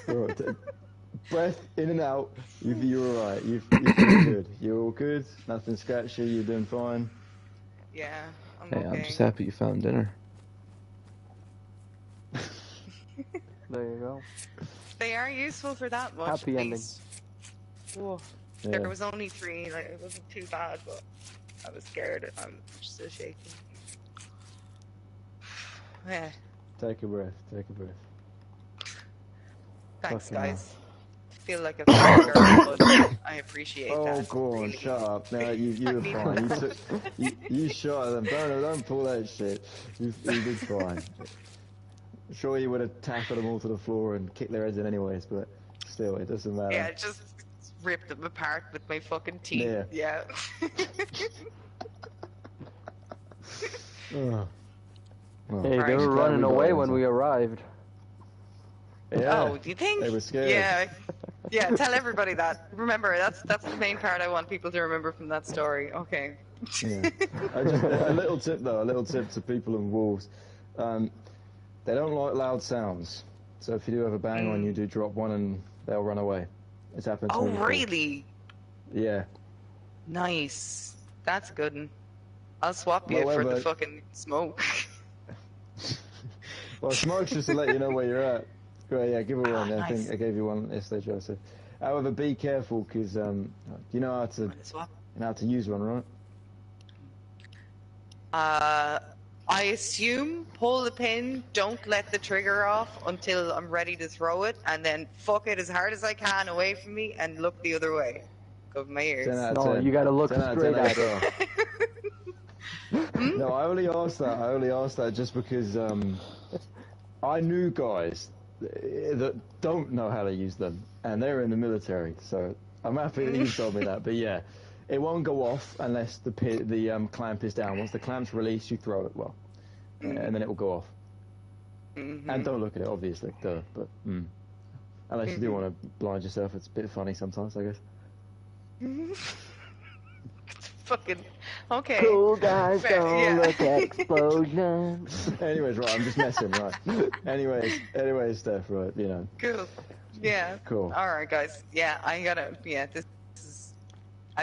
Alright, breath in and out. You're alright. You feel good. You're all good. Nothing scratchy. You're doing fine. Yeah, I'm Hey, okay. I'm just happy you found dinner. There you go. They are useful for that much. Happy ending. These. Whoa. Yeah. There was only 3. Like, it wasn't too bad, but I was scared. I'm still shaking. Yeah. Take a breath. Take a breath. Thanks, Fucking hell. guys. I feel like a fangirl, but I appreciate Oh, that. go on, really. shut up. No, you're I need fine. more. You shot at them. Don't pull that shit. You did fine. Sure, you would have tackled them all to the floor and kicked their heads in anyways, but still, it doesn't matter. Yeah, just ripped them apart with my fucking teeth. Yeah. Oh. Well, Hey, they Right. were I'm glad running we got away it, when so- we arrived. Yeah. Oh, do you think? They were scared. Yeah. Yeah, tell everybody that. Remember, that's the main part I want people to remember from that story. Okay. Yeah. A little tip though, a little tip to people in wolves. They don't like loud sounds. So if you do have a bang on, you do drop one and they'll run away. It's happened to Oh, me before. really? Yeah. Nice. That's a good one. I'll swap you for the However- fucking smoke. Well, smoke's just to let you know where you're at. Well, yeah, give her one. I think nice. I gave you one yesterday, Joseph. However, be careful because you know how to Swap. use one, right? I assume pull the pin, don't let the trigger off until I'm ready to throw it, and then fuck it as hard as I can away from me and look the other way. Cover my 10 ears. out of No, 10. you gotta look 10 out of straight 10 at it. ASL. No, I only asked that just because I knew guys that don't know how to use them, and they're in the military, so I'm happy that you told me that. But yeah, it won't go off unless the clamp is down. Once the clamp's released, you throw it well, and then it will go off. And don't look at it, obviously, duh. But unless you do want to blind yourself, it's a bit funny sometimes, I guess. Fucking okay. Cool guys Fair, don't yeah. look at explosions. Anyways, right, I'm just messing, right. Anyways, Steph, right, you know. Cool. Yeah. Cool. All right, guys. Yeah, I gotta. Yeah, this is.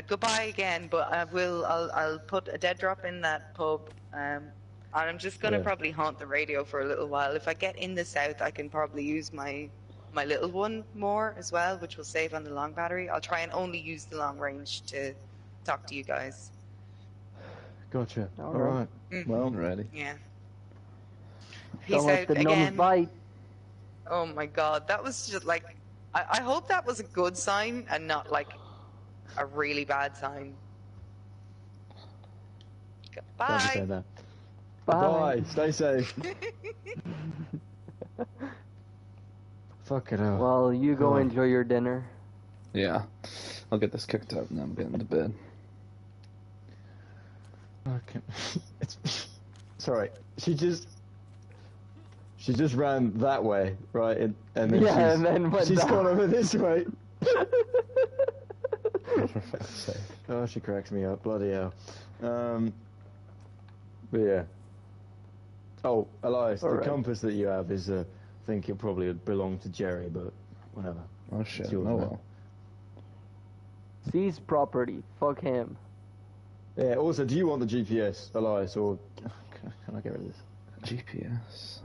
Goodbye again, but I'll put a dead drop in that pub. And I'm just gonna Yeah. probably haunt the radio for a little while. If I get in the south, I can probably use my little one more as well, which will save on the long battery. I'll try and only use the long range to talk to you guys. Gotcha. All All right. Well, Alrighty. Yeah. Don't Peace let out the nuns again. bite. Oh my god, that was just like, I hope that was a good sign and not like a really bad sign. don't be Bye. saying that. Bye. Bye. Stay safe. Fucking hell. Well, you go Oh. enjoy your dinner. Yeah. I'll get this cooked up and then I'm getting to bed. Okay. Sorry. She just ran that way, right? And then Yeah, and then went she's down. gone over this way. For fuck's sake. Oh, she cracks me up. Bloody hell. But yeah. Oh, Elias, the Alright. compass that you have is, I think it probably would belong to Jerry, but whatever. Oh shit. It's yours, Oh man. well. Seize property. Fuck him. Yeah, also, do you want the GPS, Elias, or can I get rid of this? GPS.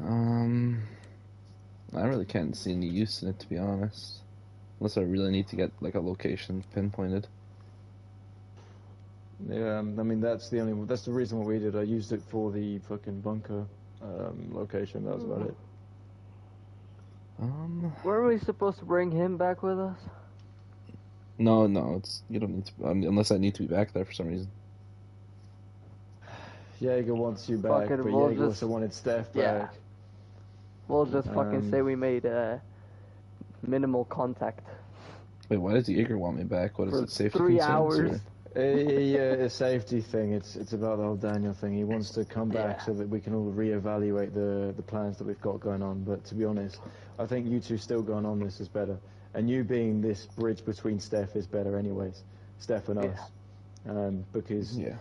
I really can't see any use in it, to be honest. Unless I really need to get like a location pinpointed. Yeah, I mean, that's the reason what we did. I used it for the fucking bunker location, that was about it. Were we supposed to bring him back with us? No, you don't need to, unless I need to be back there for some reason. Jaeger wants you Fuck back, it, but we'll Jaeger just- also wanted Steph Yeah. back. We'll just fucking say Um, we made minimal contact. Wait, why does Jaeger want me back? What is For it, safety 3 concerns, hours. Yeah, a safety thing. It's about the whole Daniel thing. He wants to come back Yeah. so that we can all reevaluate the plans that we've got going on. But to be honest, I think you two still going on this is better. And you being this bridge between Steph is better anyways. Steph and us. Because, Yeah.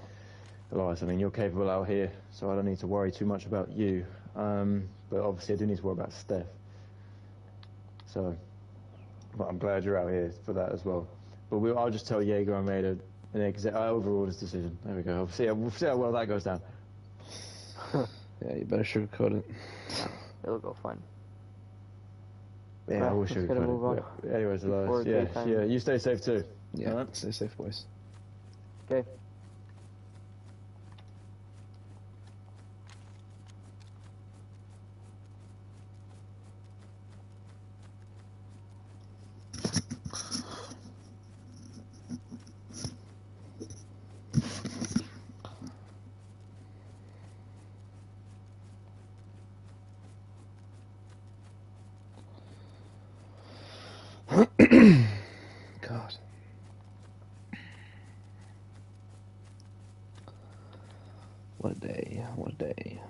Elias, I mean, you're capable out here, so I don't need to worry too much about you. But obviously I do need to worry about Steph. So, but I'm glad you're out here for that as well. But I'll just tell Jaeger I made an overall decision. There we go. We'll see how well that goes down. Yeah, you better sugarcoat it. It'll go fine. Yeah, Alright, I will let's sugarcoat get a it. move on. Yeah. Anyways, Before Elias, yeah, daytime. yeah. You stay safe too. Yeah, All right? stay safe, boys. Okay. God. What a day. What a day.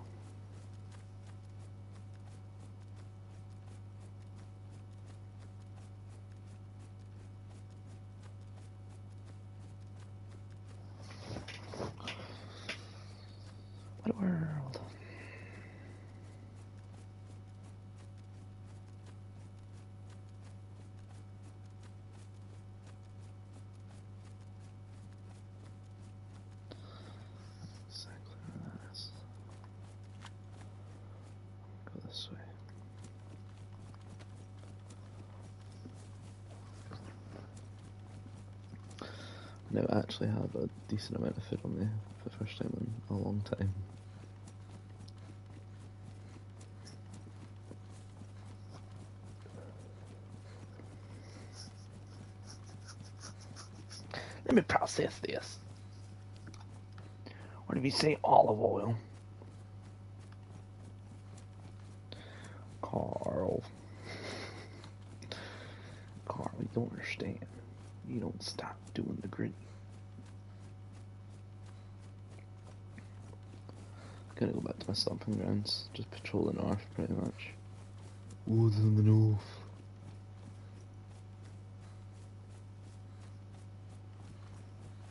What a world. Go this way. I now actually have a decent amount of food on me for the first time in a long time. Let me process this. Or did we say olive oil? Carl, you don't understand. You don't stop doing the gritty. Gonna go back to my stomping grounds. Just patrol the north, pretty much. Woods in the north.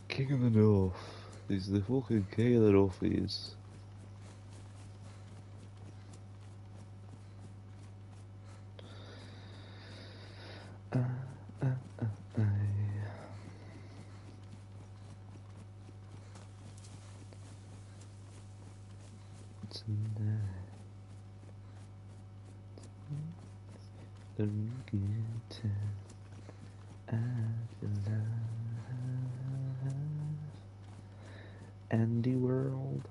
King of the north. He's the fucking king of the north, he is. The good time of your life, and the world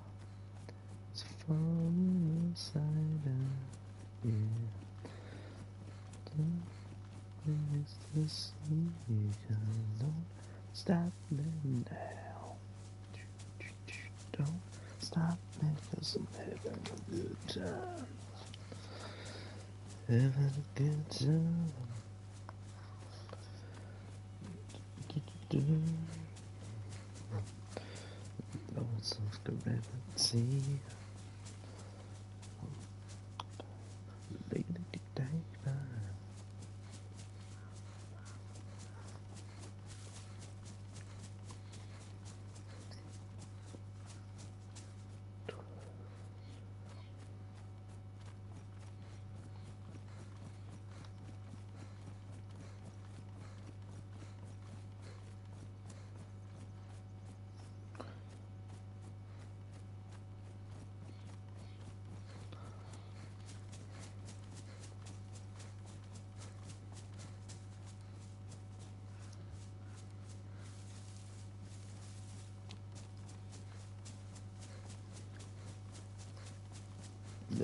is falling inside of you. It's the sea, don't stop me now. Don't stop me, 'cause I'm having a good time. Having a good time. Thoughts of gravity.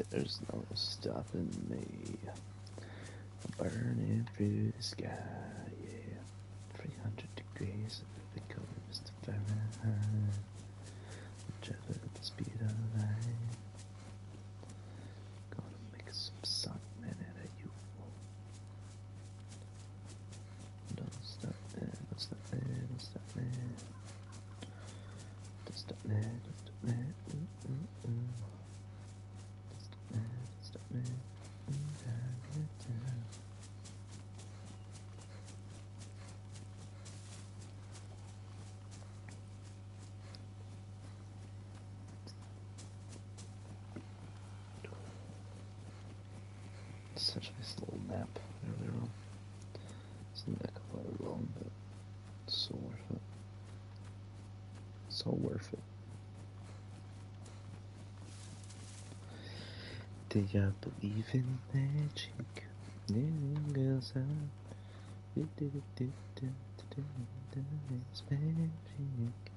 There's no stopping me. I'm burning through the sky, yeah. 300 degrees if it goes to Fahrenheit. Whichever the speed of light. Gonna make some something out of you. Don't stop me, don't stop me, don't stop me. Don't stop me, don't stop me. Stop me. Such a nice little nap earlier on. Seemed like a couple hours long, but so worth it. So worth it. Do you believe in magic? Little girls are it's magic.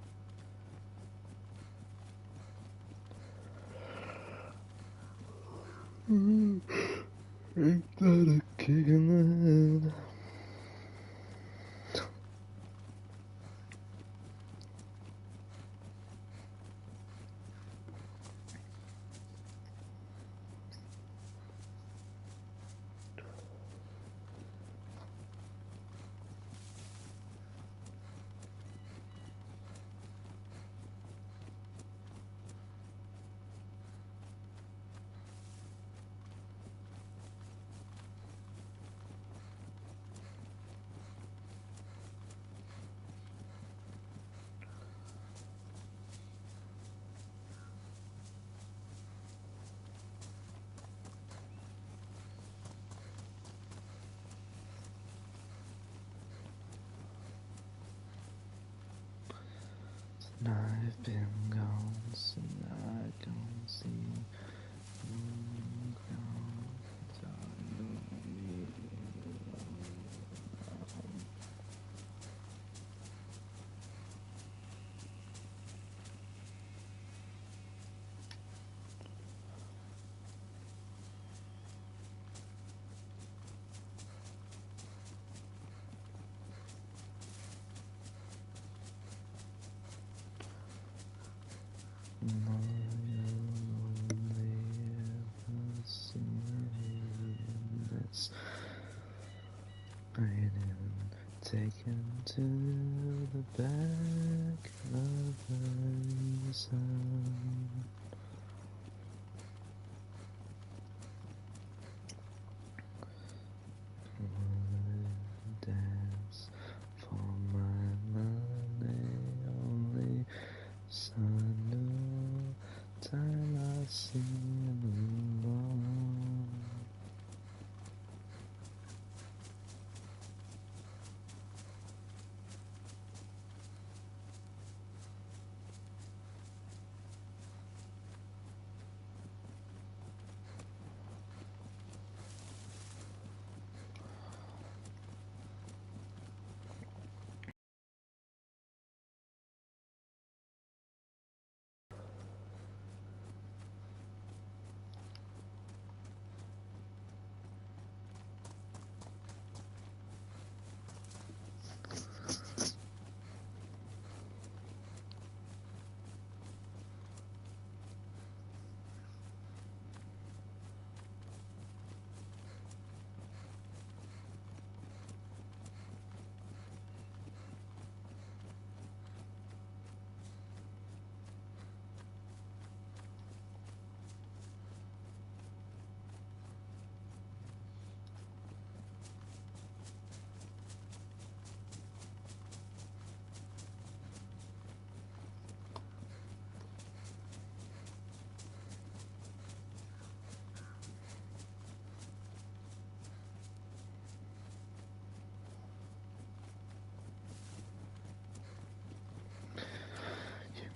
Ain't that a kick in the head? I've been gone, so I don't see taken to the back of the sun. Dance for my money only. Son, no time I sing along.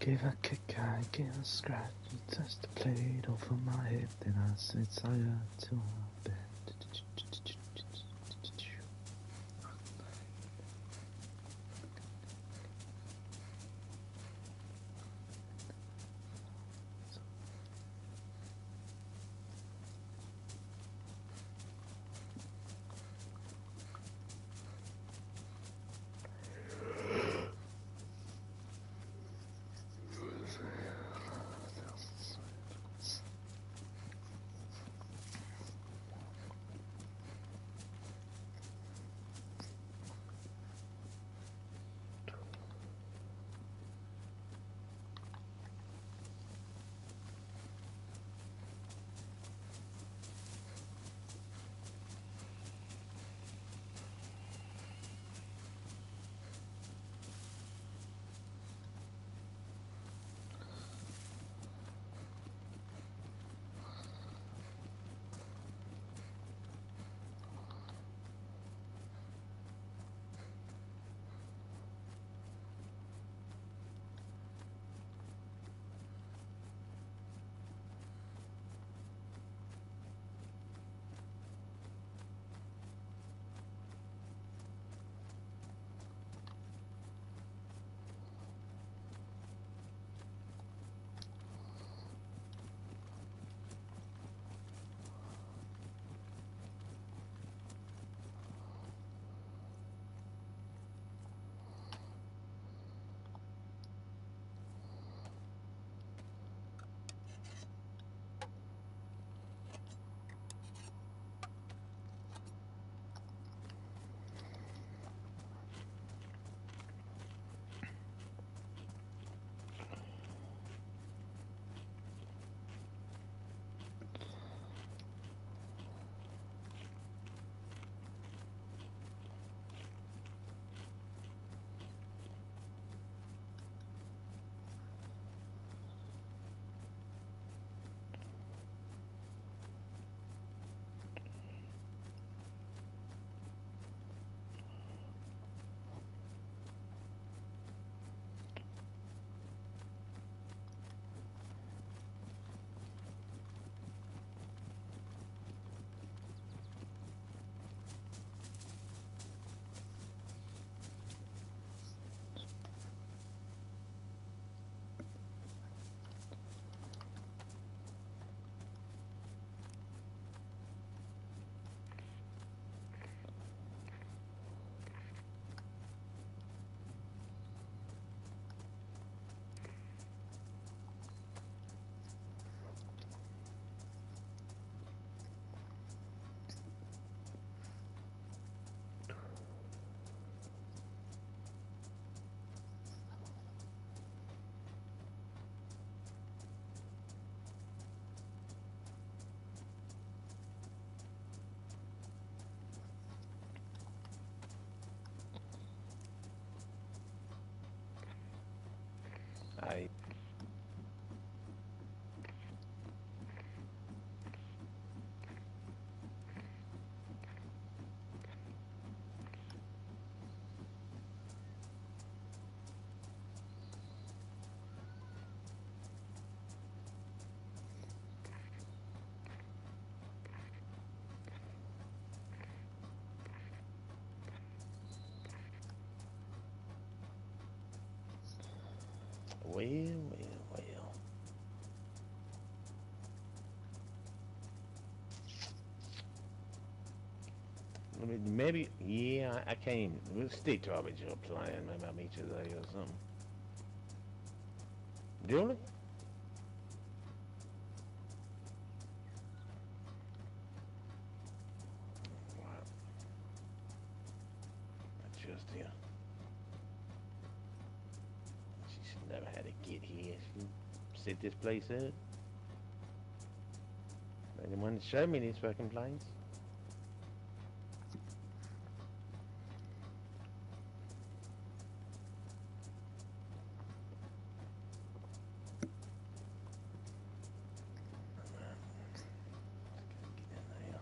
Gave a kick, I gave a scratch, you touched the plate over my head, then I said, "Saya to our bed." I well. Maybe, yeah, I can't even. We'll stick to our original plan. Maybe I'll meet you there or something. Julie? Wow, I just here. She should never had to get here. She set this place up. They didn't want to show me this fucking place. Get in there.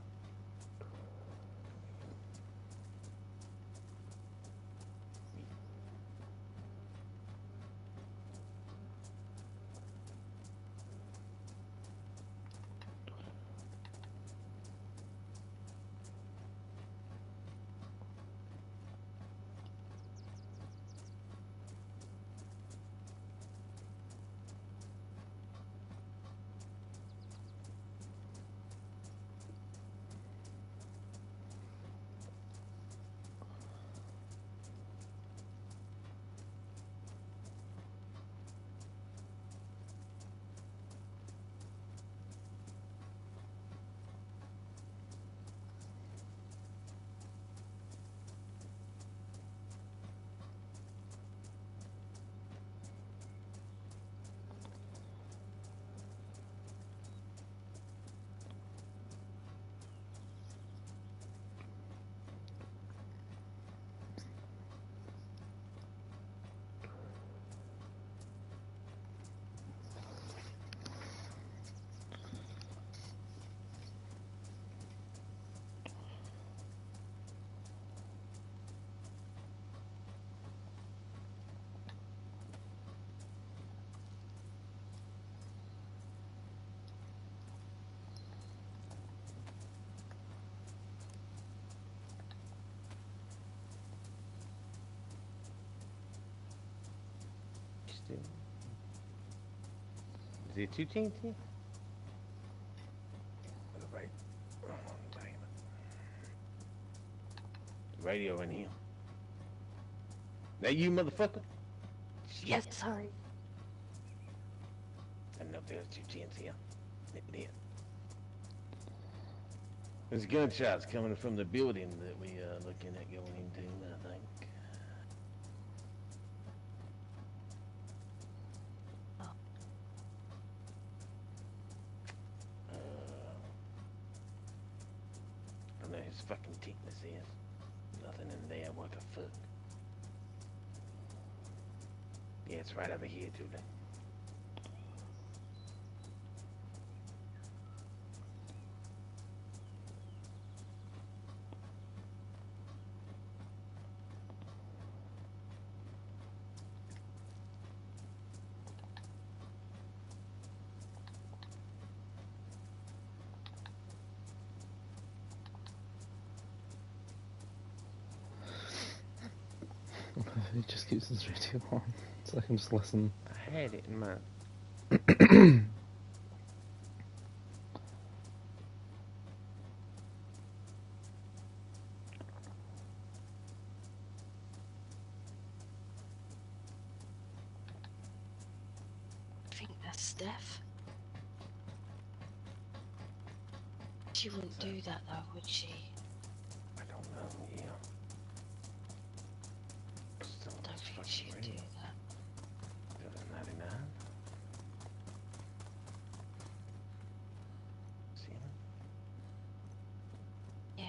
Still. Is it 210? Right. Oh, damn it. Radio in here. That you, motherfucker? Yes, sorry. I didn't know if there was 210s here. It did. There's gunshots coming from the building that we are looking at going into, I think. Oh. I don't know his fucking thickness is. Nothing in there worth a fuck. Yeah, it's right over here, Julie. He just keeps his radio on, so I can just listen. I had it in my... I think that's Steph. She wouldn't do that though, would she? I don't know, yeah. Still I don't this think fucking she'd do radio. that. 99. See him? Yeah.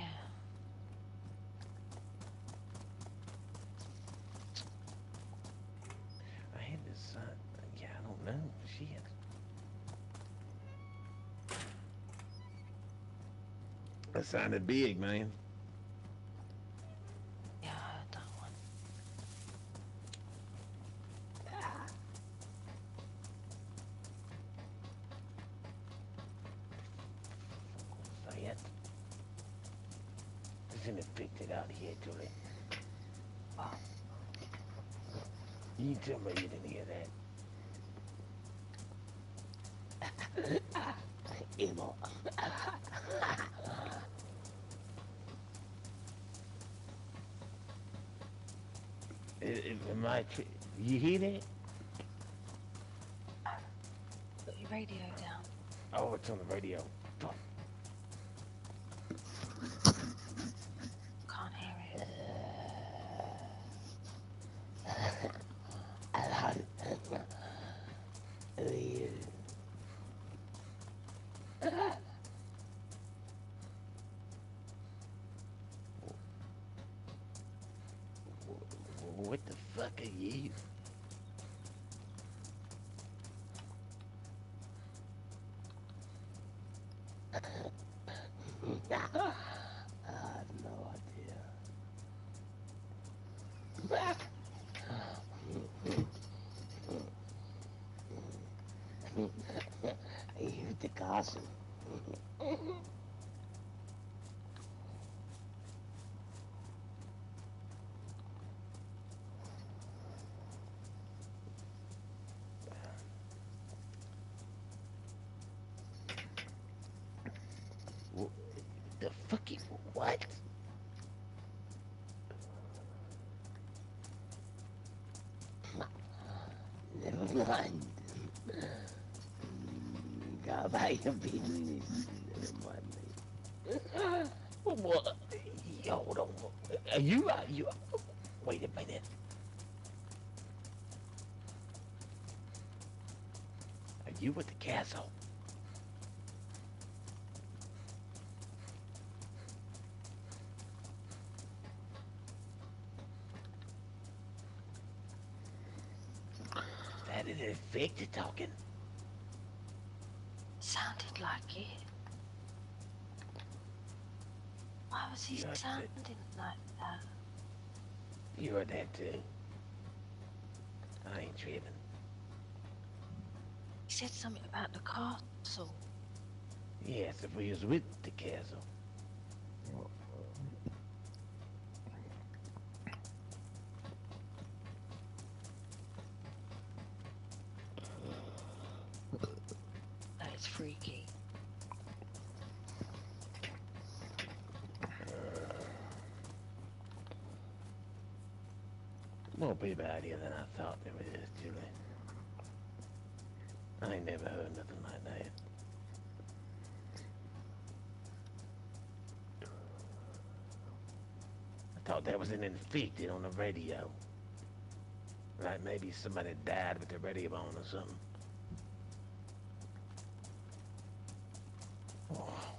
I had this, yeah, That sounded big, man. Yeah, I heard that one. Say it. It's infected out here, Julie. Oh, You tell me you didn't hear that. Evil. You hear that? put your radio down. Oh, it's on the radio. Fuck. Can't hear it. What the fuck are you? I have no idea. You the castle. The fucking what? Never mind. Go about your business. Never mind me. What? Hold on. Are you? Wait a minute. Are you at the castle? That is an infected talking. Sounded like it. Why was he You heard sounding like that? You heard that too. I ain't tripping. He said something about the castle. Yes, if we was with the castle. That is freaky. More people out here than I thought there was, Julie. I ain't never heard nothing like that. I thought there was an infected on the radio. Like maybe somebody died with the radio on or something. Oh.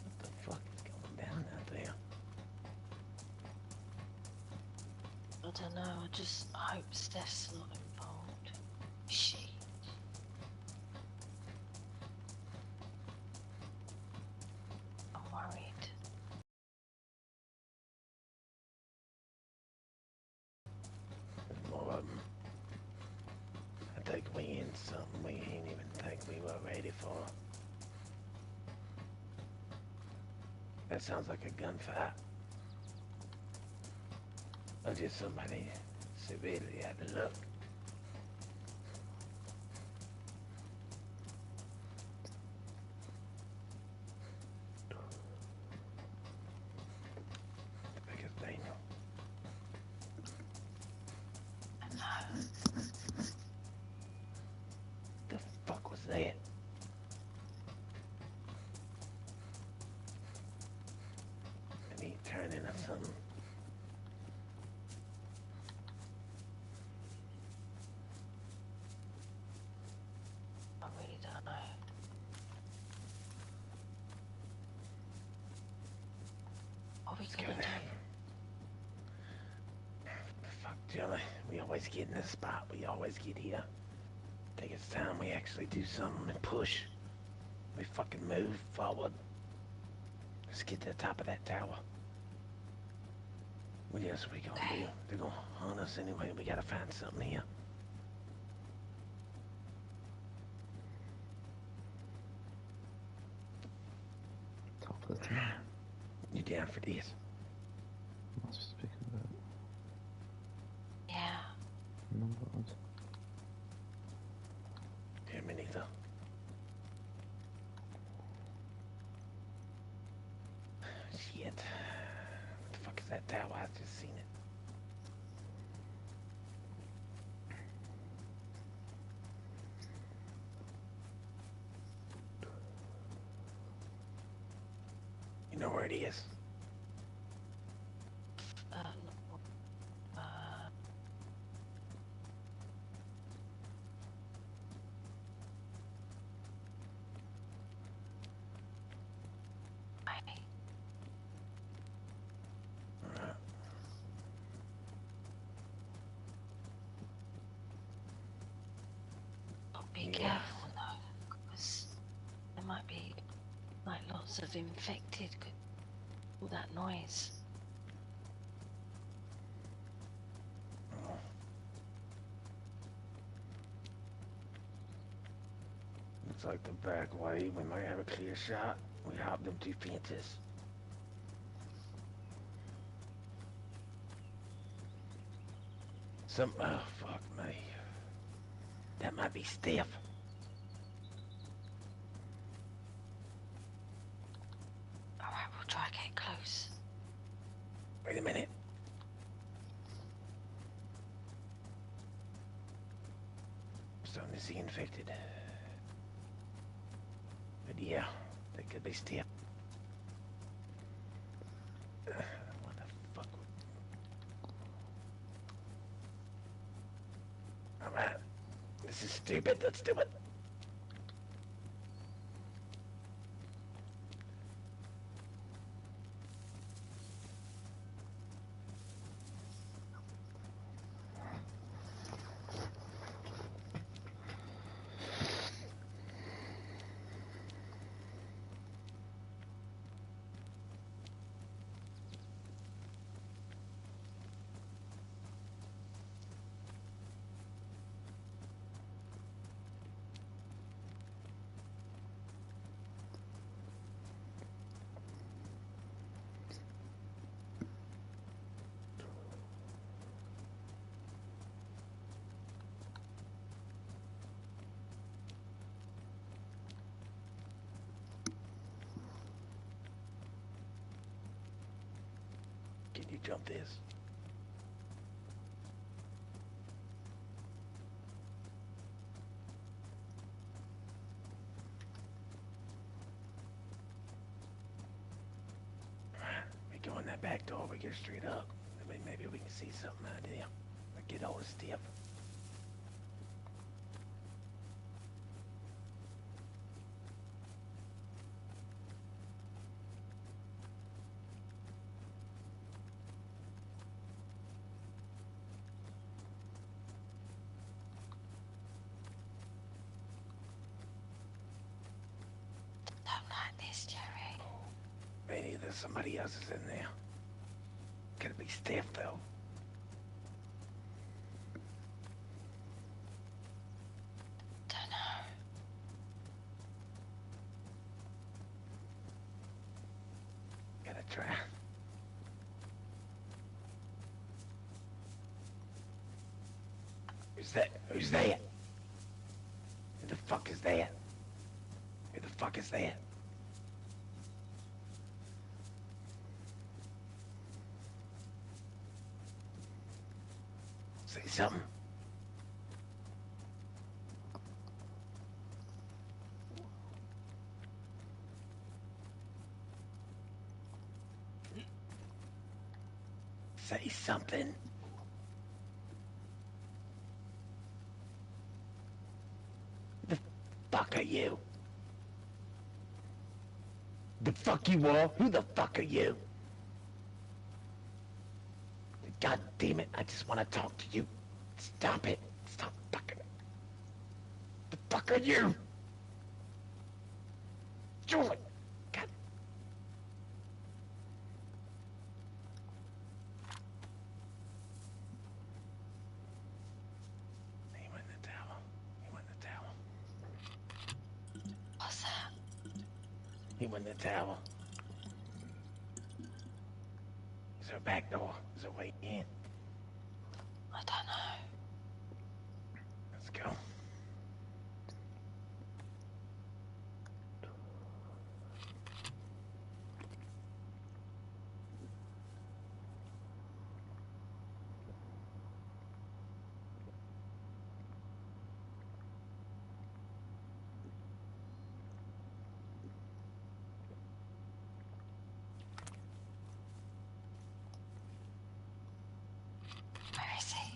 What the fuck is going down out there? I don't know, I just hope Steph's not involved. She. I'm worried. There's more of them. I think we in something we ain't even think we were ready for. That sounds like a gunfight. Or just somebody severely had to look. The biggest danger. I know. The fuck was that? And he turned into something. I really don't know. What are we Let's go gonna there. do? Fuck, Jelly, we always get in this spot. We always get here. I think it's time we actually do something and push. We fucking move forward. Let's get to the top of that tower. What else are we gonna do? They're gonna hunt us anyway. We gotta find something here. Top of the tower. You down for this? I was speaking about. Yeah. No, God. Here, me neither. Shit. What the fuck is that tower? I just seen it. You know where it is? Alright. Be careful though, because there might be like lots of infected. All that noise. Oh. Looks like the back way. We might have a clear shot. We hop them 2 fences. Oh, fuck me. That might be stiff. Alright, we'll try to get close. Wait a minute. I'm starting to see infected. But yeah, they could be stiff. What the fuck? Alright. This is stupid. Let's do it. Can you jump this? We go in that back door, we get straight up. Maybe we can see something out there. Like get all the stiff. Don't like this, Jerry. Maybe there's somebody else is in there. Gotta be stiff though. Don't know. Gotta try. Who's that? Who's there? Who the fuck is there? Who the fuck is there? Say something. Say something. The fuck are you? The fuck you are? Who the fuck are you? God damn it, I just want to talk to you. Stop it. Stop fucking. The fuck are you? Julie! God. He went in the tower. He went in the tower. What's that? He went in the tower. Is there a back door? Is there a way in? I don't know. Let's go. Where is he?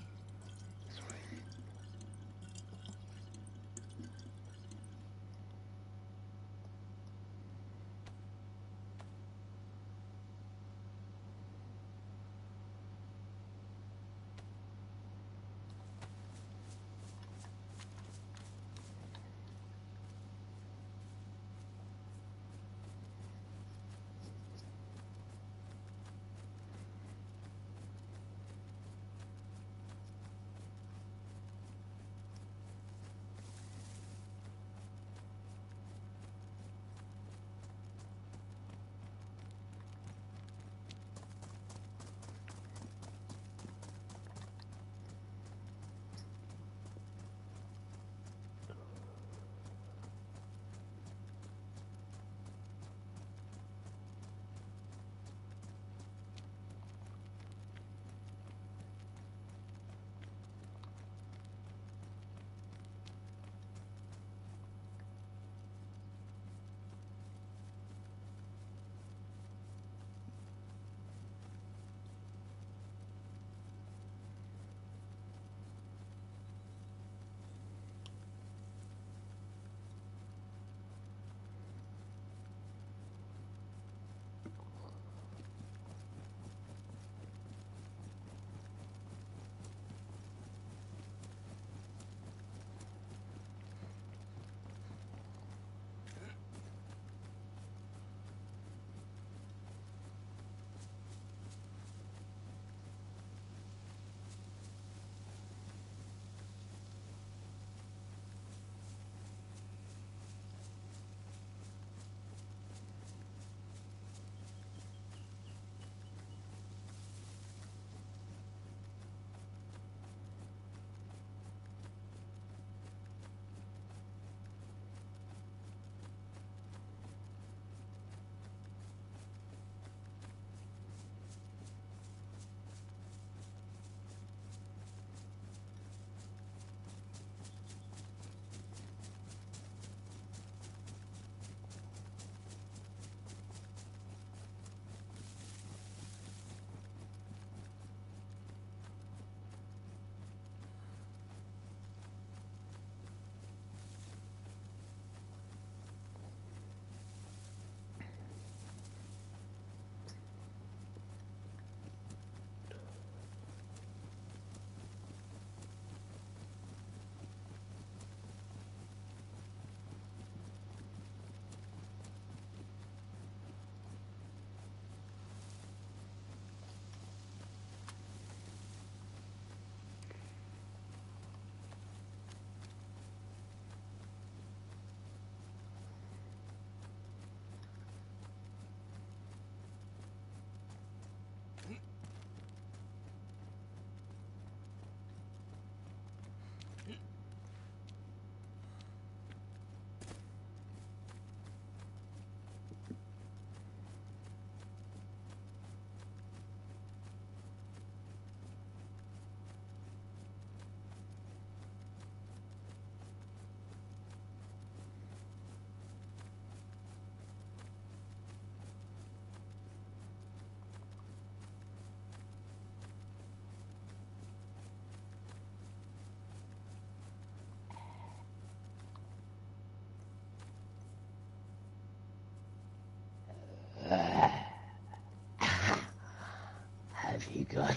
you got?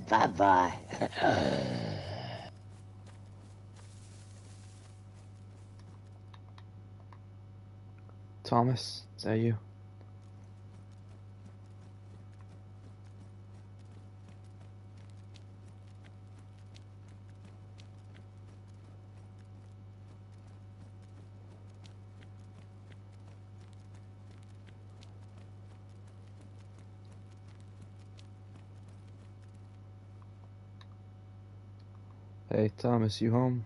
Bye-bye. Thomas, is that you? Hey, Thomas, you home?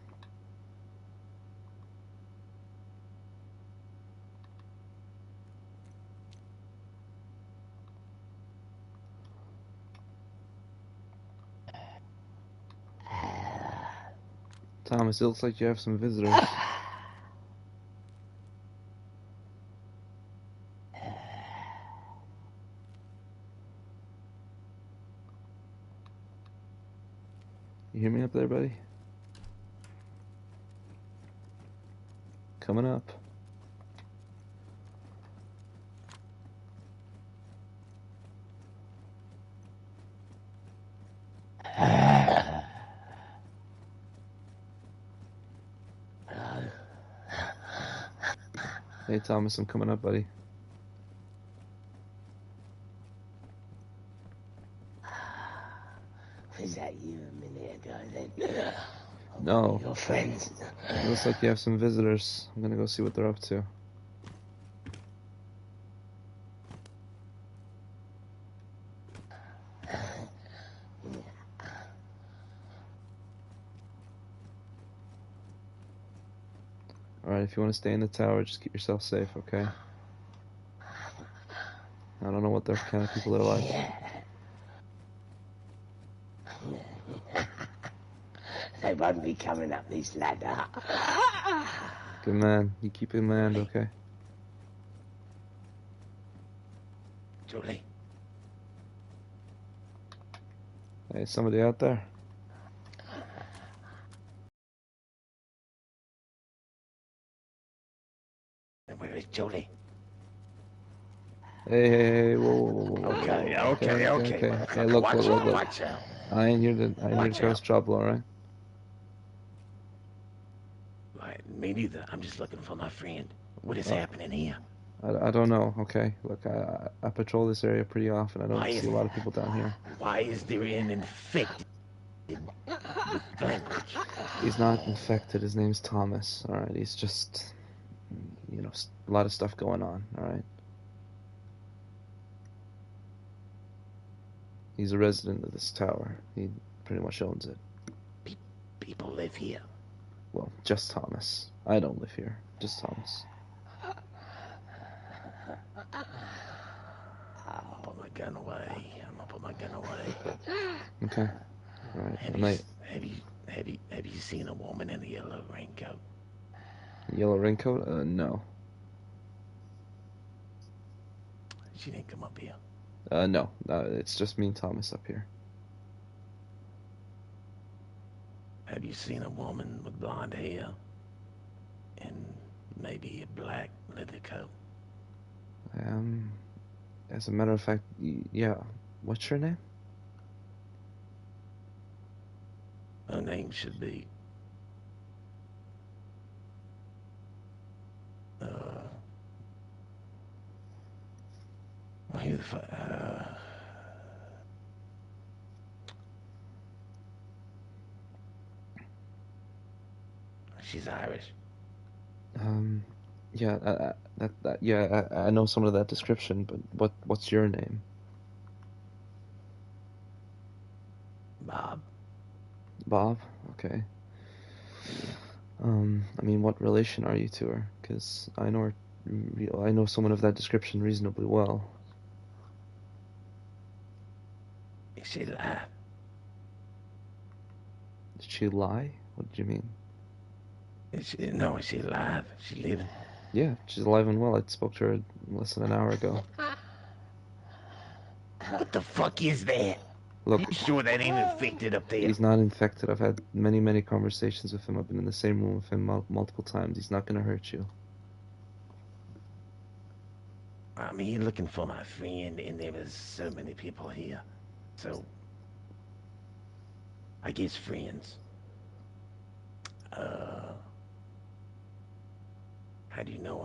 Thomas, it looks like you have some visitors. You hear me up there, buddy? Coming up. Hey, Thomas, I'm coming up, buddy. Was that you a minute ago then? No. Your friends? It looks like you have some visitors. I'm gonna go see what they're up to. Alright, if you want to stay in the tower, just keep yourself safe, okay? I don't know what their kind of people they're like. They won't be coming up this ladder. Good man. You keep in mind, okay? Julie? Hey, somebody out there? Where is Julie? Hey, whoa. Okay. Hey, look. Watch out. I ain't here to cause trouble, alright? Right, me neither. I'm just looking for my friend. What is happening here? I don't know, okay? Look, I patrol this area pretty often. I don't Why see is- a lot of people down here. Why is there an infected language? He's not infected. His name's Thomas, alright? He's just, a lot of stuff going on, alright? He's a resident of this tower. He pretty much owns it. People live here. Well, just Thomas. I don't live here. Just Thomas. I'll put my gun away. I'm gonna put my gun away. Okay. Alright. Have you seen a woman in a yellow raincoat? Yellow raincoat? No. She didn't come up here. No. It's just me and Thomas up here. Have you seen a woman with blonde hair and maybe a black leather coat? As a matter of fact, yeah. What's your name? Her name should be who the fuck? She's Irish. Yeah, I know some of that description, but what's your name? Bob. Bob? Okay. I mean, what relation are you to her? Because I know someone of that description reasonably well. Is she alive? Did she lie? What did you mean? No, is she alive? She living? Yeah, she's alive and well. I spoke to her less than an hour ago. What the fuck is that? Look, You sure that ain't infected up there? he's not infected. I've had many conversations with him. I've been in the same room with him multiple times. He's not gonna hurt you. I'm here looking for my friend, and there was so many people here. So, I guess friends. Uh, how do you know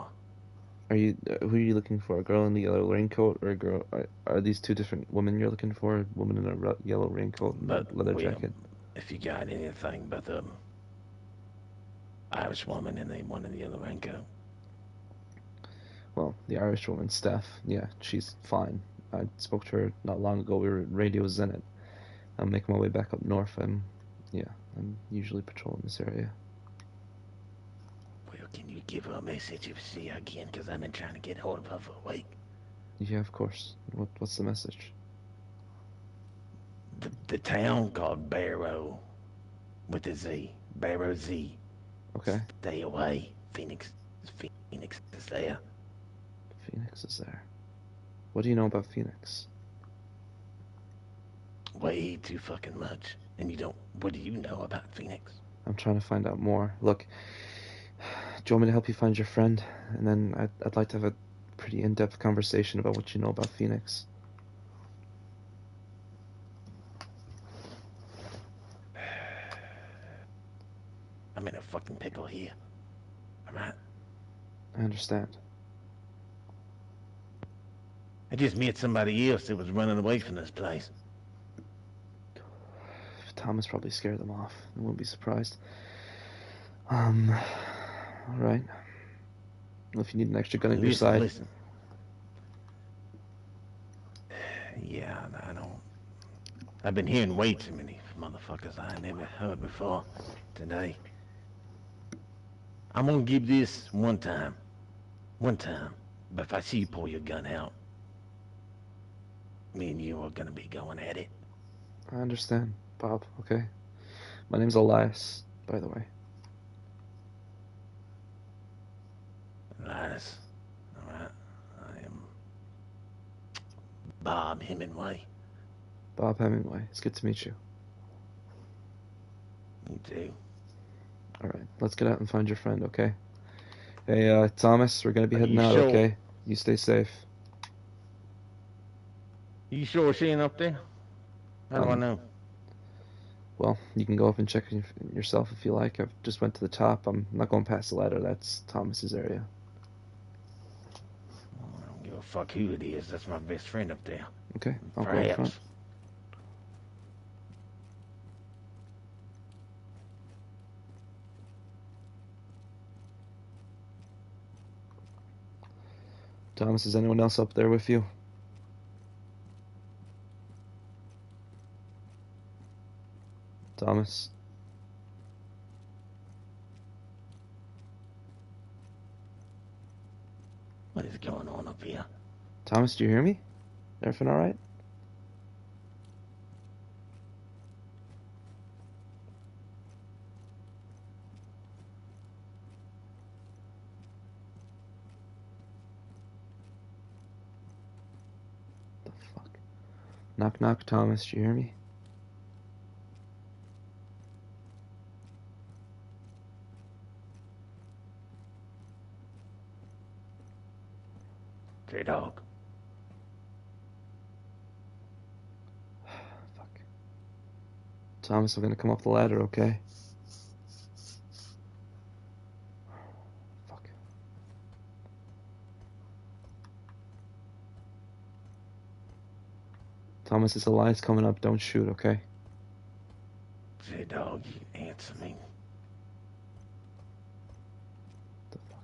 her? Who are you looking for? A girl in the yellow raincoat, or a girl? Are these two different women you're looking for? A woman in a yellow raincoat and a But, leather well, jacket. if you got anything but the Irish woman and the one in the yellow raincoat. Well, the Irish woman, Steph. Yeah, she's fine. I spoke to her not long ago. We were at Radio Zenit. I'm making my way back up north. I'm usually patrolling this area. Well, can you give her a message if you see her again? Because I've been trying to get hold of her for a week. Yeah, of course. What's the message? The town called Barrow, with a Z. Barrow Z. Okay. Stay away. Phoenix is there. Phoenix is there. What do you know about Phoenix? Way too fucking much. And you don't. What do you know about Phoenix? I'm trying to find out more. Look, do you want me to help you find your friend? And then I'd like to have a pretty in-depth conversation about what you know about Phoenix. I'm in a fucking pickle here. Alright? I understand. I just met somebody else that was running away from this place. Thomas probably scared them off. I wouldn't be surprised. All right. Well, if you need an extra gun at your side. Listen. Yeah, I don't. I've been hearing way too many motherfuckers I never heard before today. I'm gonna give this one time. One time. But if I see you pull your gun out, me and you are gonna be going at it. I understand, Bob, okay? My name's Elias, by the way. Elias. Alright. I am Bob Hemingway. Bob Hemingway. It's good to meet you. You too. Alright, let's get out and find your friend, okay? Hey, Thomas, we're gonna be heading out, sure? okay? You stay safe. You sure she ain't up there? How do I know? Well, you can go up and check yourself if you like. I've just went to the top. I'm not going past the ladder. That's Thomas's area. I don't give a fuck who it is. That's my best friend up there. Okay, I'll go in front. Perhaps. Thomas, is anyone else up there with you? Thomas? What is going on up here? Thomas, do you hear me? Everything alright? The fuck? Knock knock, Thomas, do you hear me? J-Dog. Fuck. Thomas, I'm gonna come up the ladder, okay? Fuck. Thomas, it's Elias coming up. Don't shoot, okay? J-Dog, you answer me. The fuck?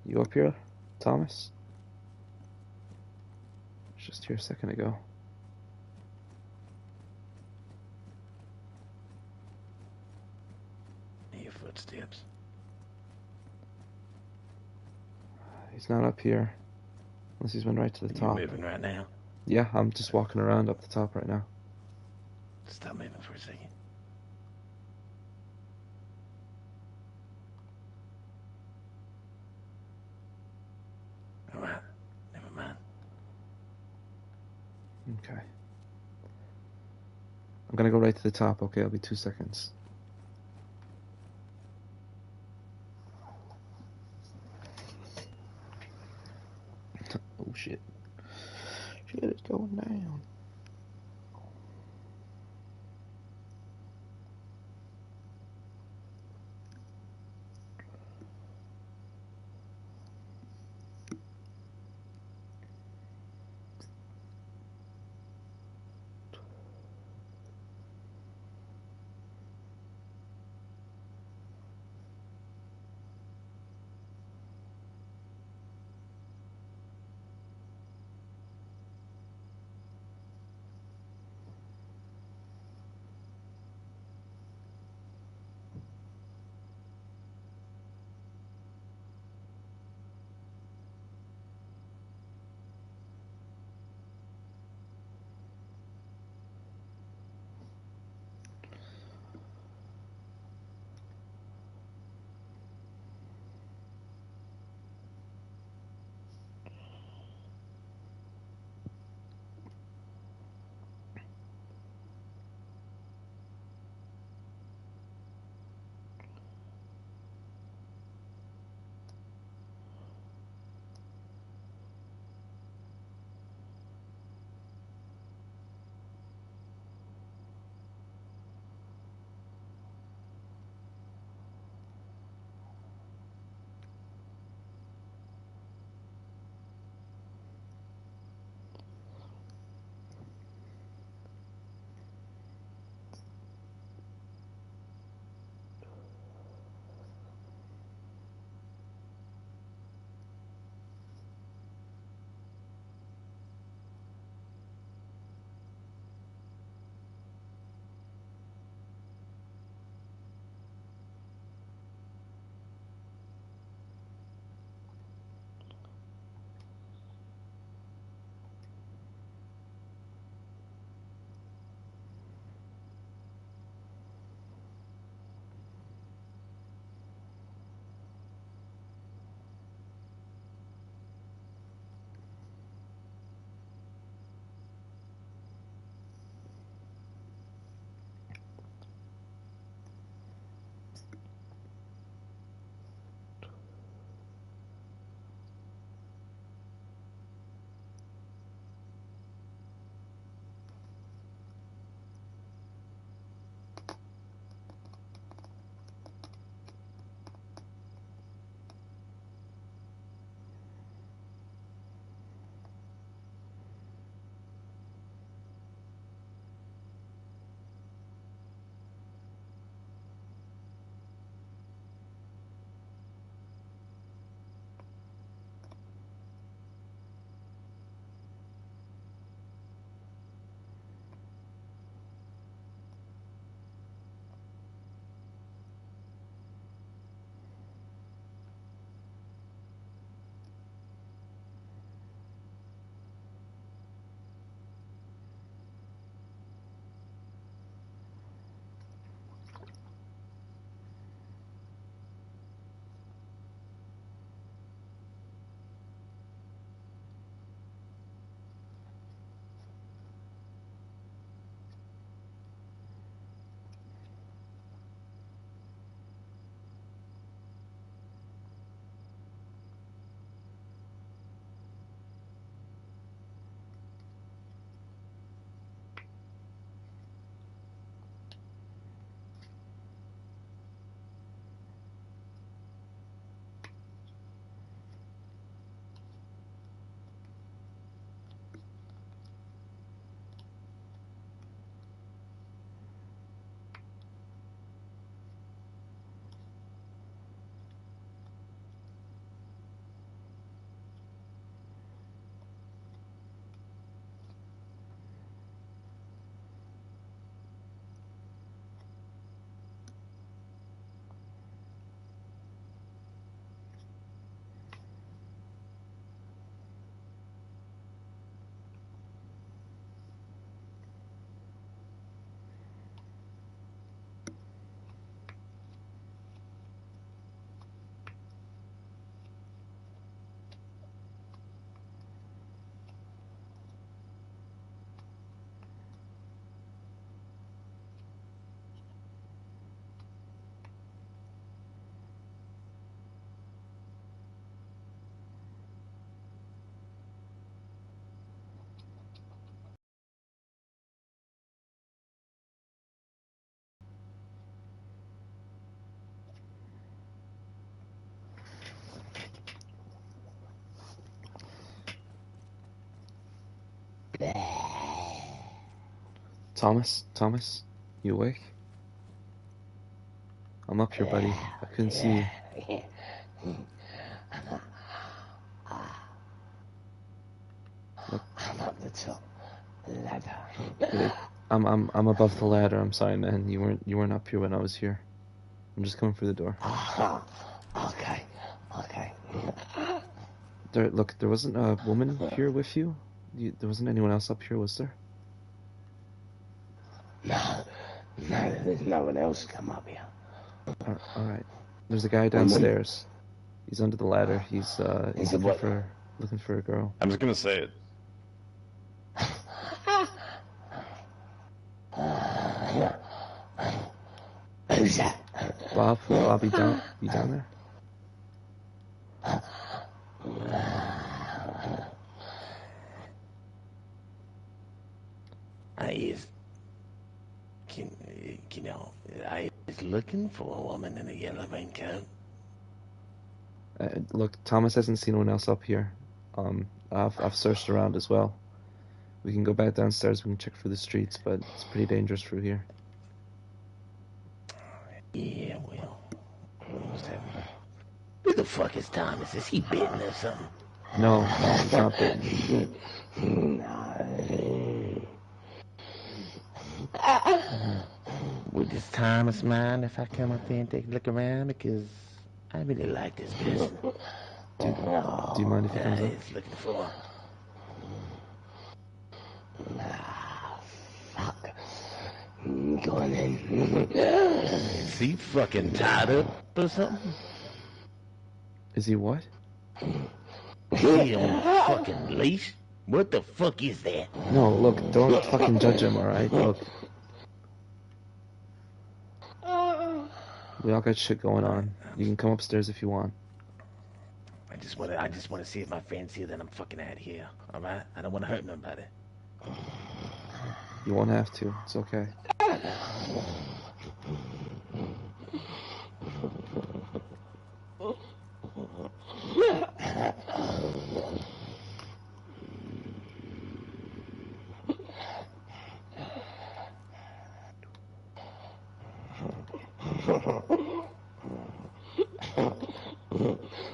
You up here, Thomas? I was just here a second ago. Your footsteps. He's not up here. Unless he's went right to the You top. moving right now? Yeah, I'm just walking around up the top right now. Stop moving for a second. Alright, never mind. Okay. I'm gonna go right to the top, okay? It'll be 2 seconds. shit. Shit is going down. Thomas, you awake? I'm up here, buddy. I couldn't see you. Look. I'm up the top ladder. I'm above the ladder. I'm sorry, man. You weren't up here when I was here. I'm just coming through the door. Okay. There wasn't a woman here with you? There wasn't anyone else up here, was there? No, there's no one else come up here. All right. There's a guy downstairs. He's under the ladder. He's looking for a girl. I'm just gonna say it. Who's that? Bob, you down there? I is looking for a woman in a yellow raincoat. Look, Thomas hasn't seen anyone else up here. I've searched around as well. We can go back downstairs. We can check through the streets, but it's pretty dangerous through here. Yeah, well, who the fuck is Thomas? Is he bitten or something? No, he's not bitten. Would this Thomas mind if I come up there and take a look around? Because I really like this person. Do you mind if he comes up? He's looking for. Fuck. Go on then. Is he fucking tied up or something? Is he what? Is he on a fucking leash? What the fuck is that? No, look, don't fucking judge him, alright? Look. We all got shit going on. You can come upstairs if you want. I just wanna see if my friend's here, then I'm fucking out of here. Alright? I don't wanna hurt nobody. You won't have to. It's okay.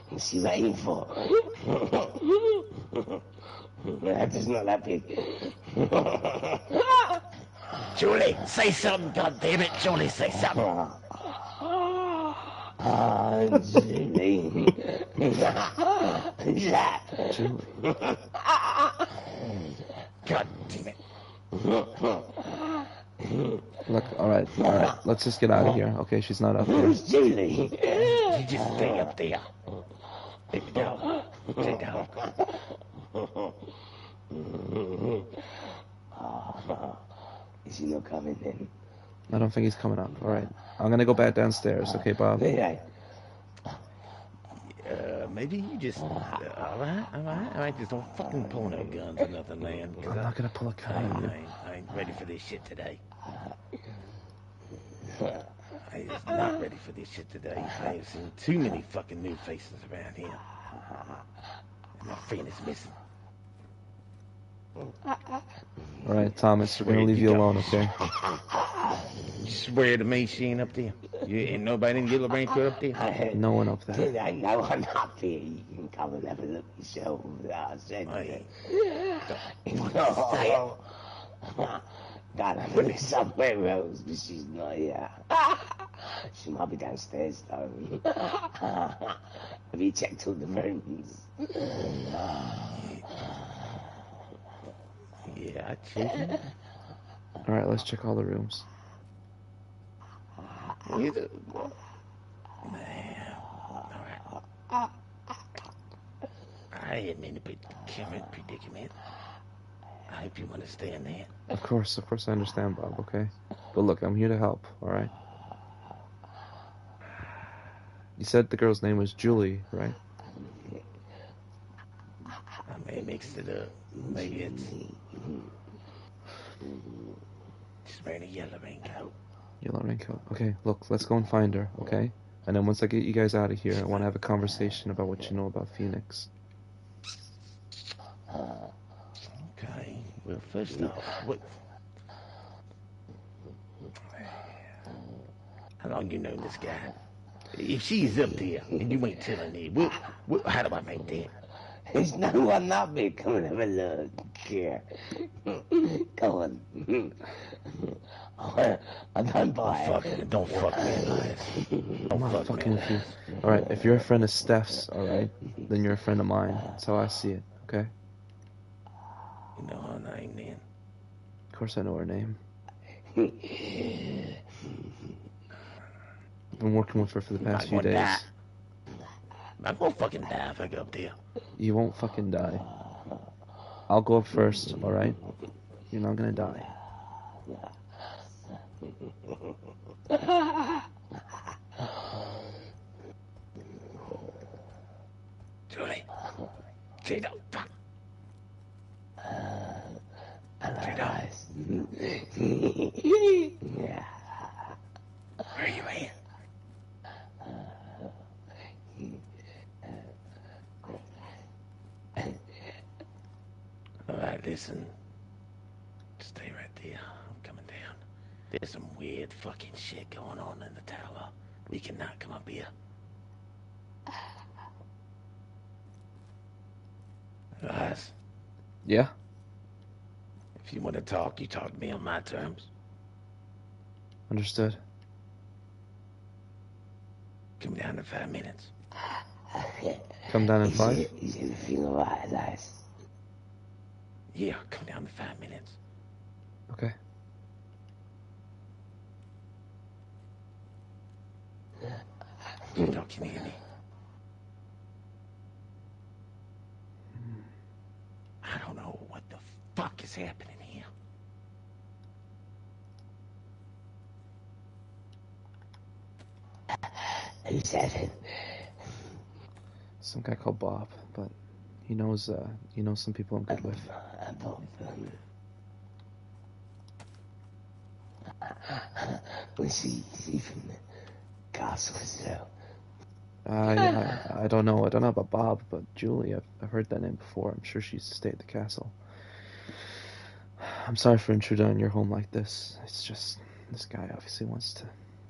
What's he waiting for? That is not that big. Julie, say something, goddammit. Julie, say something. Julie. Julie. God damn it. Look, alright. Let's just get out of here. Okay, she's not up here. Who's Julie? You just stay up there. Sit down. Sit down. Is he not coming then? I don't think he's coming up. Alright. I'm gonna go back downstairs, okay, Bob? Yeah. Maybe you just... alright. Just don't fucking pull no guns or nothing, man. I'm not gonna pull a gun on you. I ain't ready for this shit today. I is not ready for this shit today. I have seen too many fucking new faces around here. And my friend is missing. Alright, Thomas, we're gonna leave you alone, okay? You swear to me she ain't up there? You ain't nobody in Yellow Raincoat up there? No one up there. There ain't no one up there. You can come and have a look yourself. I said, God, I'm really somewhere else, but she's not here. She might be downstairs, though. Have you checked all the rooms? Yeah, I checked. Alright, let's check all the rooms. Man, alright. I admit a bit current predicament. I hope you want to stay in there. Of course I understand, Bob, okay? But look, I'm here to help, alright? You said the girl's name was Julie, right? I may have mixed it up. Maybe it's... She's wearing a yellow raincoat. Yellow raincoat. Okay, look, let's go and find her, okay? And then once I get you guys out of here, I want to have a conversation about what you know about Phoenix. Okay. Well, first off, How long you known this guy? If she's up there and you ain't telling me, how do I make that? There's no one up there. Come and have a look. Yeah. Go on. I don't buy it. Don't fuck me, Elias. I'm Don't not fuck me, fucking with you. Elias. Alright, if you're a friend of Steph's, alright, then you're a friend of mine. That's how I see it, okay? You know her name then. Of course I know her name. I've been working with her for the past few days. Die. I'm gonna fucking die if I go up there. You won't fucking die. I'll go up first, alright? You're not gonna die. Julie. Jado, fuck. Jado. Yeah. Where are you at? Alright, listen. Stay right there. I'm coming down. There's some weird fucking shit going on in the tower. We cannot come up here. Guys, Yeah? if you want to talk, you talk to me on my terms. Understood. Come down in 5 minutes. Come down in 5? Is everything alright, Elias? Yeah, come down in 5 minutes. Okay. Jado, can you hear me? I don't know what the fuck is happening here. Who's that? Some guy called Bob, but he knows some people I'm good with. Bob. Was he from the castle as well? I don't know. I don't know about Bob, but Julie, I've heard that name before. I'm sure she used to stay at the castle. I'm sorry for intruding on your home like this. It's just, this guy obviously wants to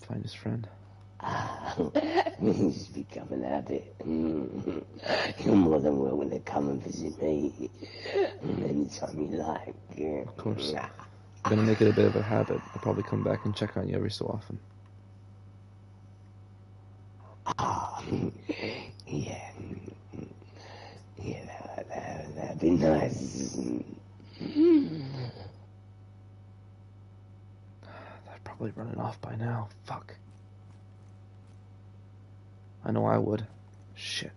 find his friend. He's becoming a habit. You're more than welcome to come and visit me anytime you like. Of course. I'm gonna make it a bit of a habit. I'll probably come back and check on you every so often. Yeah. Yeah, that'd be nice. They're probably running off by now. Fuck. I know I would. Shit.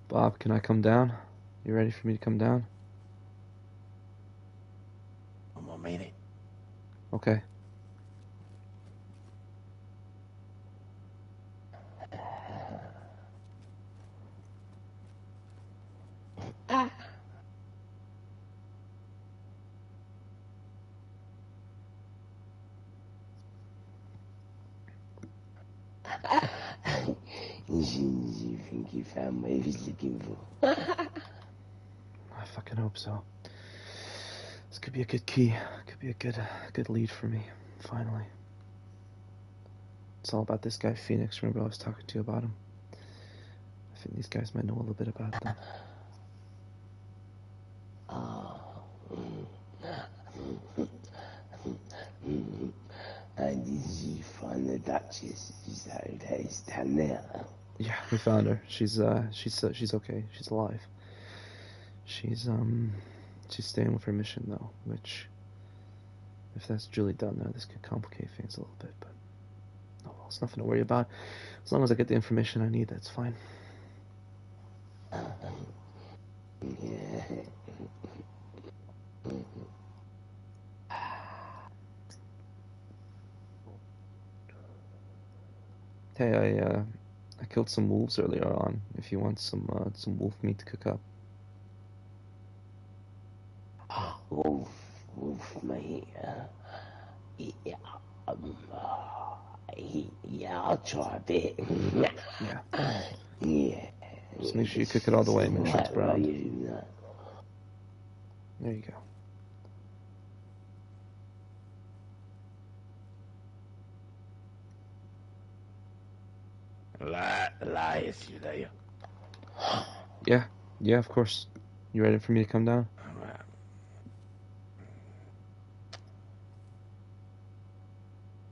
Bob, can I come down? You ready for me to come down? One more minute. Okay. You think you found what he was looking for? I fucking hope so. This could be a good key. Could be a good lead for me. Finally. It's all about this guy Phoenix. Remember I was talking to you about him? I think these guys might know a little bit about them. And did you find the Duchess? Is that is down there? Yeah, we found her. She's okay. She's alive. She's staying with her mission though, which, if that's Julie down there, this could complicate things a little bit. But oh well, it's nothing to worry about. As long as I get the information I need, that's fine. Yeah. Hey, I killed some wolves earlier on. If you want some wolf meat to cook up. Wolf meat. Yeah. Yeah, I'll try a bit. Yeah. Yeah. Just make sure you cook it all the way. Make sure it's browned. Right. There you go. Elias, you there? Yeah, of course. You ready for me to come down? All right.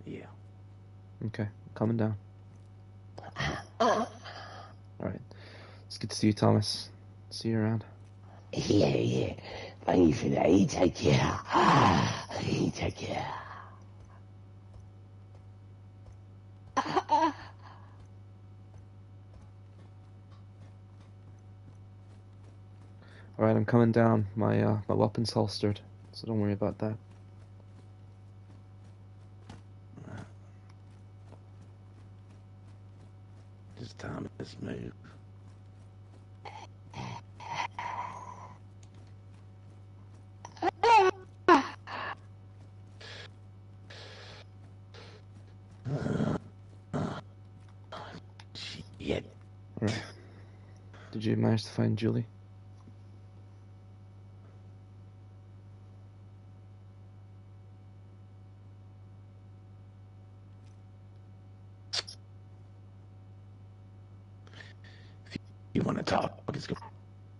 Yeah. Okay, coming down. All right. It's good to see you, Thomas. See you around. Yeah. Thank you for that. You take care. You take care. All right, I'm coming down. My weapon's holstered, so don't worry about that. Just Thomas move. Shit. All right. Did you manage to find Julie? You want to talk? It's going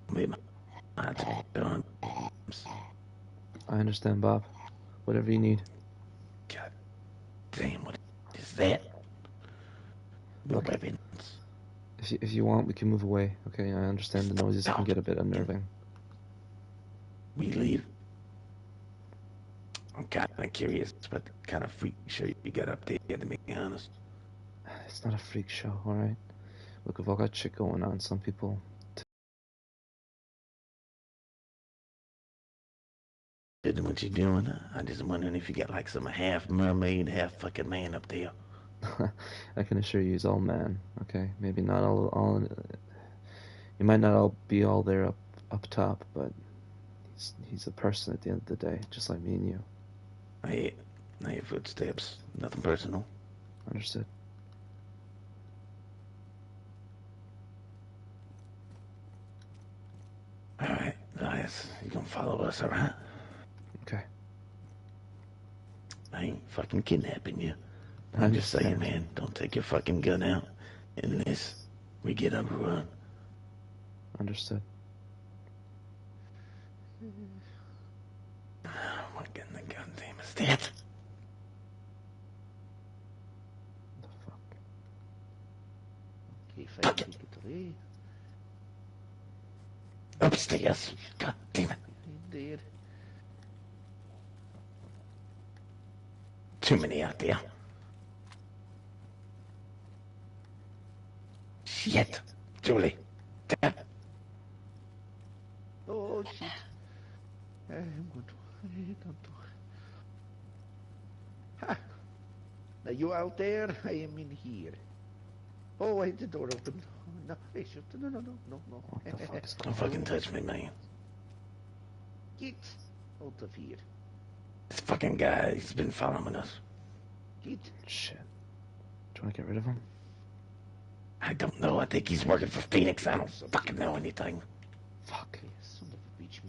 to be my turn. I understand, Bob. Whatever you need. God damn, what is that? No Look, weapons. if you want, we can move away. Okay, I understand the noises can get a bit unnerving. We leave. I'm kind of curious what kind of freak show you got up there, to be honest. It's not a freak show, all right? Look, we've all got shit going on. Some people. Did what you doing? I'm just wondering if you got like some half mermaid, half fucking man up there. I can assure you, he's all man. Okay, maybe not all. You might not all be all there up top, but he's a person at the end of the day, just like me and you. I hear footsteps. Nothing personal. Understood. All right, Elias, you gonna follow us, all right? Okay. I ain't fucking kidnapping you. I I'm just saying, understand. man, don't take your fucking gun out unless we get overrun. Understood. Oh my goddamn is that? What the fuck? Fuck it. Upstairs. God damn it. Indeed. Too many out there. Shit. Julie. Damn. Oh, shit. I'm going to... Don't do Ha! Now you out there, I am in here. Oh, I had the door open. No, I should... No. What the fuck is Don't going fucking on? touch me, man. Get out of here. This fucking guy, he's been following us. Get. Shit. Do you want to get rid of him? I don't know. I think he's working for Phoenix. I don't fucking know anything. Fuck. Son of a bitch,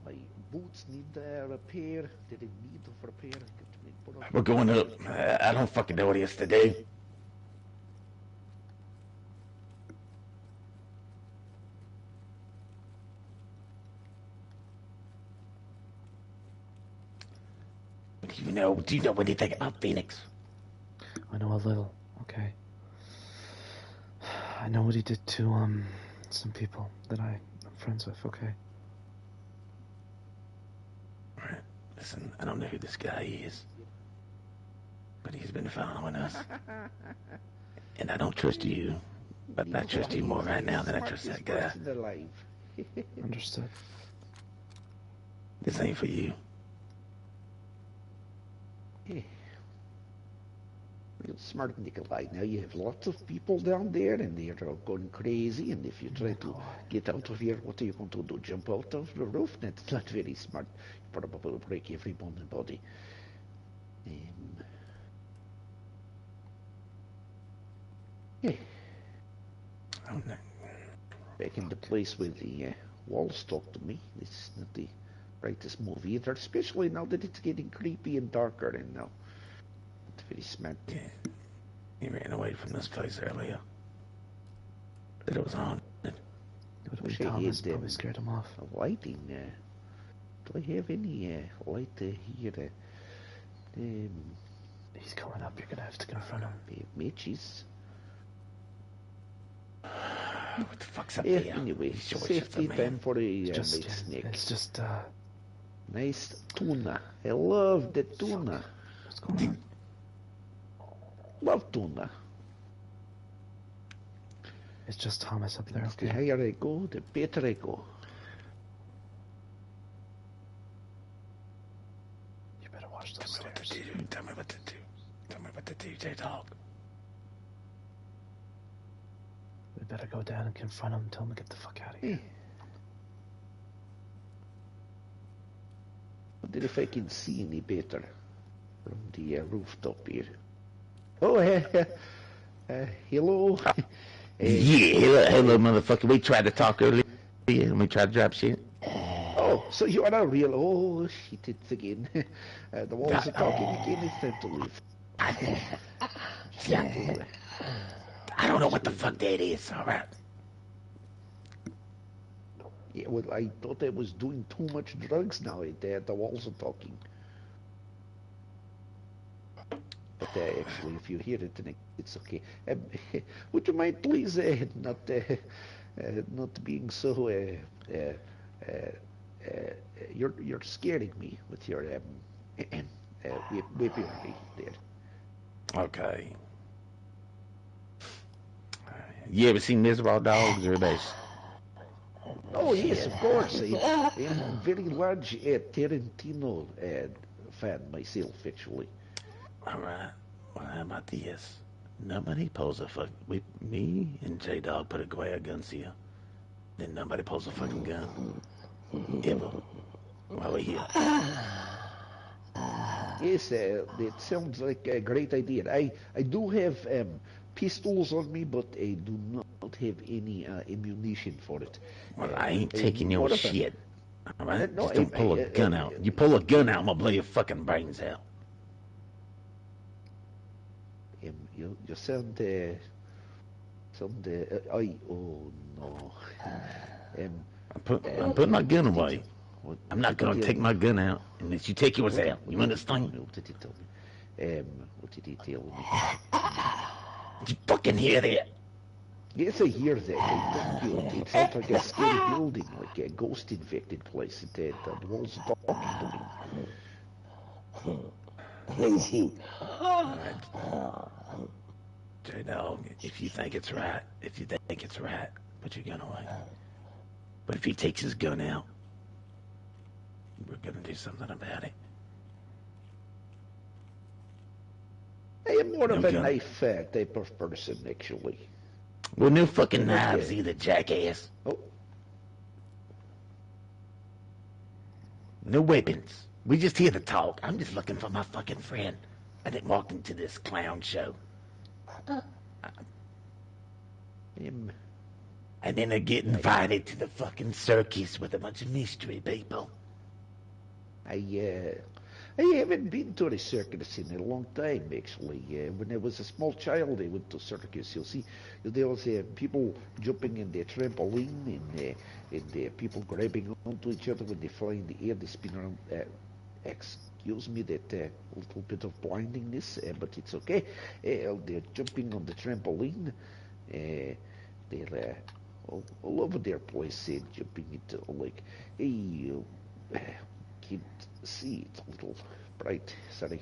my boots need repair. They need of repair. We're going up. I don't fucking know what he has to do. Do you know anything about Phoenix? I know a little. Okay. I know what he did to some people that I'm friends with. Okay. All right. Listen, I don't know who this guy is, but he's been following us, and I don't trust you. But I trust you more right now than I trust that guy. Understood. This ain't for you. Yeah. Real smart, Nikolai. Now you have lots of people down there, and they're all going crazy. And if you try to get out of here, what are you going to do? Jump out of the roof? That's not very smart. You probably will break every bone in the body. Yeah. I'm not. Back in the place where the walls talk to me. This is not the brightest move either, especially now that it's getting creepy and darker, and now it's very smart. Yeah. He ran away from this place earlier. That it was haunted. It would be Wish I Thomas. had Probably scared him off. lighting. Do I have any light here? He's coming up. You're gonna have to confront him. Matches. What the fuck's up there? Anyway, Sure safety time for a nice snack. It's just Nice tuna. I love the tuna. What's going on? Love tuna. It's just Thomas up there. The Okay. higher I go, the better I go. You better watch those Tell me what to stairs. do. Tell me what to do. Tell me what to do, J-Dog. We better go down and confront him and tell him to get the fuck out of here. Wonder if I can see any better from the rooftop here. Oh, hello. Yeah, hello, motherfucker. We tried to talk earlier, and we tried to drop shit. Oh, so you are a real... Oh, shit, it's again. The walls are talking again. It's time to leave. Yeah. I don't know what the fuck that is, all right? Yeah, well, I thought I was doing too much drugs now. The walls are talking. But actually, if you hear it, then it's okay. Would you mind, please, not being so... you're scaring me with your weaponry there. Okay. You ever seen Miserable Dogs or Base? Oh, yes, of course. I'm a very large Tarantino fan myself, actually. All right. Well, how about this? Nobody pulls a fuck. Me and J-Dog put away our guns here. Then nobody pulls a fucking gun. Ever. While we're here. Yes, it sounds like a great idea. I do have pistols on me, but I do not have any ammunition for it. Well, I ain't taking your shit. All right? No, Just don't pull a gun out. You pull a gun out, I'm gonna blow your fucking brains out. You sound oh no. I'm putting my gun away. I'm not gonna take my gun out unless you take yours out. You understand? What did he tell me? What did he tell me? Did you fucking hear that? Yes, I hear that. It sounds like a scary building, like a ghost-infected place. The walls are talking to me. J-Dog, if you think it's right, put your gun away. But if he takes his gun out, we're gonna do something about it. I am more of a knife type of person, actually. Well, no fucking knives either, jackass. Oh. No weapons. We just here to talk. I'm just looking for my fucking friend. I didn't walk into this clown show. And then I get invited to the fucking circus with a bunch of mystery people. I haven't been to a circus in a long time, actually. When I was a small child, I went to circus. You'll see, there was people jumping in the trampoline, and people grabbing onto each other when they fly in the air. They spin around. gives me that little bit of blindingness, but it's okay. They're jumping on the trampoline. They're all over their place, jumping into like, hey, can't see, it's a little bright. Sorry.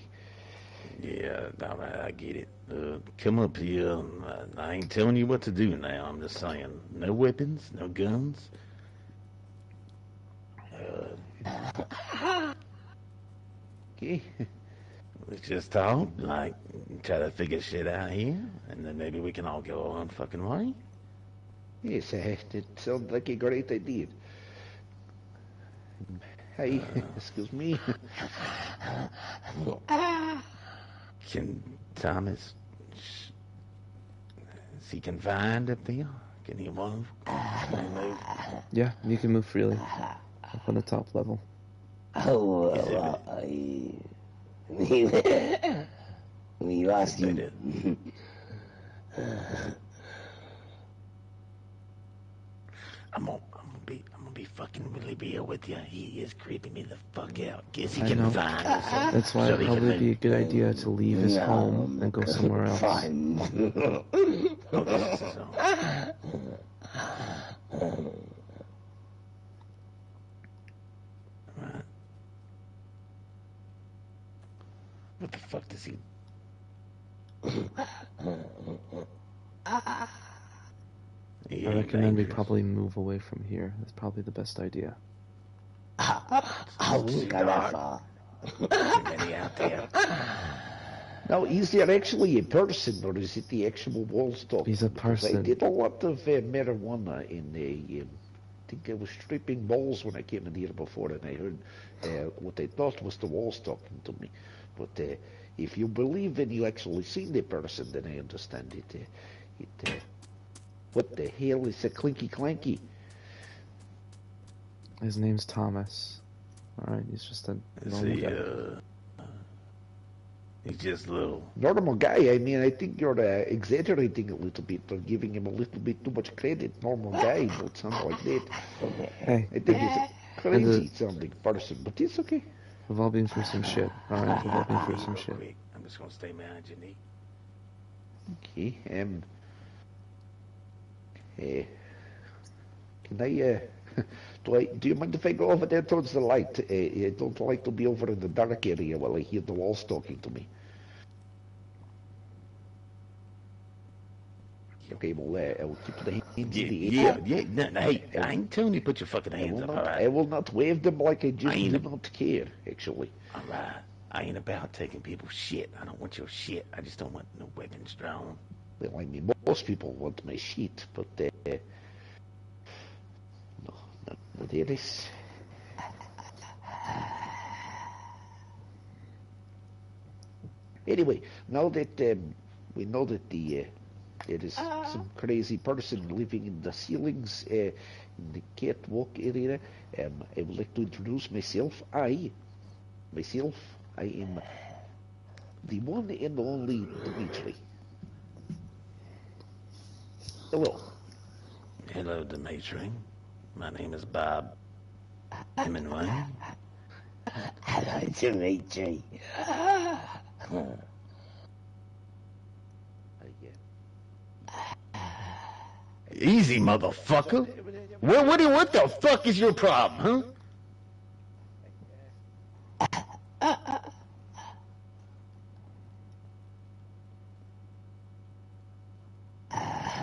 Yeah, all right, I get it. Come up here. I ain't telling you what to do now. I'm just saying, no weapons, no guns. Okay. Let's just talk, like, try to figure shit out here, and then maybe we can all go our own fucking way. Yes, that sounds like a great idea. Hey, excuse me. Can Thomas, is he confined up there? Can he move? Can he move? Yeah, you can move freely up on the top level. Oh, we lost you. I'm gonna be fucking really real with you. He is creeping me the fuck out. Guess he I can know. find us. That's why it'd probably be a good idea to leave his home and go somewhere else. Fun. Oh, this is his own. Right. What the fuck does he? I recommend we probably move away from here. That's probably the best idea. I won't go that far. Too many out there. Now, is there actually a person, or is it the actual wall stock? He's a Because I person. did a lot of marijuana in I think I was stripping balls when I came in here before, and I heard what I thought was the walls talking to me. But if you believe and you actually seen the person, then I understand it. What the hell is a clinky clanky? His name's Thomas. Alright, he's just a normal guy. He's just a little. Normal guy, I mean, I think you're exaggerating a little bit, or giving him a little bit too much credit. Normal guy don't sound like that. Hey, I think he's a crazy sounding person, but it's okay. we've all been through some shit. Alright, we've all been through some shit. Quick. I'm just gonna stay behind your knee. Okay, can I, do you mind if I go over there towards the light? I don't like to be over in the dark area while I hear the walls talking to me. Okay, well, I will keep the hands in the air. No, hey, I ain't telling you to put your fucking hands up, alright? I will not wave them like I just do not care, actually. Alright, I ain't about taking people's shit. I don't want your shit. I just don't want no weapons drawn. Well, I mean, most people want my shit, but, no, not there is. Anyway, now that we know that there is some crazy person living in the ceilings in the catwalk area, I would like to introduce myself. I am the one and only Dimitri. Hello. Hello, Dimitri. My name is Bob Hemingway. Hello, Dimitri. Easy, motherfucker. What the fuck is your problem, huh?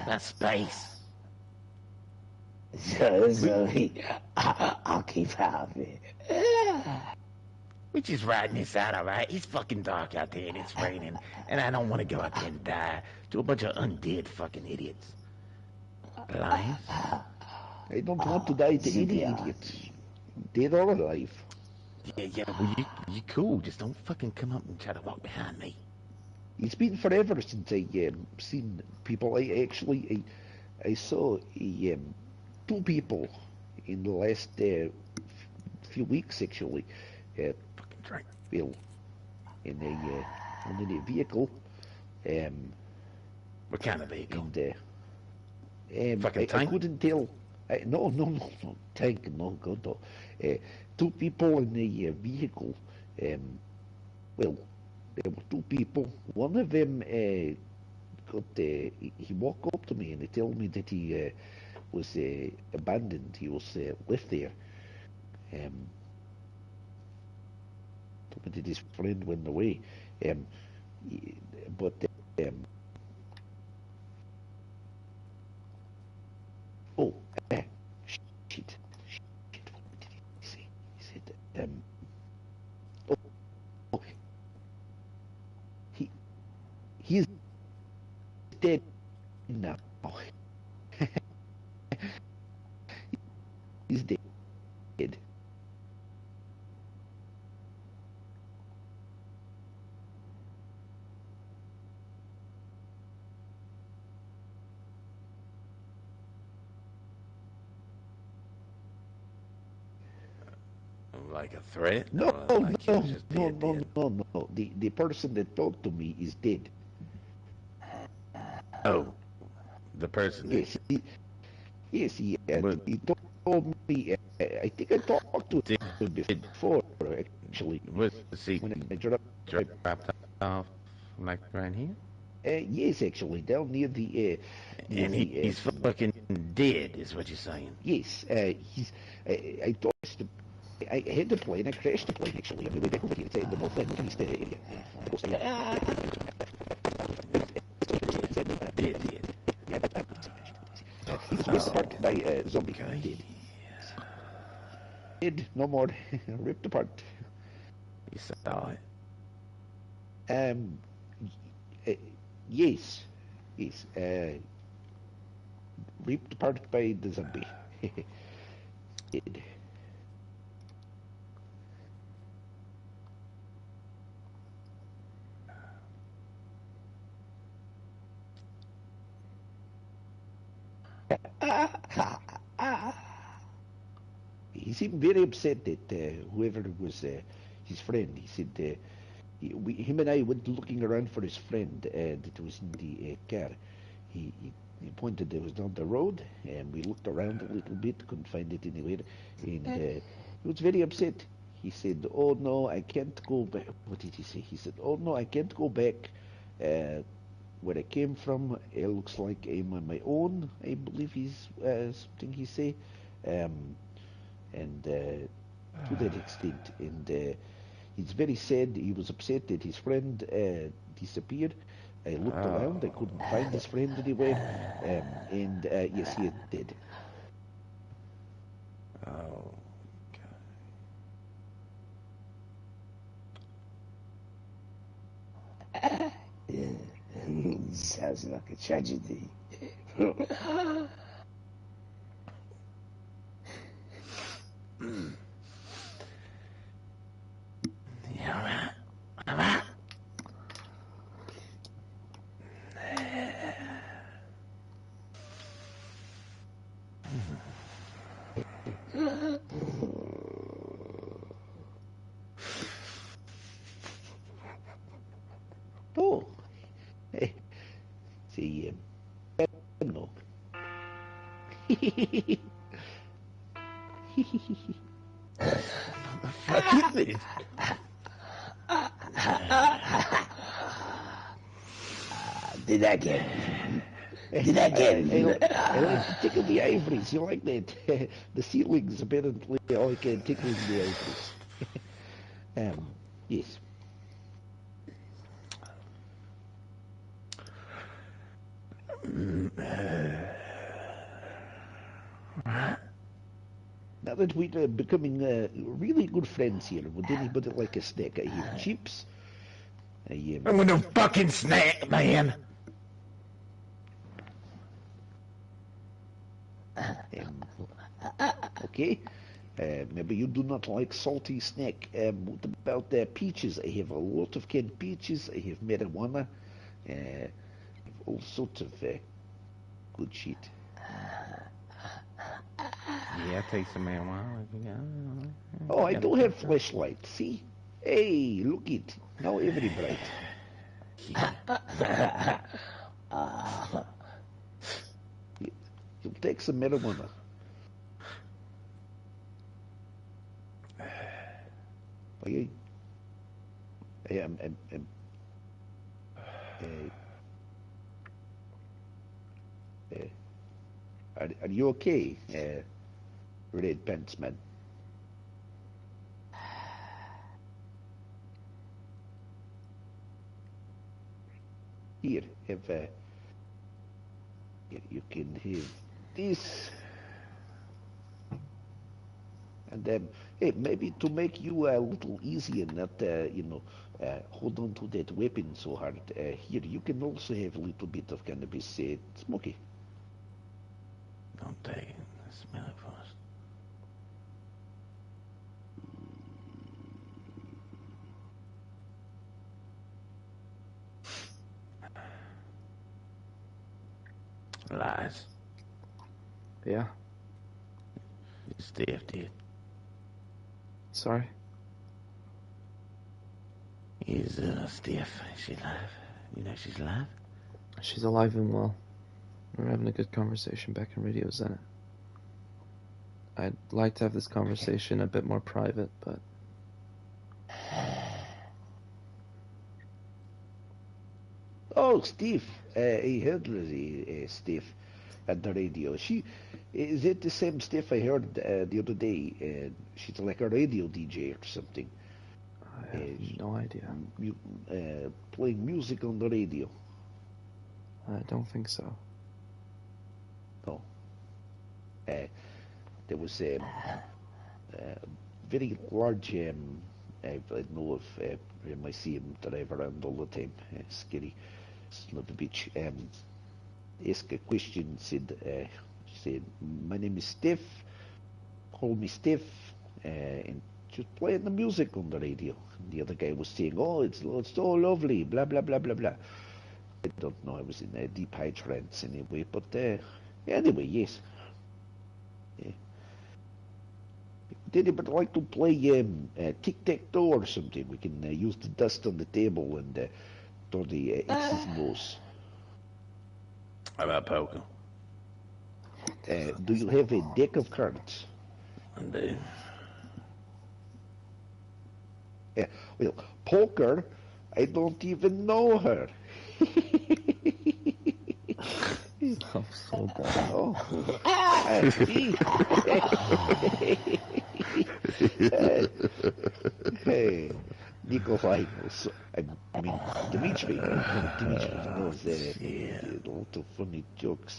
That's space. Sorry, I'll keep out of it. We're just riding this out, alright? It's fucking dark out there and it's raining, and I don't want to go out there and die to a bunch of undead fucking idiots. Alive? I don't want to die to any idiot, dead or alive. Yeah, well, you cool. Just don't fucking come up and try to walk behind me. It's been forever since I seen people. I saw two people in the last few weeks, actually. Fucking drink. Well, in a vehicle. What kind of vehicle? And Fucking I tank? couldn't tell. No, tank, no, God, no. Two people in a vehicle. Well, there were two people. One of them he walked up to me and he told me that he was abandoned. He was left there. Um, Told me that his friend went away. Um, but um, oh, uh, shit, shit. What did he say? He said, oh, he he is dead now. He's dead. Like a threat, No, or no, like he was no, just no, dead, no, dead? no. The person that talked to me is dead. Oh, the person that Yes, yes, was he told me. I think I talked to did, him before, actually, was he when I dropped. dropped off like right here? Yes, actually, down near And the he's fucking dead, is what you're saying. yes. He's. I thought I had the plane. I crashed the plane actually on the way back over here. It's in the North Northeast area. Dead, dead. He was ripped Oh, apart by a zombie. okay. Dead. Dead. No more. Ripped apart. You saw it. Um. Uh, yes. Yes. Ripped apart by the zombie. Dead. He seemed very upset that whoever was his friend, he said, him and I went looking around for his friend that was in the car. He pointed that was down the road, and we looked around a little bit, couldn't find it anywhere, and he was very upset. He said, "Oh no, I can't go back." What did he say? He said, "Oh no, I can't go back uh, where I came from. It looks like I'm on my own." I believe is something he say. Um, and to that extent. And he's very sad. He was upset that his friend disappeared. I looked around. I couldn't find his friend anywhere. And yes, he is dead. Oh, Sounds like a tragedy. yeah, all right. All right. Oh, hey, see, no. Fuck is this? Did I get him? Did I get him? I like to tickle the ivories. You like that? The ceilings apparently I like tickling the ivories. um, yes. Now that we're becoming really good friends here, would anybody like a snack? I have chips. I I'm gonna fucking snack, man. um, okay. Maybe you do not like salty snack. What about peaches? I have a lot of canned peaches. I have marijuana. All sorts of good shit. Yeah, I take some marijuana. Oh, I You got do a have flashlight. See? Hey, look it. Now every bright. You'll take some marijuana. I, I am Uh, are you okay, Red Pants Man? Here, here, you can have this. And hey, maybe to make you a little easier, not hold on to that weapon so hard. Here, you can also have a little bit of cannabis, smoky. Don't take it. Smell it first. Lies. Yeah. Steph did. Sorry. Is Steph? Is she alive? You know she's alive? She's alive and well. We're having a good conversation back in Radio Zenit. I'd like to have this conversation a bit more private, but... Oh, Steve. I heard Steve at the radio. Is it the same Steve I heard the other day? She's like a radio DJ or something. I have no idea. Playing music on the radio. I don't think so. No. There was a very large, I know of I see him drive around all the time, scary son of a bitch. Ask a question, said, my name is Steph, call me Steph, and just playing the music on the radio. And the other guy was saying, oh, it's so lovely, blah, blah, blah, blah, blah. I don't know, I was in a deep high trance anyway, but anyway, yes. Did anybody like to play tic-tac-toe or something? We can use the dust on the table and throw the X's nose. How about poker? Do you have a deck of cards? I do. Well, poker, I don't even know her. I'm so done. Oh, that's me. Hey, Nikolai, I mean, Dmitri knows a lot of funny jokes.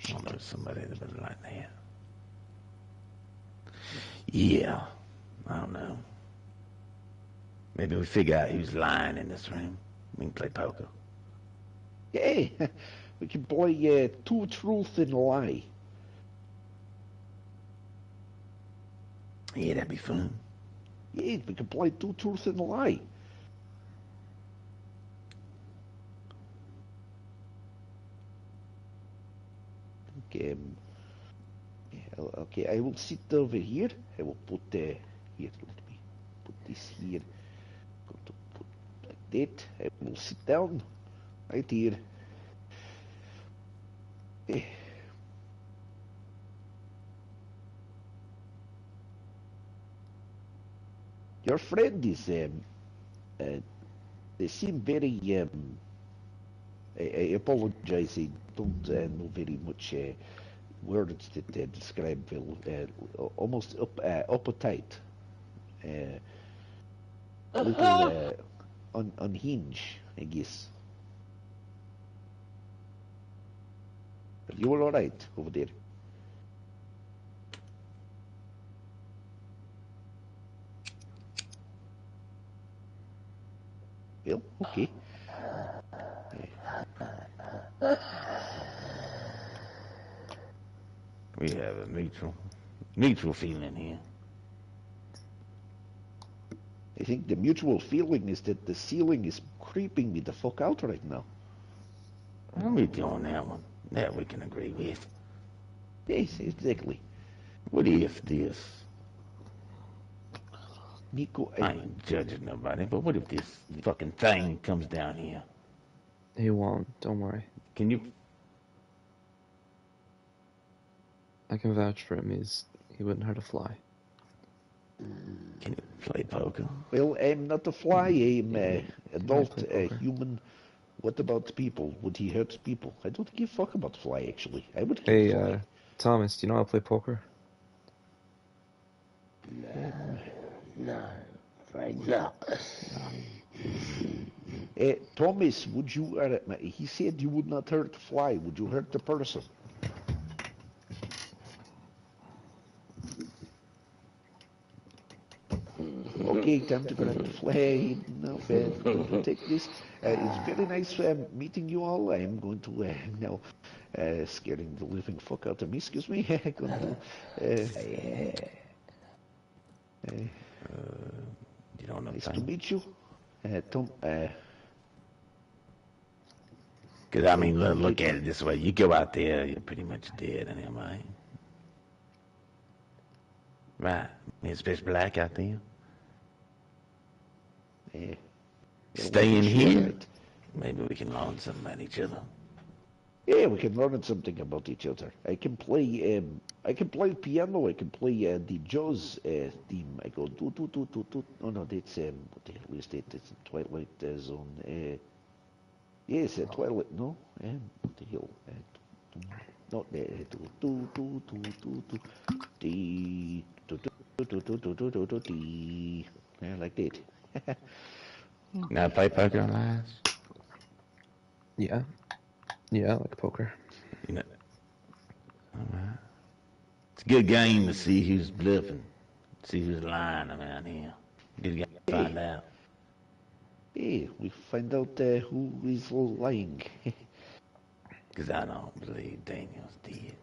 I know somebody that would like that. Yeah, I don't know. Maybe we figure out who's lying in this room. We can play poker. Hey, we can play two truths and a lie. Yeah, that'd be fun. Yeah, we can play two truths and a lie. Okay, okay, I will sit over here. I will put here. Let me put this here. Going to put like that. I will sit down right here. Eh. Your friend is they seem very I apologize. I don't know very much words that describe almost uptight, a little unhinged, I guess. Are you all right over there? Well, okay. We have a mutual feeling here. I think the mutual feeling is that the ceiling is creeping me the fuck out right now. I'm with you on that one. That we can agree with. Yes, exactly. What if this? Nico, I ain't judging nobody, but what if this fucking thing comes down here? He won't. Don't worry. Can you? I can vouch for him. He wouldn't hurt a fly. Can you play poker? Well, I'm not a fly. I'm Yeah, adult play poker. human. What about people? Would he hurt people? I don't give a fuck about fly, actually. I would kill Hey, fly. Thomas, do you know how to play poker? No, afraid not. Thomas, would you? He said you would not hurt the fly. Would you hurt the person? Okay, time to grab the flag. Now, going to take this. It's very nice meeting you all. I am going to now scaring the living fuck out of me. Excuse me. Going to. You don't know. Nice to meet you, Tom. Because, I mean, look at it this way. You go out there, you're pretty much dead, and right? Right. It's pitch black out there. Stay in here. Right. Maybe we can learn something about each other. Yeah, we can learn something about each other. I can play piano. I can play the jazz theme. I go do do do do do. Oh no, that's what the hell is that? It's a Twilight Zone. Yes, Twilight. No, what the hell? Not that. Do do do do do do. Dee do do do do do do do do dee. Yeah, like that. Now play poker, Elias? Yeah. Yeah, I like poker. You know, all right. It's a good game to see who's bluffing, see who's lying around here. Good game to find out. Hey, we find out who is lying. Because I don't believe Daniel's dead.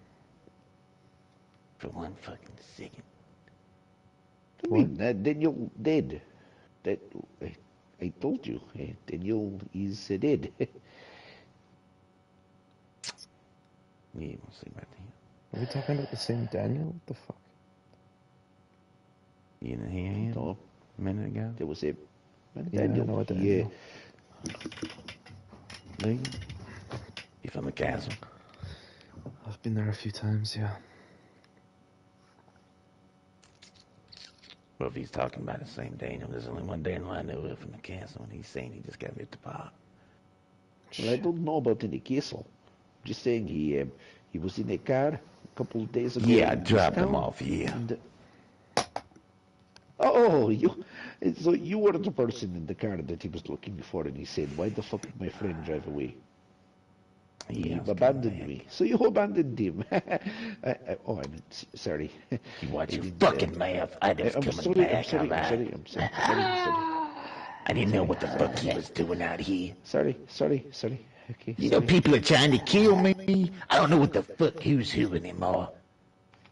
For one fucking second. I mean, Daniel dead. That I told you, Daniel is dead. Yeah, we'll see about that. Are we talking about the same Daniel? What the fuck? You didn't hear him No, a minute ago? there was a Yeah, I Daniel. know a Daniel. Legal? You from the castle? I've been there a few times, yeah. Well, if he's talking about the same Daniel, there's only one Daniel I know of from the castle, and he's saying he just got ripped apart. Well, I don't know about any castle. Just saying he was in a car a couple of days ago. Yeah, I in this dropped him town, off here. and, oh, so you were the person in the car that he was looking for, and he said, "Why the fuck did my friend drive away? He Yeah, abandoned me." So you abandoned him. I'm sorry. You watch I your didn't, fucking mouth. I was I'm coming sorry. back. I'm sorry. I'm sorry. I didn't know what the fuck he was doing out here. Sorry. Okay, You know, sorry. people are trying to kill me. I don't know what the fuck who's who anymore.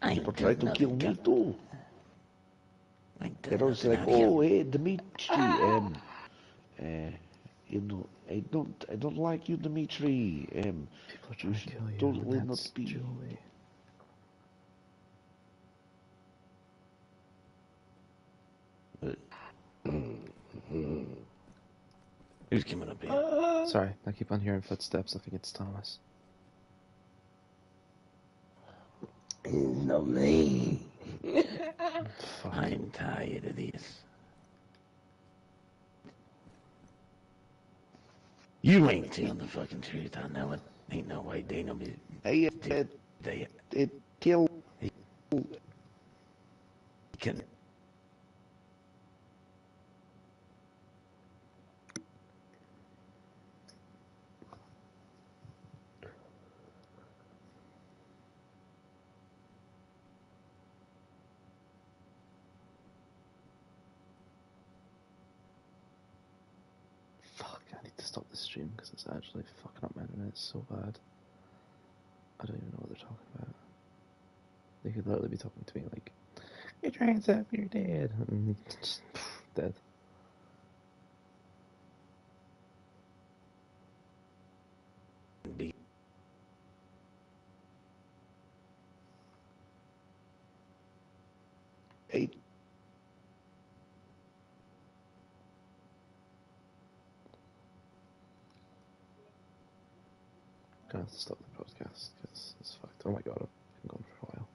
I People ain't tried done to kill nothing. me too. I ain't They're done always nothing like, out here. "Oh, hey, Dimitri, I don't like you, Dimitri. People are trying to should kill you, totally and not that's be." Julie. Who's coming up here? Sorry, I keep on hearing footsteps. I think it's Thomas. It's not me. Fuck. I'm tired of this. You ain't telling the fucking truth. I know it. Ain't no way Dana be I dead. tell He can. Fuck, I need to stop the stream because it's actually fucking up my internet so bad. I don't even know what they're talking about. They could literally be talking to me like, "You're trans up, you're dead." And just, dead. Be I Gonna have to stop the podcast because it's fucked. Oh my god, I've been going for a while.